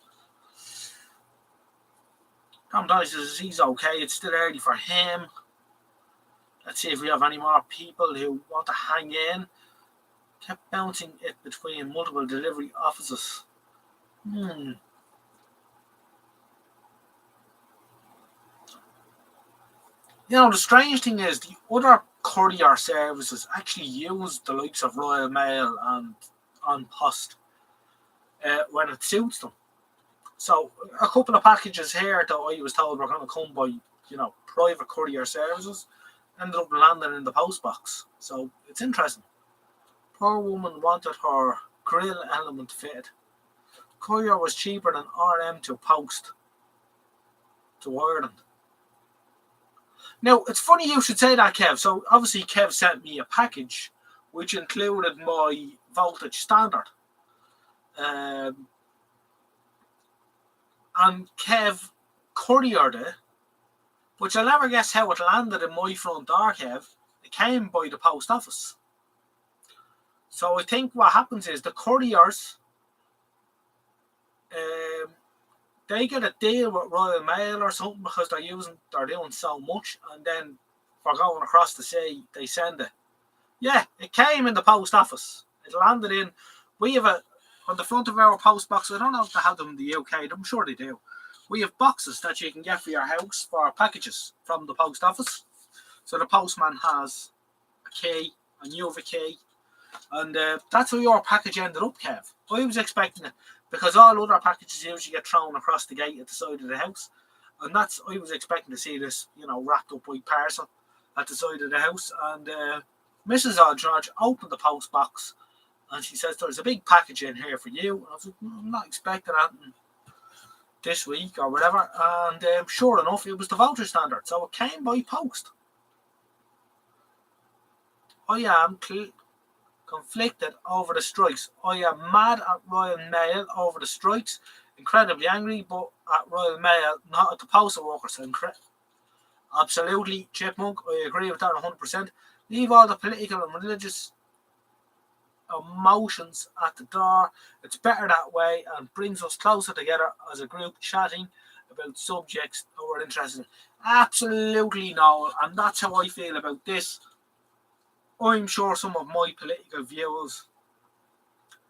Tom Donny says he's okay. It's still early for him. Let's see if we have any more people who want to hang in. Kept bouncing it between multiple delivery offices. You know, the strange thing is the other courier services actually use the likes of Royal Mail and An Post when it suits them. So a couple of packages here that I was told were going to come by, private courier services ended up landing in the post box. So it's interesting. Poor woman wanted her grill element fitted. Courier was cheaper than RM to post to Ireland. Now, it's funny you should say that, Kev. So, obviously, Kev sent me a package which included my voltage standard. And Kev couriered it, which I'll never guess how it landed in my front door, Kev. It came by the post office. So, I think what happens is the couriers, they get a deal with Royal Mail or something because they're doing so much, and then for going across the sea, they send it. Yeah, it came in the post office. It landed in. We have on the front of our post box. I don't know if they have them in the UK. I'm sure they do. We have boxes that you can get for your house for packages from the post office. So the postman has a key, and you have a key, and that's how your package ended up, Kev. I was expecting it, because all other packages usually get thrown across the gate at the side of the house. And I was expecting to see this, wrapped up by parcel at the side of the house. And Mrs. Aldridge opened the post box and she says, "There's a big package in here for you." And I was like, "I'm not expecting anything this week or whatever." And sure enough, it was the voucher standard. So it came by post. I am conflicted over the strikes. I am mad at Royal Mail over the strikes. Incredibly angry, but at Royal Mail, not at the postal workers. Absolutely, Chipmunk. I agree with that 100%. Leave all the political and religious emotions at the door. It's better that way and brings us closer together as a group, chatting about subjects that we're interested in. Absolutely no, and that's how I feel about this. I'm sure some of my political views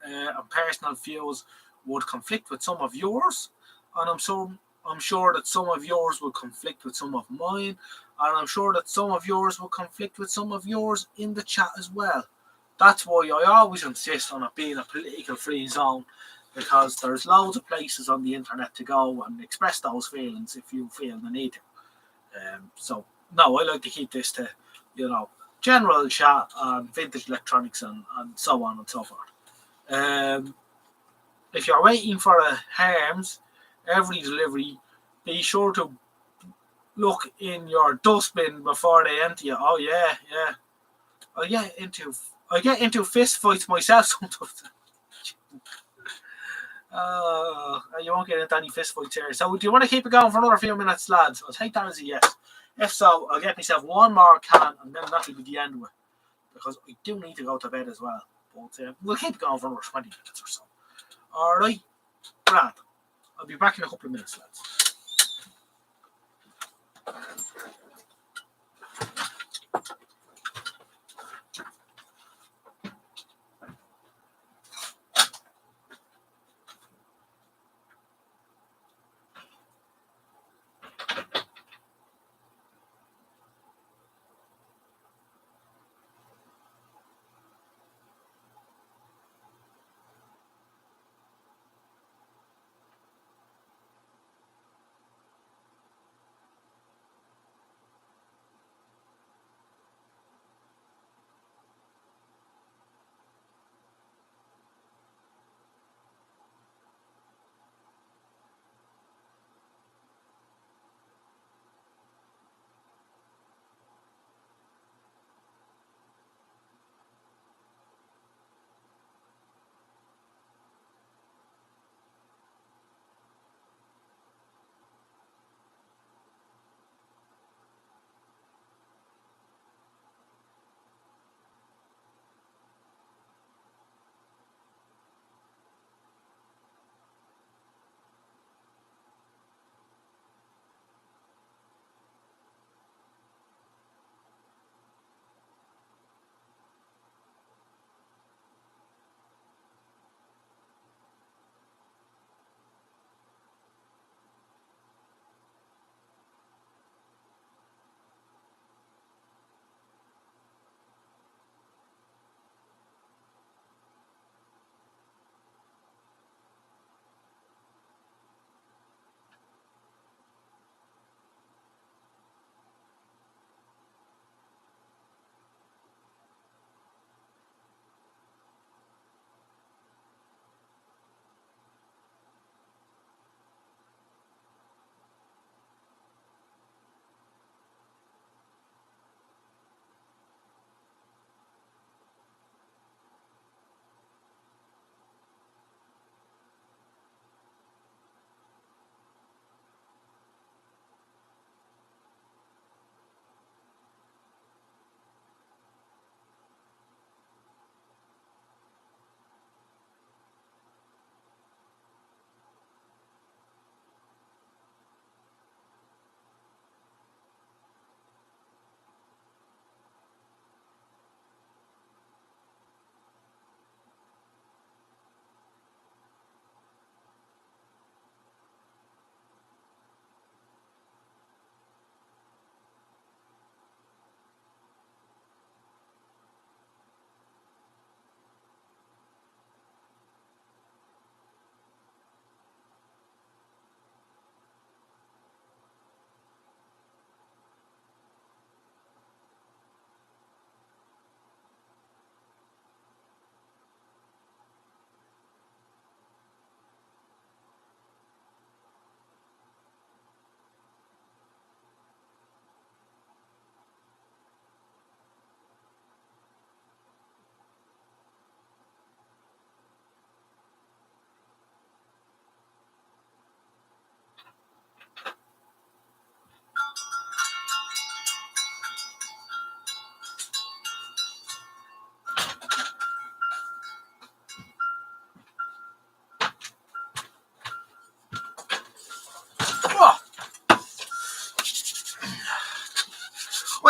and personal views would conflict with some of yours, and I'm sure that some of yours will conflict with some of mine, and I'm sure that some of yours will conflict with some of yours in the chat as well. That's why I always insist on it being a political free zone, because there's loads of places on the internet to go and express those feelings if you feel the need to. So no, I like to keep this to, general chat and vintage electronics and so on and so forth. If you're waiting for a Harms every delivery, be sure to look in your dustbin before they empty it. Oh yeah, yeah. I get into fist fights myself sometimes. You won't get into any fist fights here. So do you want to keep it going for another few minutes, lads? I'll take that as a yes. If so, I'll get myself one more can and then that'll be the end of it. Because I do need to go to bed as well. But we'll keep it going for another 20 minutes or so. Alright, grand. I'll be back in a couple of minutes, lads.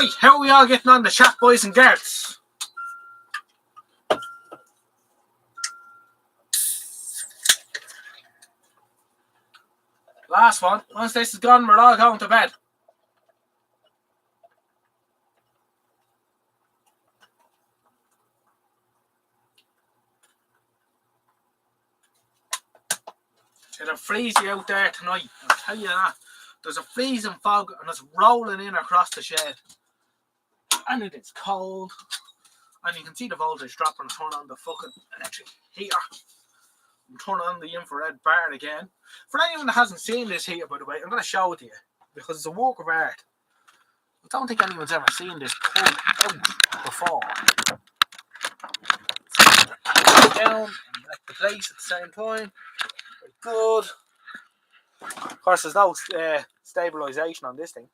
Right, how are we all getting on the chat, boys and girls? Last one. Once this is gone, we're all going to bed. It'll freeze you out there tonight. I'll tell you that. There's a freezing fog and it's rolling in across the shed. And it is cold. And you can see the voltage dropping. Turn on the fucking electric heater. And turn on the infrared bar again. For anyone that hasn't seen this heater, by the way, I'm going to show it to you. Because it's a work of art. I don't think anyone's ever seen this pulled out before. Down and back to place at the same time. Very good. Of course, there's no stabilisation on this thing.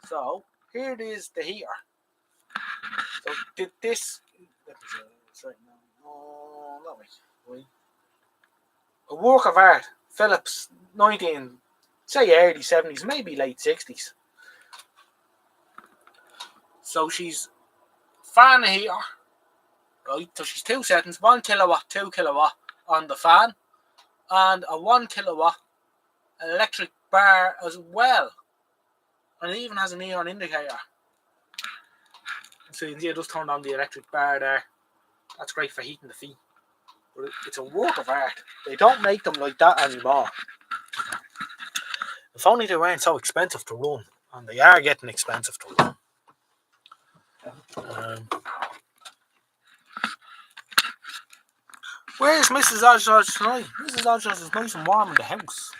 So, here it is, the heater. So, did this... Oh, no, wait. A work of art. Philips, say early 70s, maybe late 60s. So, she's fan heater. Right, so she's 2 settings, 1 kilowatt, 2 kilowatt on the fan, and a 1 kilowatt electric bar as well. And it even has a neon indicator. So you can see I just turned on the electric bar there. That's great for heating the feet. But it's a work of art. They don't make them like that anymore. If only they weren't so expensive to run. And they are getting expensive to run. Where's Mrs. Ozgeorge tonight? Mrs. Ozgeorge is nice and warm in the house.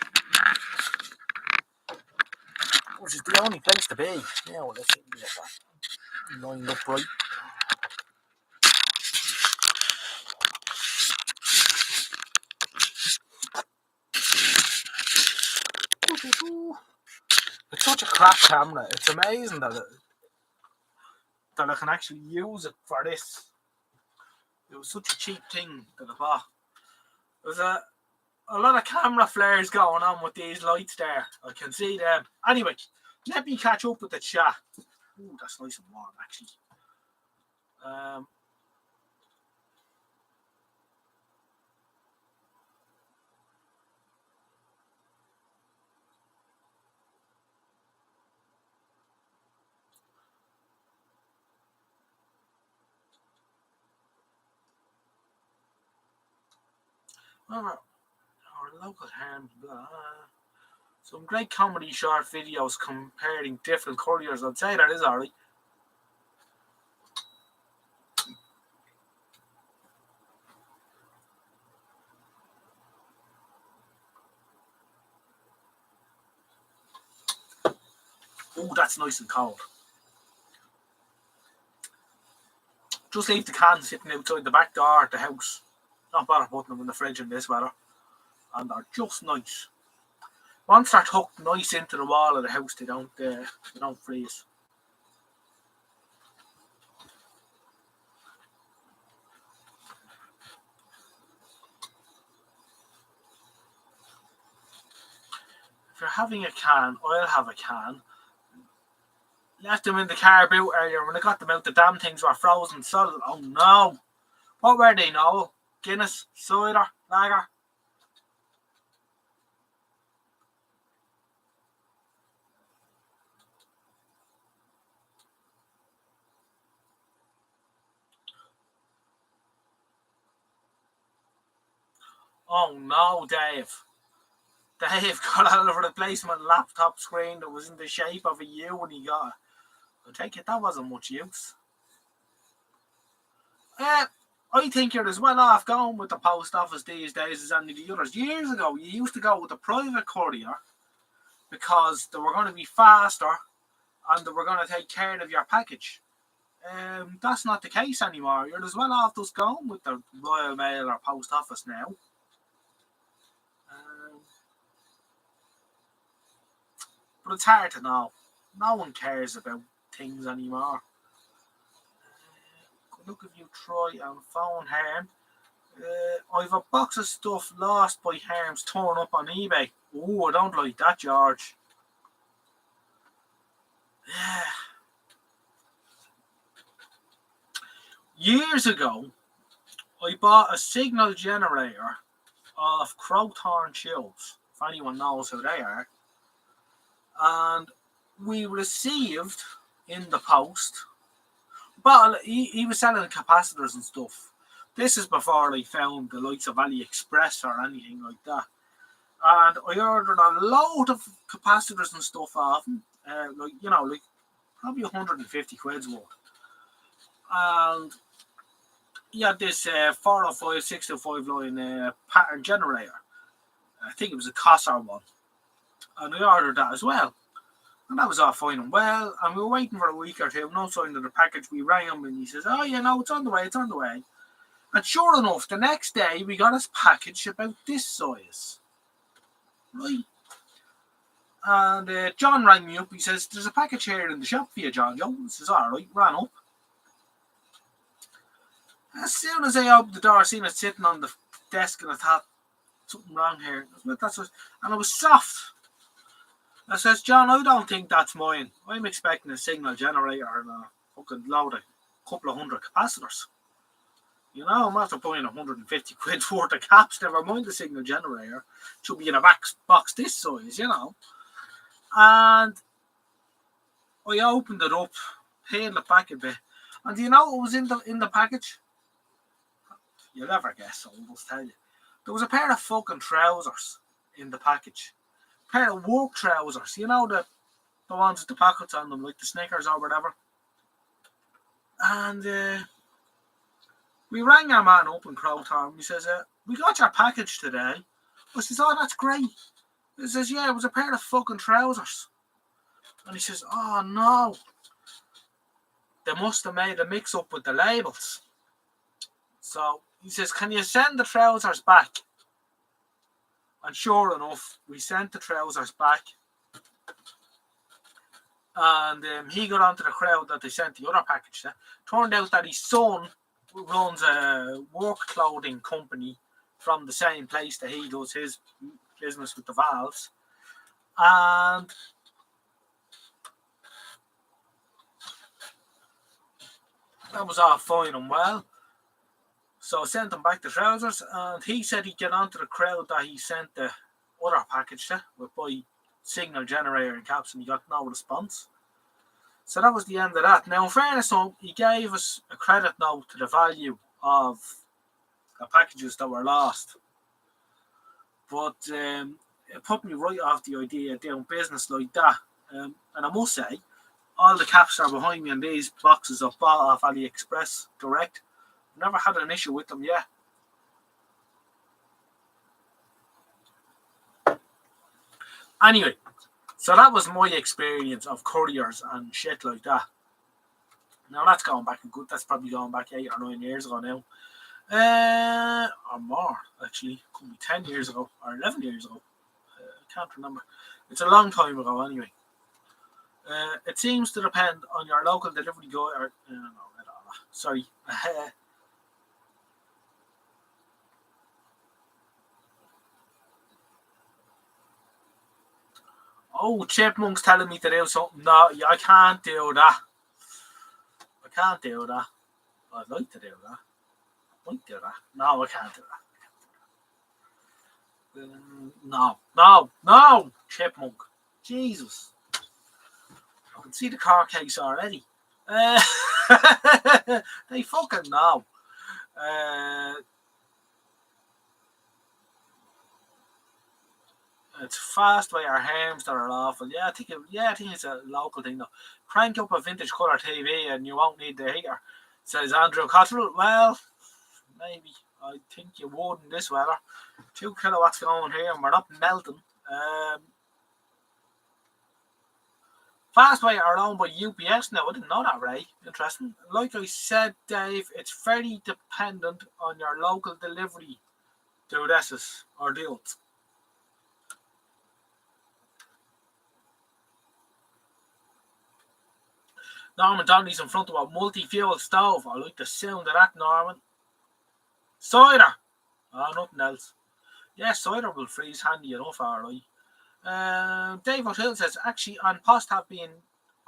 Which is the only place to be. Yeah, well, let's get that lined up right. It's such a crap camera. It's amazing that I can actually use it for this. It was such a cheap thing that I bought. There's a lot of camera flares going on with these lights there. I can see them. Anyway, let me catch up with the chat. Ooh, that's nice and warm, actually. Our local harm, some great comedy short videos comparing different couriers. I'd say that is alright. Ooh, that's nice and cold. Just leave the cans sitting outside the back door at the house. Not bother putting them in the fridge in this weather. And they're just nice. Once they're hooked nice into the wall of the house, they don't freeze. If you're having a can, I'll have a can. Left them in the car boot earlier. When I got them out, the damn things were frozen solid. Oh no! What were they, Noel? Guinness, cider, lager? Oh no, Dave. Dave got all over the place with a laptop screen that was in the shape of a U when he got it. I take it that wasn't much use. I think you're as well off going with the post office these days as any of the others. Years ago, you used to go with a private courier because they were going to be faster and they were going to take care of your package. That's not the case anymore. You're as well off just going with the Royal Mail or post office now. But it's hard to know. No one cares about things anymore. Good luck if you try and phone harm. I've a box of stuff lost by harms torn up on eBay. Oh, I don't like that, George. Years ago, I bought a signal generator of Crowthorne Shields, if anyone knows who they are. And we received in the post, but he was selling capacitors and stuff. This is before I found the likes of AliExpress or anything like that. And I ordered a load of capacitors and stuff off him, like probably 150 quid's worth. And he had this 405, 605 line pattern generator. I think it was a Cosser one. And I ordered that as well. And that was all fine and well. And we were waiting for a week or two, no sign of the package. We rang him and he says, oh, it's on the way, it's on the way. And sure enough, the next day we got his package about this size. Right. And John rang me up. He says, there's a package here in the shop for you, John. Joe. I says, all right, ran up. As soon as I opened the door, I seen it sitting on the desk and I thought, something wrong here. And it was soft. I says, John, I don't think that's mine. I'm expecting a signal generator and a fucking load of couple of hundred capacitors. I'm after buying 150 quid worth of caps, never mind the signal generator. Should be in a box this size, And I opened it up, peeled it back a bit. And do you know what was in the package? You'll never guess, I'll just tell you. There was a pair of fucking trousers in the package. A pair of work trousers. The ones with the pockets on them, like the Snickers or whatever. And we rang our man up in Crowthorne. He says, we got your package today. I says, oh, that's great. He says, yeah, it was a pair of fucking trousers. And he says, oh, no. They must have made a mix-up with the labels. So he says, can you send the trousers back? And sure enough, we sent the trousers back. And he got onto the crowd that they sent the other package to. Turned out that his son runs a work clothing company from the same place that he does his business with the valves. And that was all fine and well. So I sent him back the trousers, and he said he'd get onto the crowd that he sent the other package to with by signal generator and caps, and he got no response. So that was the end of that. Now, in fairness, he gave us a credit note to the value of the packages that were lost. But it put me right off the idea of doing business like that. And I must say, all the caps are behind me, and these boxes I've bought off AliExpress direct. I've never had an issue with them yet. Anyway, so that was my experience of couriers and shit like that. Now that's going back good. That's probably going back 8 or 9 years ago now. Or more, actually. Could be 10 years ago or 11 years ago. I can't remember. It's a long time ago anyway. It seems to depend on your local delivery guy or... sorry. Oh, Chipmunk's telling me to do something. No, I can't do that. I can't do that. I'd like to do that. I might do that. No, I can't do that. No, Chipmunk. Jesus. I can see the car case already. They fucking know. It's fast by our hands that are awful. I think it's a local thing though. Crank up a vintage colour TV and you won't need the heater, says Andrew Cottrell. Well, maybe. I think you would in this weather. 2 kilowatts going here and we're not melting. Fastway are owned by UPS now. I didn't know that, Ray. Interesting. Like I said, Dave, it's very dependent on your local delivery duodesses or deals. Norman Donnelly's in front of a multi-fuel stove. I like the sound of that, Norman. Cider. Oh, nothing else. Yeah, cider will freeze handy enough, alright. Dave O'Hill says, actually, on post have been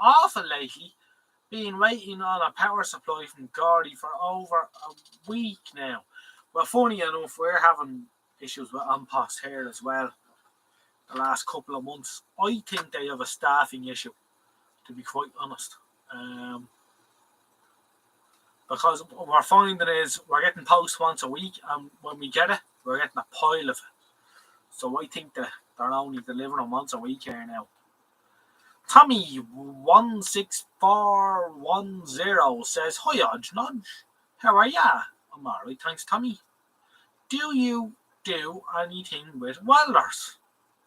awful lately. Been waiting on a power supply from Gordy for over a week now. Well, funny enough, we're having issues with Ampost here as well the last couple of months. I think they have a staffing issue, to be quite honest. Because what we're finding is we're getting posts once a week, and when we get it, we're getting a pile of it. So I think that they're only delivering once a week here now. Tommy16410 says, "Hi, Odge Nodge. How are ya?" I'm alright, thanks, Tommy. Do you do anything with welders?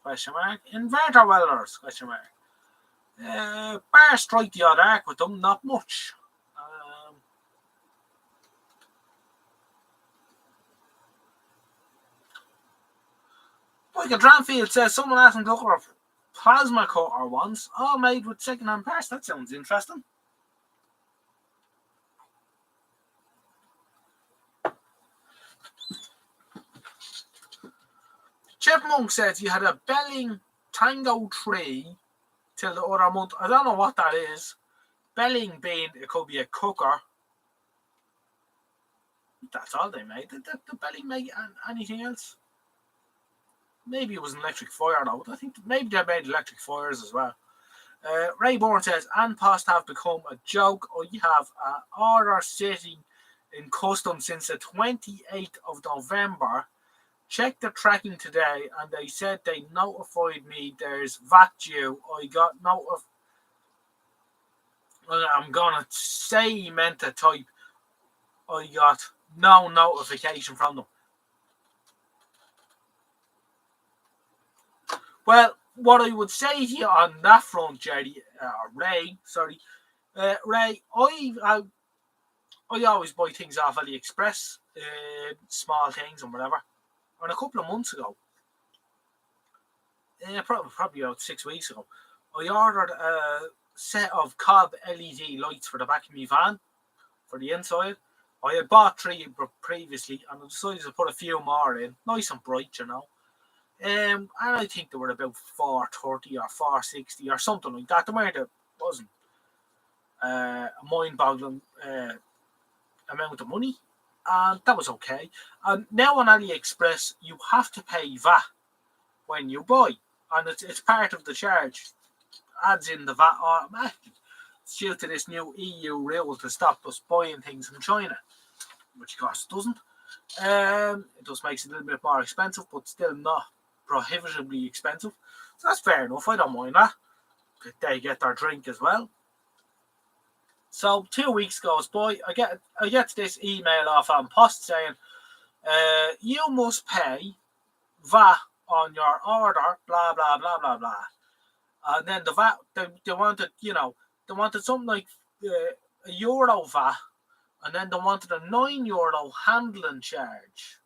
Question mark. Inverter welders? Question mark. Bar strike the odd arc with them, not much. Michael Dranfield says someone asked him to look at a plasma cutter once, all made with second-hand parts. That sounds interesting. Chipmunk says you had a Belling Tango 3 till the other month. I don't know what that is. Belling being, it could be a cooker. That's all they made. Did the Belling make anything else? Maybe it was an electric fire though. I think maybe they made electric fires as well. Ray Bourne says, Anpost have become a joke. I have an order sitting in custom since the 28th of November. Checked the tracking today and they said they notified me there's VAT due. I got notified. I'm going to say he meant to type, I got no notification from them. Well, what I would say to you on that front, Ray, I always buy things off AliExpress, small things and whatever. And a couple of months ago, probably about 6 weeks ago, I ordered a set of cob LED lights for the back of my van, for the inside. I had bought 3 previously, and I decided to put a few more in, nice and bright, you know. And I think they were about $430 or $460 or something like that. The amount it wasn't a mind-boggling amount of money, and that was okay. And now on AliExpress, you have to pay VAT when you buy, and it's part of the charge. Adds in the VAT automatically. It's due to this new EU rule to stop us buying things from China, which of course doesn't. It just makes it a little bit more expensive, but still not prohibitively expensive. So that's fair enough. I don't mind that. They get their drink as well. So 2 weeks goes by. I get this email off Ampost saying, you must pay VAT on your order, blah blah blah blah blah. And then the VAT, they wanted, they wanted something like a euro VAT, and then they wanted a €9 handling charge.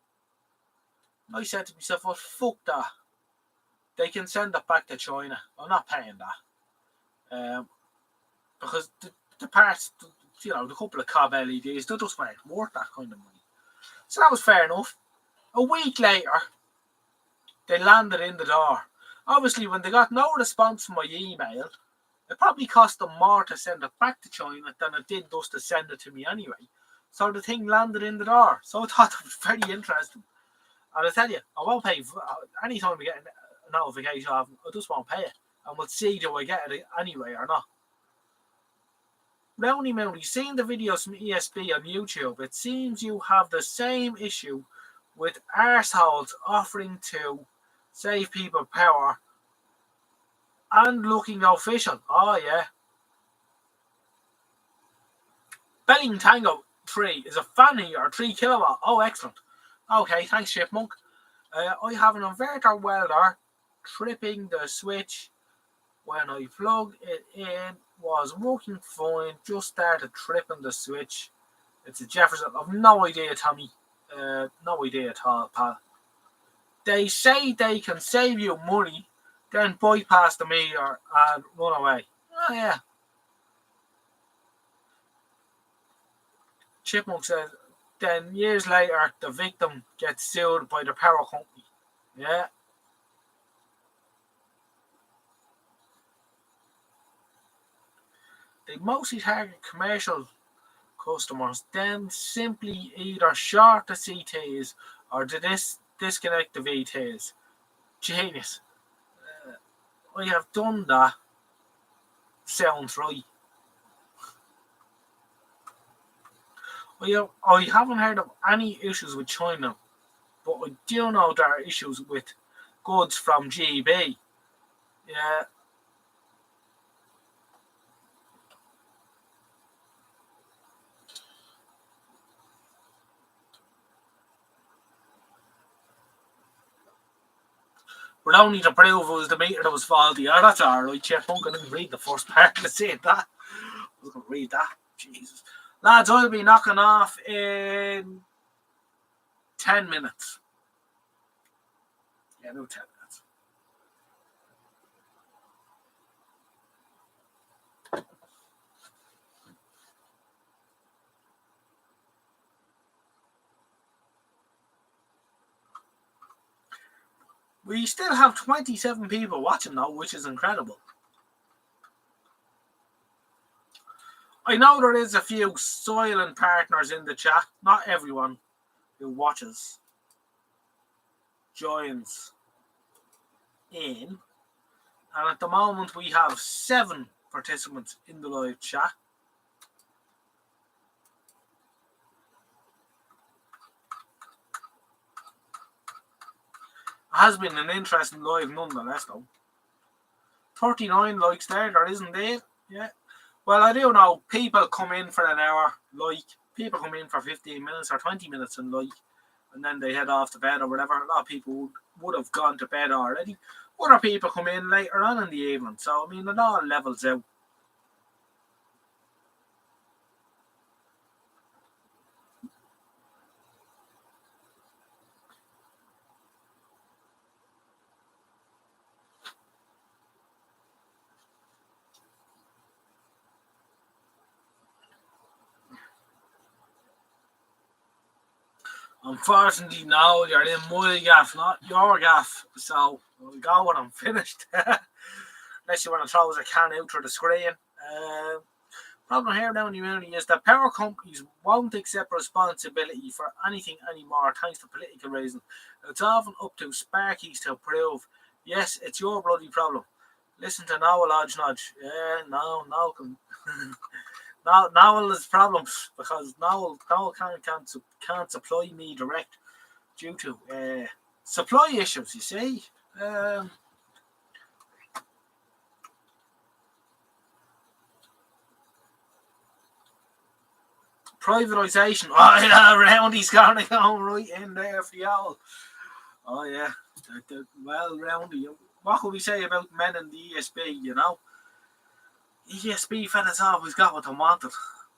I said to myself, well, fuck that. They can send it back to China. I'm not paying that. Because the parts, the couple of cob LEDs, they just weren't worth that kind of money. So that was fair enough. A week later, they landed in the door. Obviously, when they got no response from my email, it probably cost them more to send it back to China than it did just to send it to me anyway. So the thing landed in the door. So I thought it was very interesting. And I tell you, I won't pay. Anytime we get a notification of them, I just won't pay it. And we'll see, do I get it anyway or not. Roundy Mounty, seeing the videos from ESB on YouTube, it seems you have the same issue with arseholes offering to save people power and looking official. Oh, yeah. Belling Tango 3 is a fan here, 3 kilowatt. Oh, excellent. Okay, thanks, Chipmunk. I have an inverter welder tripping the switch. When I plugged it in, was working fine. Just started tripping the switch. It's a Jefferson. I've no idea, Tommy. No idea at all, pal. They say they can save you money, then bypass the meter and run away. Oh, yeah. Chipmunk says, then years later, the victim gets sued by the power company. Yeah. They mostly target commercial customers, then simply either short the CTs or disconnect the VTs. Genius. I have done that. Sounds right. I haven't heard of any issues with China, but I do know there are issues with goods from GB. Yeah. But only to prove it was the meter that was faulty. Oh, that's alright, Jeff. I'm going to read the first part. Let's see that. I was going to read that. Jesus. Lads, I'll be knocking off in 10 minutes. Yeah, no 10 minutes. We still have 27 people watching now, which is incredible. I know there is a few silent partners in the chat. Not everyone who watches joins in. And at the moment, we have 7 participants in the live chat. It has been an interesting live nonetheless, though. 39 likes there isn't it? Yeah. Well, I do know people come in for an hour, people come in for 15 minutes or 20 minutes and and then they head off to bed or whatever. A lot of people would have gone to bed already. Other people come in later on in the evening. So, I mean, it all levels out. Unfortunately, now you're in my gaff, not your gaff. So, we'll go when I'm finished. Unless you want to throw a can out through the screen. Problem here now in the community is that power companies won't accept responsibility for anything anymore thanks to political reasons. It's often up to Sparkies to prove, yes, it's your bloody problem. Listen to Noel Nodge. Yeah, no. Noel has problems because Noel can't supply me direct due to supply issues, you see. Privatisation. Oh yeah, Roundy's gonna go right in there for y'all. Oh yeah. Well, Roundy, what could we say about men in the ESB, you know? ESB fellas always got what they wanted.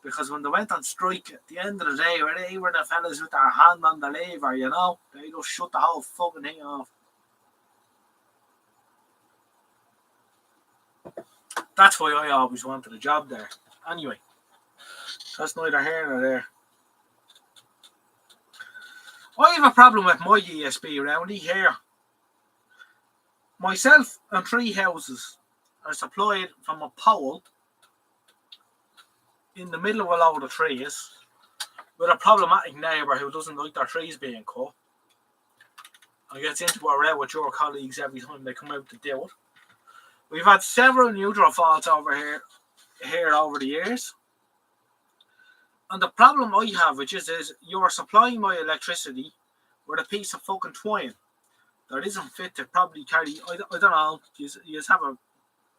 Because when they went on strike, at the end of the day, they were the fellas with their hand on the lever, you know? They just shut the whole fucking thing off. That's why I always wanted a job there. Anyway. That's neither here nor there. I have a problem with my ESB, Roundy, here. Myself and 3 houses are supplied from a pole in the middle of a load of trees with a problematic neighbour who doesn't like their trees being cut. And gets into a row with your colleagues every time they come out to do it. We've had several neutral faults over here over the years. And the problem I have, which is you're supplying my electricity with a piece of fucking twine that isn't fit to probably carry, I don't know, you have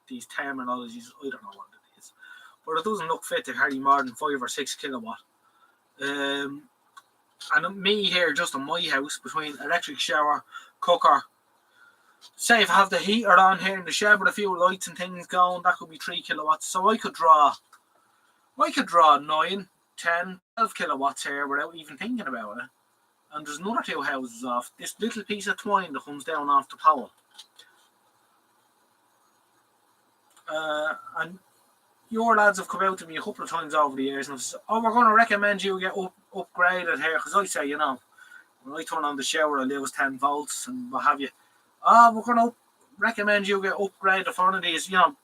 these terminologies, I don't know what it is, but it doesn't look fit to carry more than 5 or 6 kilowatt. And me here, just in my house, between electric shower, cooker, say if I have the heater on here in the shed with a few lights and things going, that could be 3 kilowatts. So I could draw 9, 10, 12 kilowatts here without even thinking about it. And there's another 2 houses off. This little piece of twine that comes down off the pole. And your lads have come out to me a couple of times over the years and said, oh, we're going to recommend you get upgraded here. Because I say, you know, when I turn on the shower, I lose 10 volts and what have you. Oh, we're going to recommend you get upgraded for one of these, you know,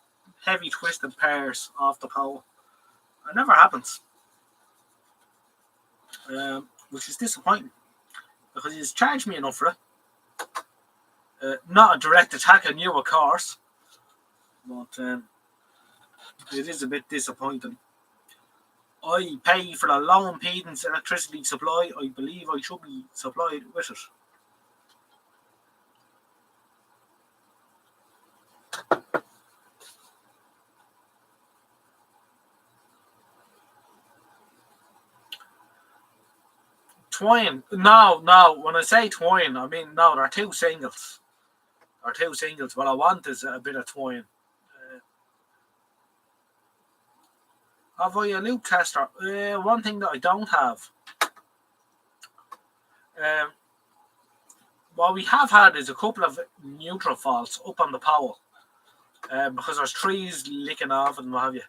heavy twisted pairs off the pole. It never happens, which is disappointing because he's charged me enough for it. Not a direct attack on you, of course, but it is a bit disappointing. I pay for a low impedance electricity supply. I believe I should be supplied with it. Twine? No. When I say twine, I mean no. They're two singles. What I want is a bit of twine. Have I a loop tester? One thing that I don't have. What we have had is a couple of neutral faults up on the power because there's trees licking off and what have you.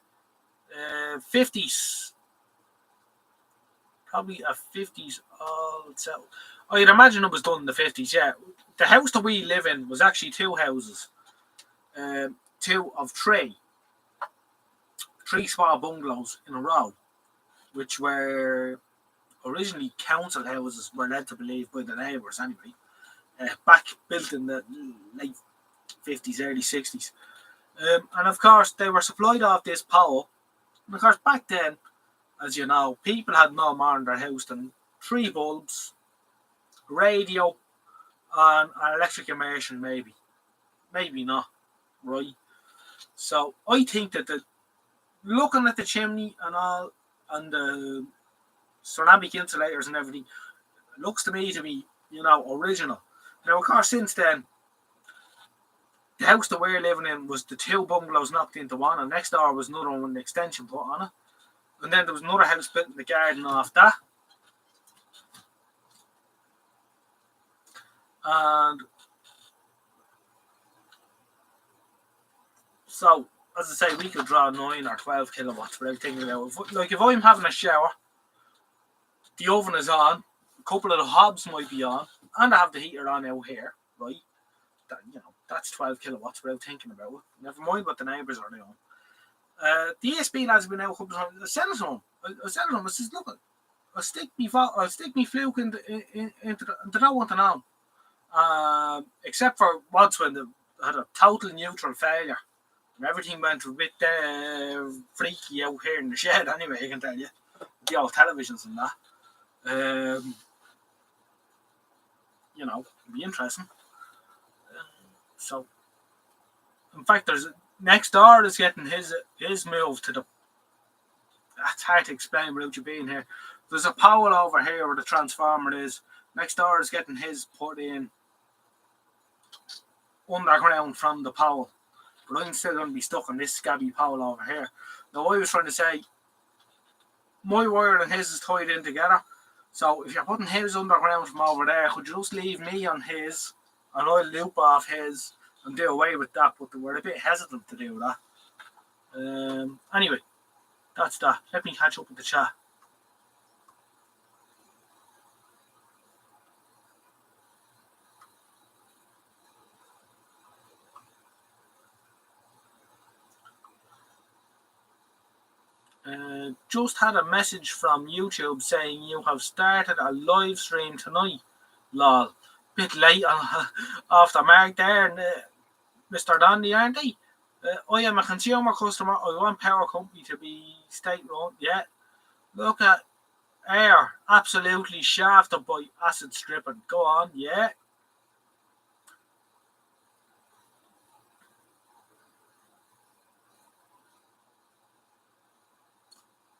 50s. Probably a 50s also. I'd imagine it was done in the 50s, yeah. The house that we live in was actually two houses. Two of three small bungalows in a row, which were originally council houses, we're led to believe by the neighbours anyway. Back built in the late 50s, early 60s. And of course, they were supplied off this power. And of course, back then, as you know, people had no more in their house than 3 bulbs, radio, and an electric immersion, maybe. Maybe not, right? So I think that looking at the chimney and all, and the ceramic insulators and everything, it looks to me to be, original. Now, of course, since then, the house that we're living in was the 2 bungalows knocked into one, and next door was another one with an extension put on it. And then there was another house built in the garden off that. And so, as I say, we could draw 9 or 12 kilowatts without thinking about it. Like, if I'm having a shower, the oven is on, a couple of the hobs might be on, and I have the heater on out here, right? That's 12 kilowatts without thinking about it. Never mind what the neighbours are doing. The ESB lads have been out a couple of times. I said it to him. I says, look, I'll stick me fluke into the, they don't want to know. Except for once when they had a total neutral failure. And everything went a bit freaky out here in the shed anyway, I can tell you. The old televisions and that. It'd be interesting. So, in fact, there's next door is getting his move to the. It's hard to explain without you being here. There's a pole over here where the transformer is. Next door is getting his put in underground from the pole. But I'm still going to be stuck on this scabby pole over here. Now, I was trying to say, my wire and his is tied in together. So, if you're putting his underground from over there, could you just leave me on his, and I'll loop off his and do away with that? But we're a bit hesitant to do that. Anyway, that's that. Let me catch up with the chat. Just had a message from YouTube saying you have started a live stream tonight. Lol. Bit late off the mark there, Mr. Dandy, aren't they? I am a consumer customer. I want power company to be state-run. Yeah. Look at air. Absolutely shafted by acid stripping. Go on. Yeah.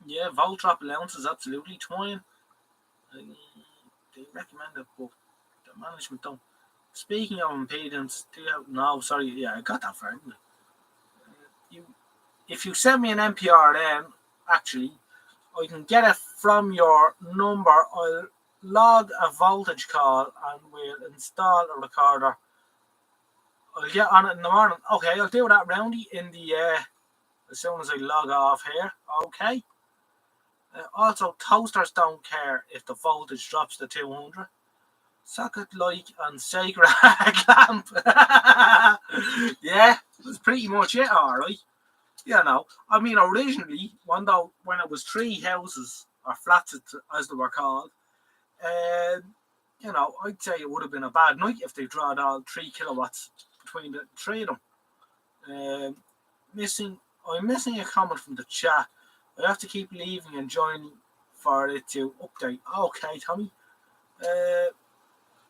Yeah, volt drop allowance is absolutely twine. They recommend it, but the management don't. Speaking of impedance, I got that far. If you send me an MPRN, actually, I can get it from your number. I'll log a voltage call and we'll install a recorder. I'll get on it in the morning. Okay, I'll do that, Roundy, in the as soon as I log off here. Okay. Also, toasters don't care if the voltage drops to 200. Socket light and sacred lamp. Yeah, that's pretty much it, alright. You know, I mean, originally, when it was three houses or flats, as they were called, uh, you know, I'd say it would have been a bad night if they drawed all 3 kilowatts between the three of them. Um, missing, I'm missing a comment from the chat. I have to keep leaving and joining for it to update. Okay, Tommy.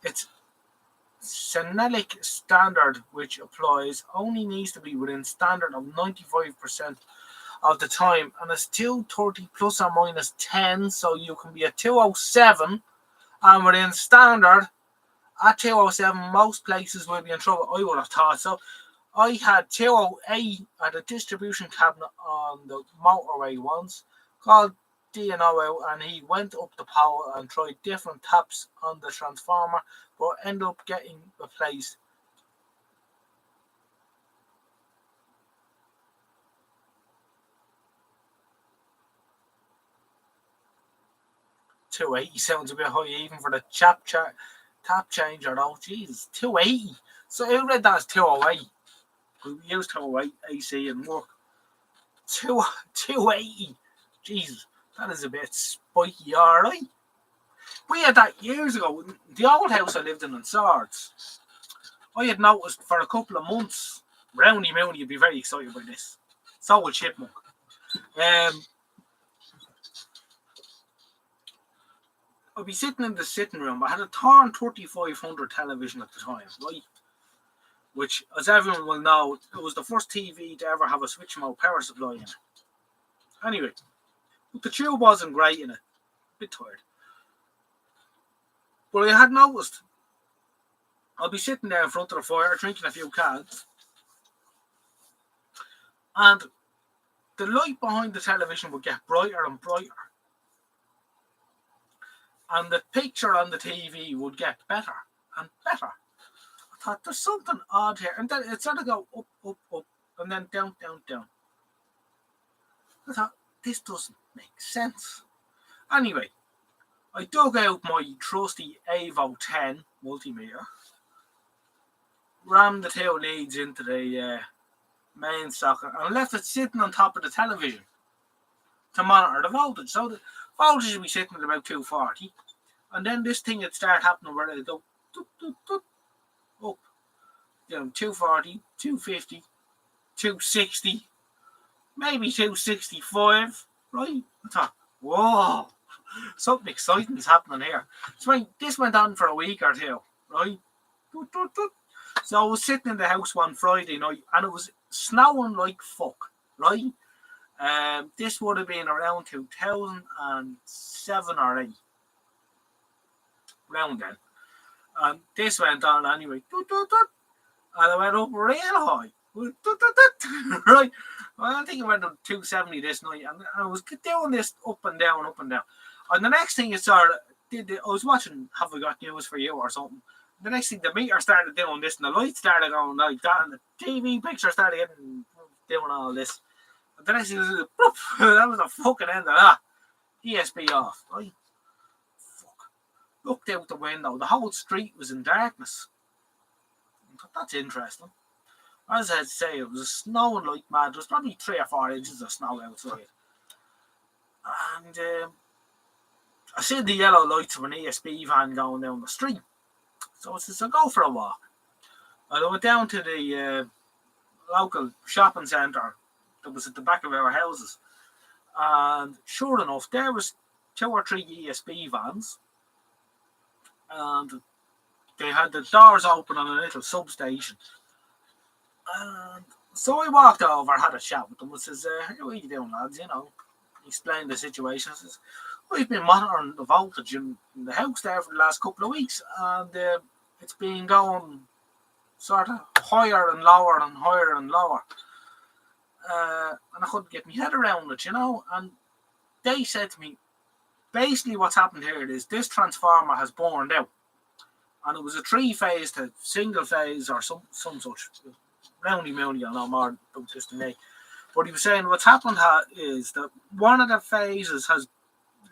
It's Senelic standard which applies only needs to be within standard of 95% of the time, and it's 230 plus or minus 10, so you can be at 207, and within standard at 207 most places will be in trouble. I would have thought so. I had 208 at a distribution cabinet on the motorway once, called DNO out, and he went up the pole and tried different taps on the transformer, but ended up getting replaced. $280 sounds a bit high even for the tap changer though. Jesus, $280. So I read that as 208. We used 208 AC and work. 280. Jesus, that is a bit spiky, alright. We had that years ago. The old house I lived in Swords, I had noticed for a couple of months. Roundy Mooney, you'd be very excited by this. So would Chipmunk. I'd be sitting in the sitting room. I had a Thorn 3500 television at the time, right? Which, as everyone will know, it was the first TV to ever have a switch mode power supply in it. Anyway, but the tube wasn't great in it. A bit tired. But I had noticed, I'll be sitting there in front of the fire, drinking a few cans, and the light behind the television would get brighter and brighter. And the picture on the TV would get better and better. I thought, there's something odd here. And then it started to go up, up, up, and then down, down, down. I thought, this doesn't make sense. Anyway, I dug out my trusty Avo 10 multimeter, rammed the two leads into the main socket, and left it sitting on top of the television to monitor the voltage. So the voltage would be sitting at about 240, and then this thing would start happening where it would go doop, doop, doop, up, down 240, 250, 260, maybe 265, right? I thought, whoa, something exciting is happening here. So this went on for a week or two, right? So I was sitting in the house one Friday night, and it was snowing like fuck, right? This would have been around 2007 or 8, around then. And this went on anyway, and I went up real high, right? Well, I think I went up 270 this night, and I was doing this up and down, up and down. And the next thing it started, I was watching Have We Got News for You or something. The next thing, the meter started doing this, and the lights started going like that, and the TV picture started doing all this. And the next thing was, that was the fucking end of that. ESP off, right? Fuck. Looked out the window, the whole street was in darkness. I thought, that's interesting. As I say, it was snowing like mad. There was probably 3 or 4 inches of snow outside. And I see the yellow lights of an ESP van going down the street. So I said, I'll go for a walk. I went down to the local shopping centre that was at the back of our houses. And sure enough, there was 2 or 3 ESP vans. And they had the doors open on a little substation. And so I walked over, had a chat with them, and says, how are you doing, lads? You know, explained the situation. I says, we've been monitoring the voltage in the house there for the last couple of weeks, and it's been going sort of higher and lower and higher and lower. And I couldn't get my head around it, you know. And they said to me, basically what's happened here is this transformer has burned out. And it was a 3-phase to single phase or some such. Roundy Mooney, I'll know more about this than me. But he was saying what's happened is that one of the phases has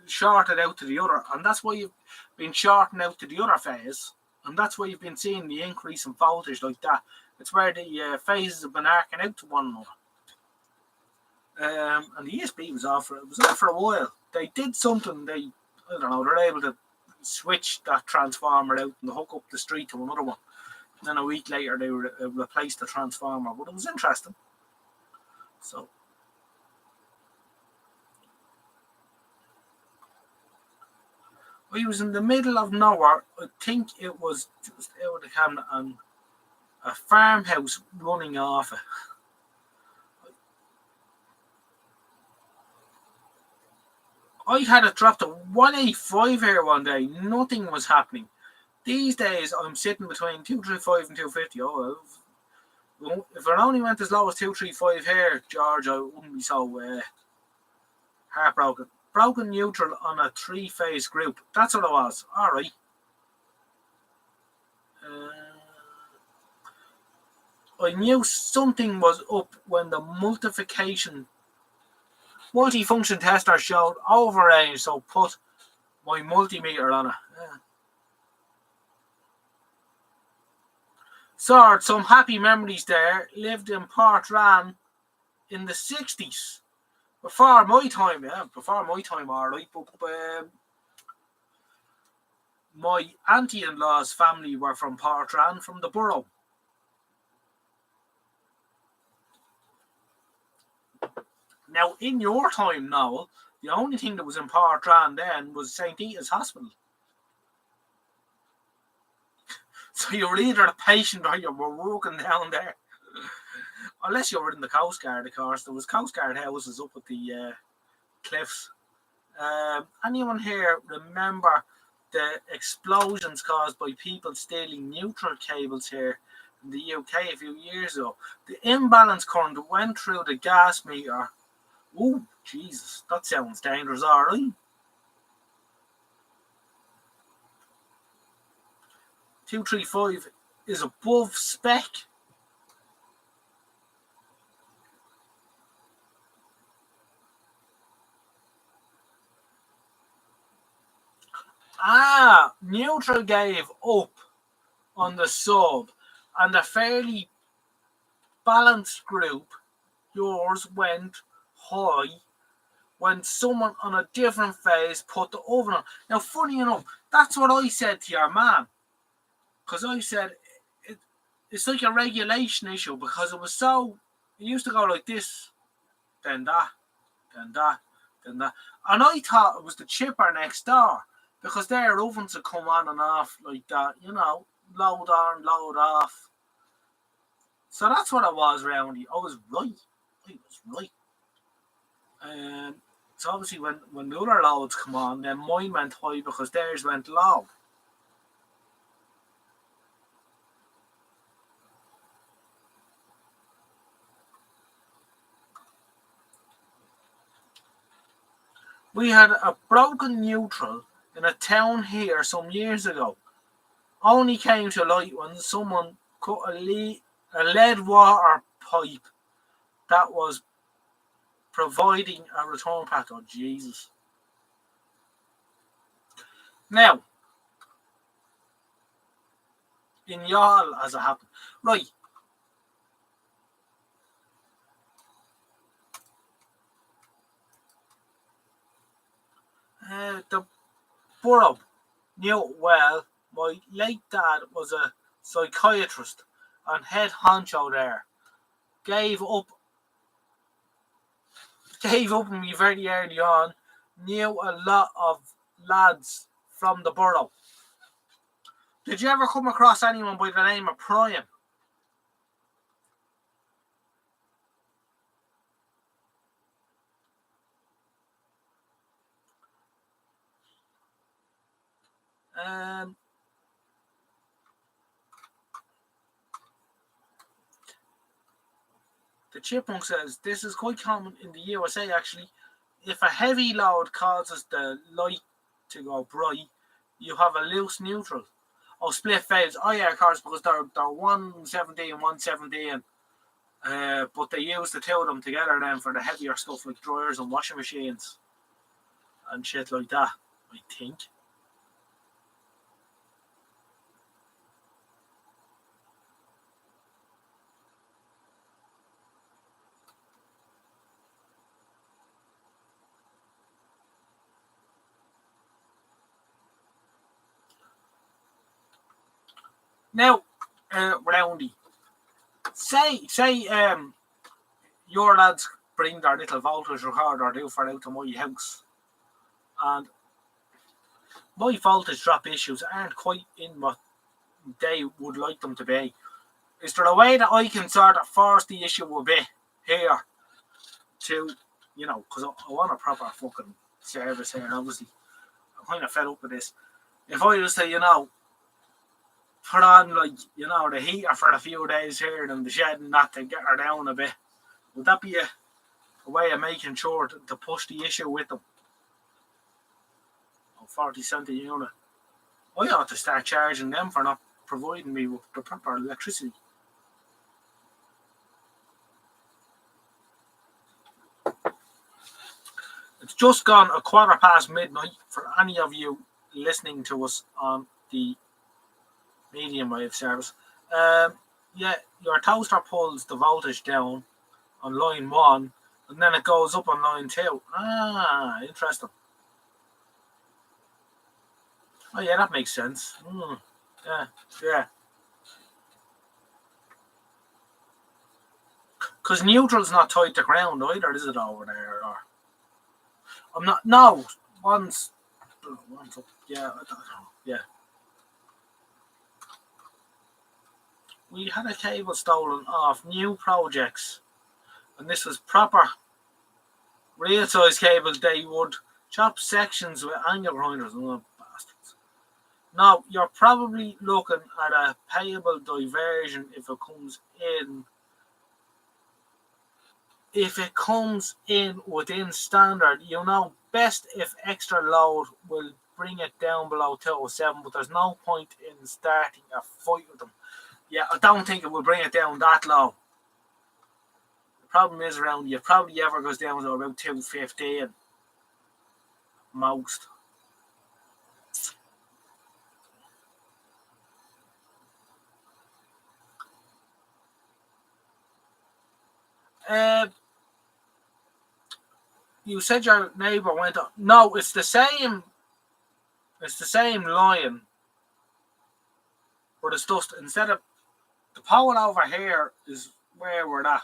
shorted out to the other, and that's why you've been shorting out to the other phase, and that's why you've been seeing the increase in voltage like that. It's where the phases have been arcing out to one another. And the ESP was off for a while. They did something. I don't know. They're able to switch that transformer out and hook up the street to another one. And then a week later, they replaced the transformer. But it was interesting. So. I was in the middle of nowhere. I think it was just out of the camera, and a farmhouse running off it. I had it dropped to 185 here one day. Nothing was happening. These days, I'm sitting between 235 and 250. Oh, well, if it only went as low as 235 here, George, I wouldn't be so heartbroken. Broken neutral on a 3-phase group. That's what it was. All right. I knew something was up when the multifunction tester showed overrange, so put my multimeter on it. So, some happy memories there. Lived in Portran in the 60s. Before my time, all right. But my auntie-in-law's family were from Portran, from the borough. Now, in your time, Noel, the only thing that was in Portran then was St. Eata's Hospital. So you were either a patient or you were working down there. Unless you were in the Coast Guard, of course. There was Coast Guard houses up at the cliffs. Anyone here remember the explosions caused by people stealing neutral cables here in the UK a few years ago? The imbalance current went through the gas meter. Oh, Jesus, that sounds dangerous, all right. 235 is above spec. Neutral gave up on the sub, and a fairly balanced group, yours, went high when someone on a different phase put the oven on. Now, funny enough, that's what I said to your man, because I said it's like a regulation issue, because it used to go like this, then that, then that, then that, and I thought it was the chipper next door, because their ovens would come on and off like that, load on, load off. So that's what it was, Roundy. I was right. So obviously when the other loads come on, then mine went high because theirs went low. We had a broken neutral in a town here some years ago. Only came to light when someone cut a lead water pipe that was providing a return path. Oh, Jesus. Now, in Yall, as it happened. Right. The borough knew well. My late dad was a psychiatrist and head honcho there. Gave up on me very early on. Knew a lot of lads from the borough. Did you ever come across anyone by the name of Prime? The Chipmunk says this is quite common in the USA actually. If a heavy load causes the light to go bright, you have a loose neutral. Oh, split phase. Oh yeah, of course, because they're 170 and 117. But they use the two of them together then for the heavier stuff like dryers and washing machines and shit like that, I think. Now, Roundy, say your lads bring their little voltage recorder do for out to my house, and my voltage drop issues aren't quite in what they would like them to be. Is there a way that I can sort of force the issue a bit here to, because I want a proper fucking service here, obviously. I'm kind of fed up with this. If I was to, put on, the heater for a few days here in the shed and that to get her down a bit, would that be a way of making sure to push the issue with them? 40 cents a unit. I ought to start charging them for not providing me with the proper electricity. It's just gone midnight for any of you listening to us on the medium wave service. Your toaster pulls the voltage down on line 1 and then it goes up on line 2. Interesting. Oh yeah, that makes sense. Yeah. Because neutral's not tied to ground either, is it, over there? Or I'm not. No, one's up. Yeah, I don't know. Yeah. We had a cable stolen off new projects, and this was proper real size cable. They would chop sections with angle grinders. Oh, bastards. Now, you're probably looking at a payable diversion if it comes in. If it comes in within standard, best if extra load will bring it down below 207, but there's no point in starting a fight with them. Yeah, I don't think it will bring it down that low. The problem is around you probably ever goes down to about 215 most. You said your neighbour went on. No, it's the same. It's the same line, but it's just instead of the pole over here is where we're at.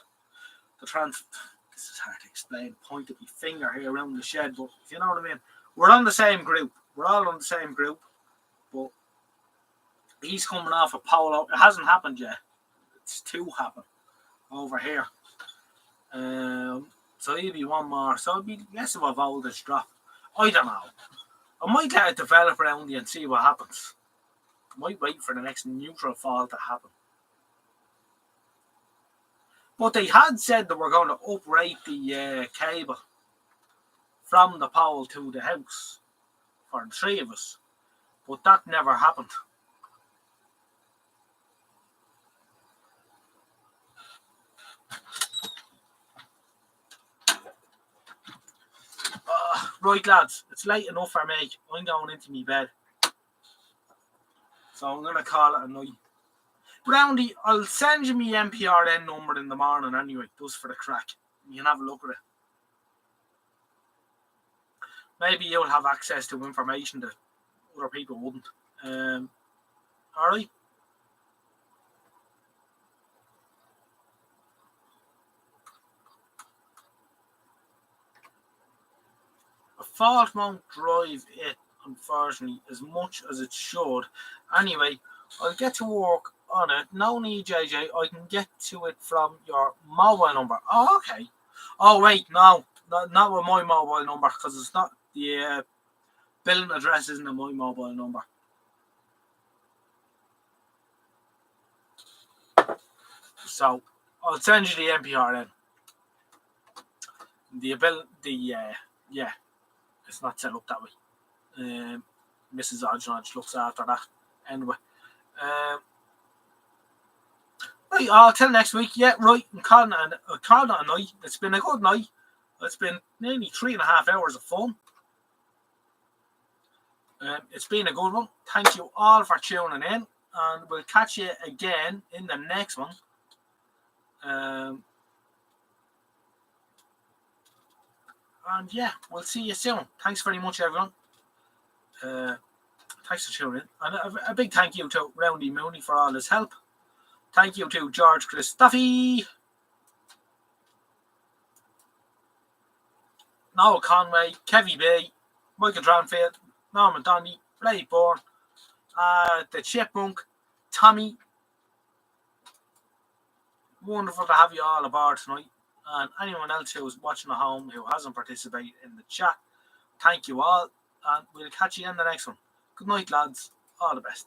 This is hard to explain. Pointed my finger here around the shed, but if you know what I mean, we're on the same group. We're all on the same group, but he's coming off a pole. It hasn't happened yet. It's to happen over here. So he'll be one more. So it'll be less of a voltage drop. I don't know. I might let it develop around you and see what happens. I might wait for the next neutral fall to happen. But they had said that we're going to uprate the cable from the pole to the house for the three of us. But that never happened. Right, lads, it's late enough for me. I'm going into my bed. So I'm going to call it a night. Roundy, I'll send you my MPRN number in the morning anyway, just for the crack. You can have a look at it. Maybe you'll have access to information that other people wouldn't. Alright? A fault won't drive it, unfortunately, as much as it should. Anyway, I'll get to work on it. No need, JJ. I can get to it from your mobile number. Oh, okay. Oh, wait, no. Not with my mobile number, because it's not the billing address isn't my mobile number. So, I'll send you the MPRN. Yeah, it's not set up that way. Mrs. Odge looks after that. Anyway. Right, till next week. Yeah, right. I'm calling it a night. It's been a good night. It's been nearly 3.5 hours of fun. It's been a good one. Thank you all for tuning in, and we'll catch you again in the next one. And yeah, we'll see you soon. Thanks very much, everyone. Thanks for tuning in. And a big thank you to Roundy Mooney for all his help. Thank you to George Christophe, Noel Conway, Kevy B, Michael Dranfield, Norman Donny, Ray Bourne, the Chipmunk, Tommy. Wonderful to have you all aboard tonight. And anyone else who's watching at home who hasn't participated in the chat, thank you all. And we'll catch you in the next one. Good night, lads. All the best.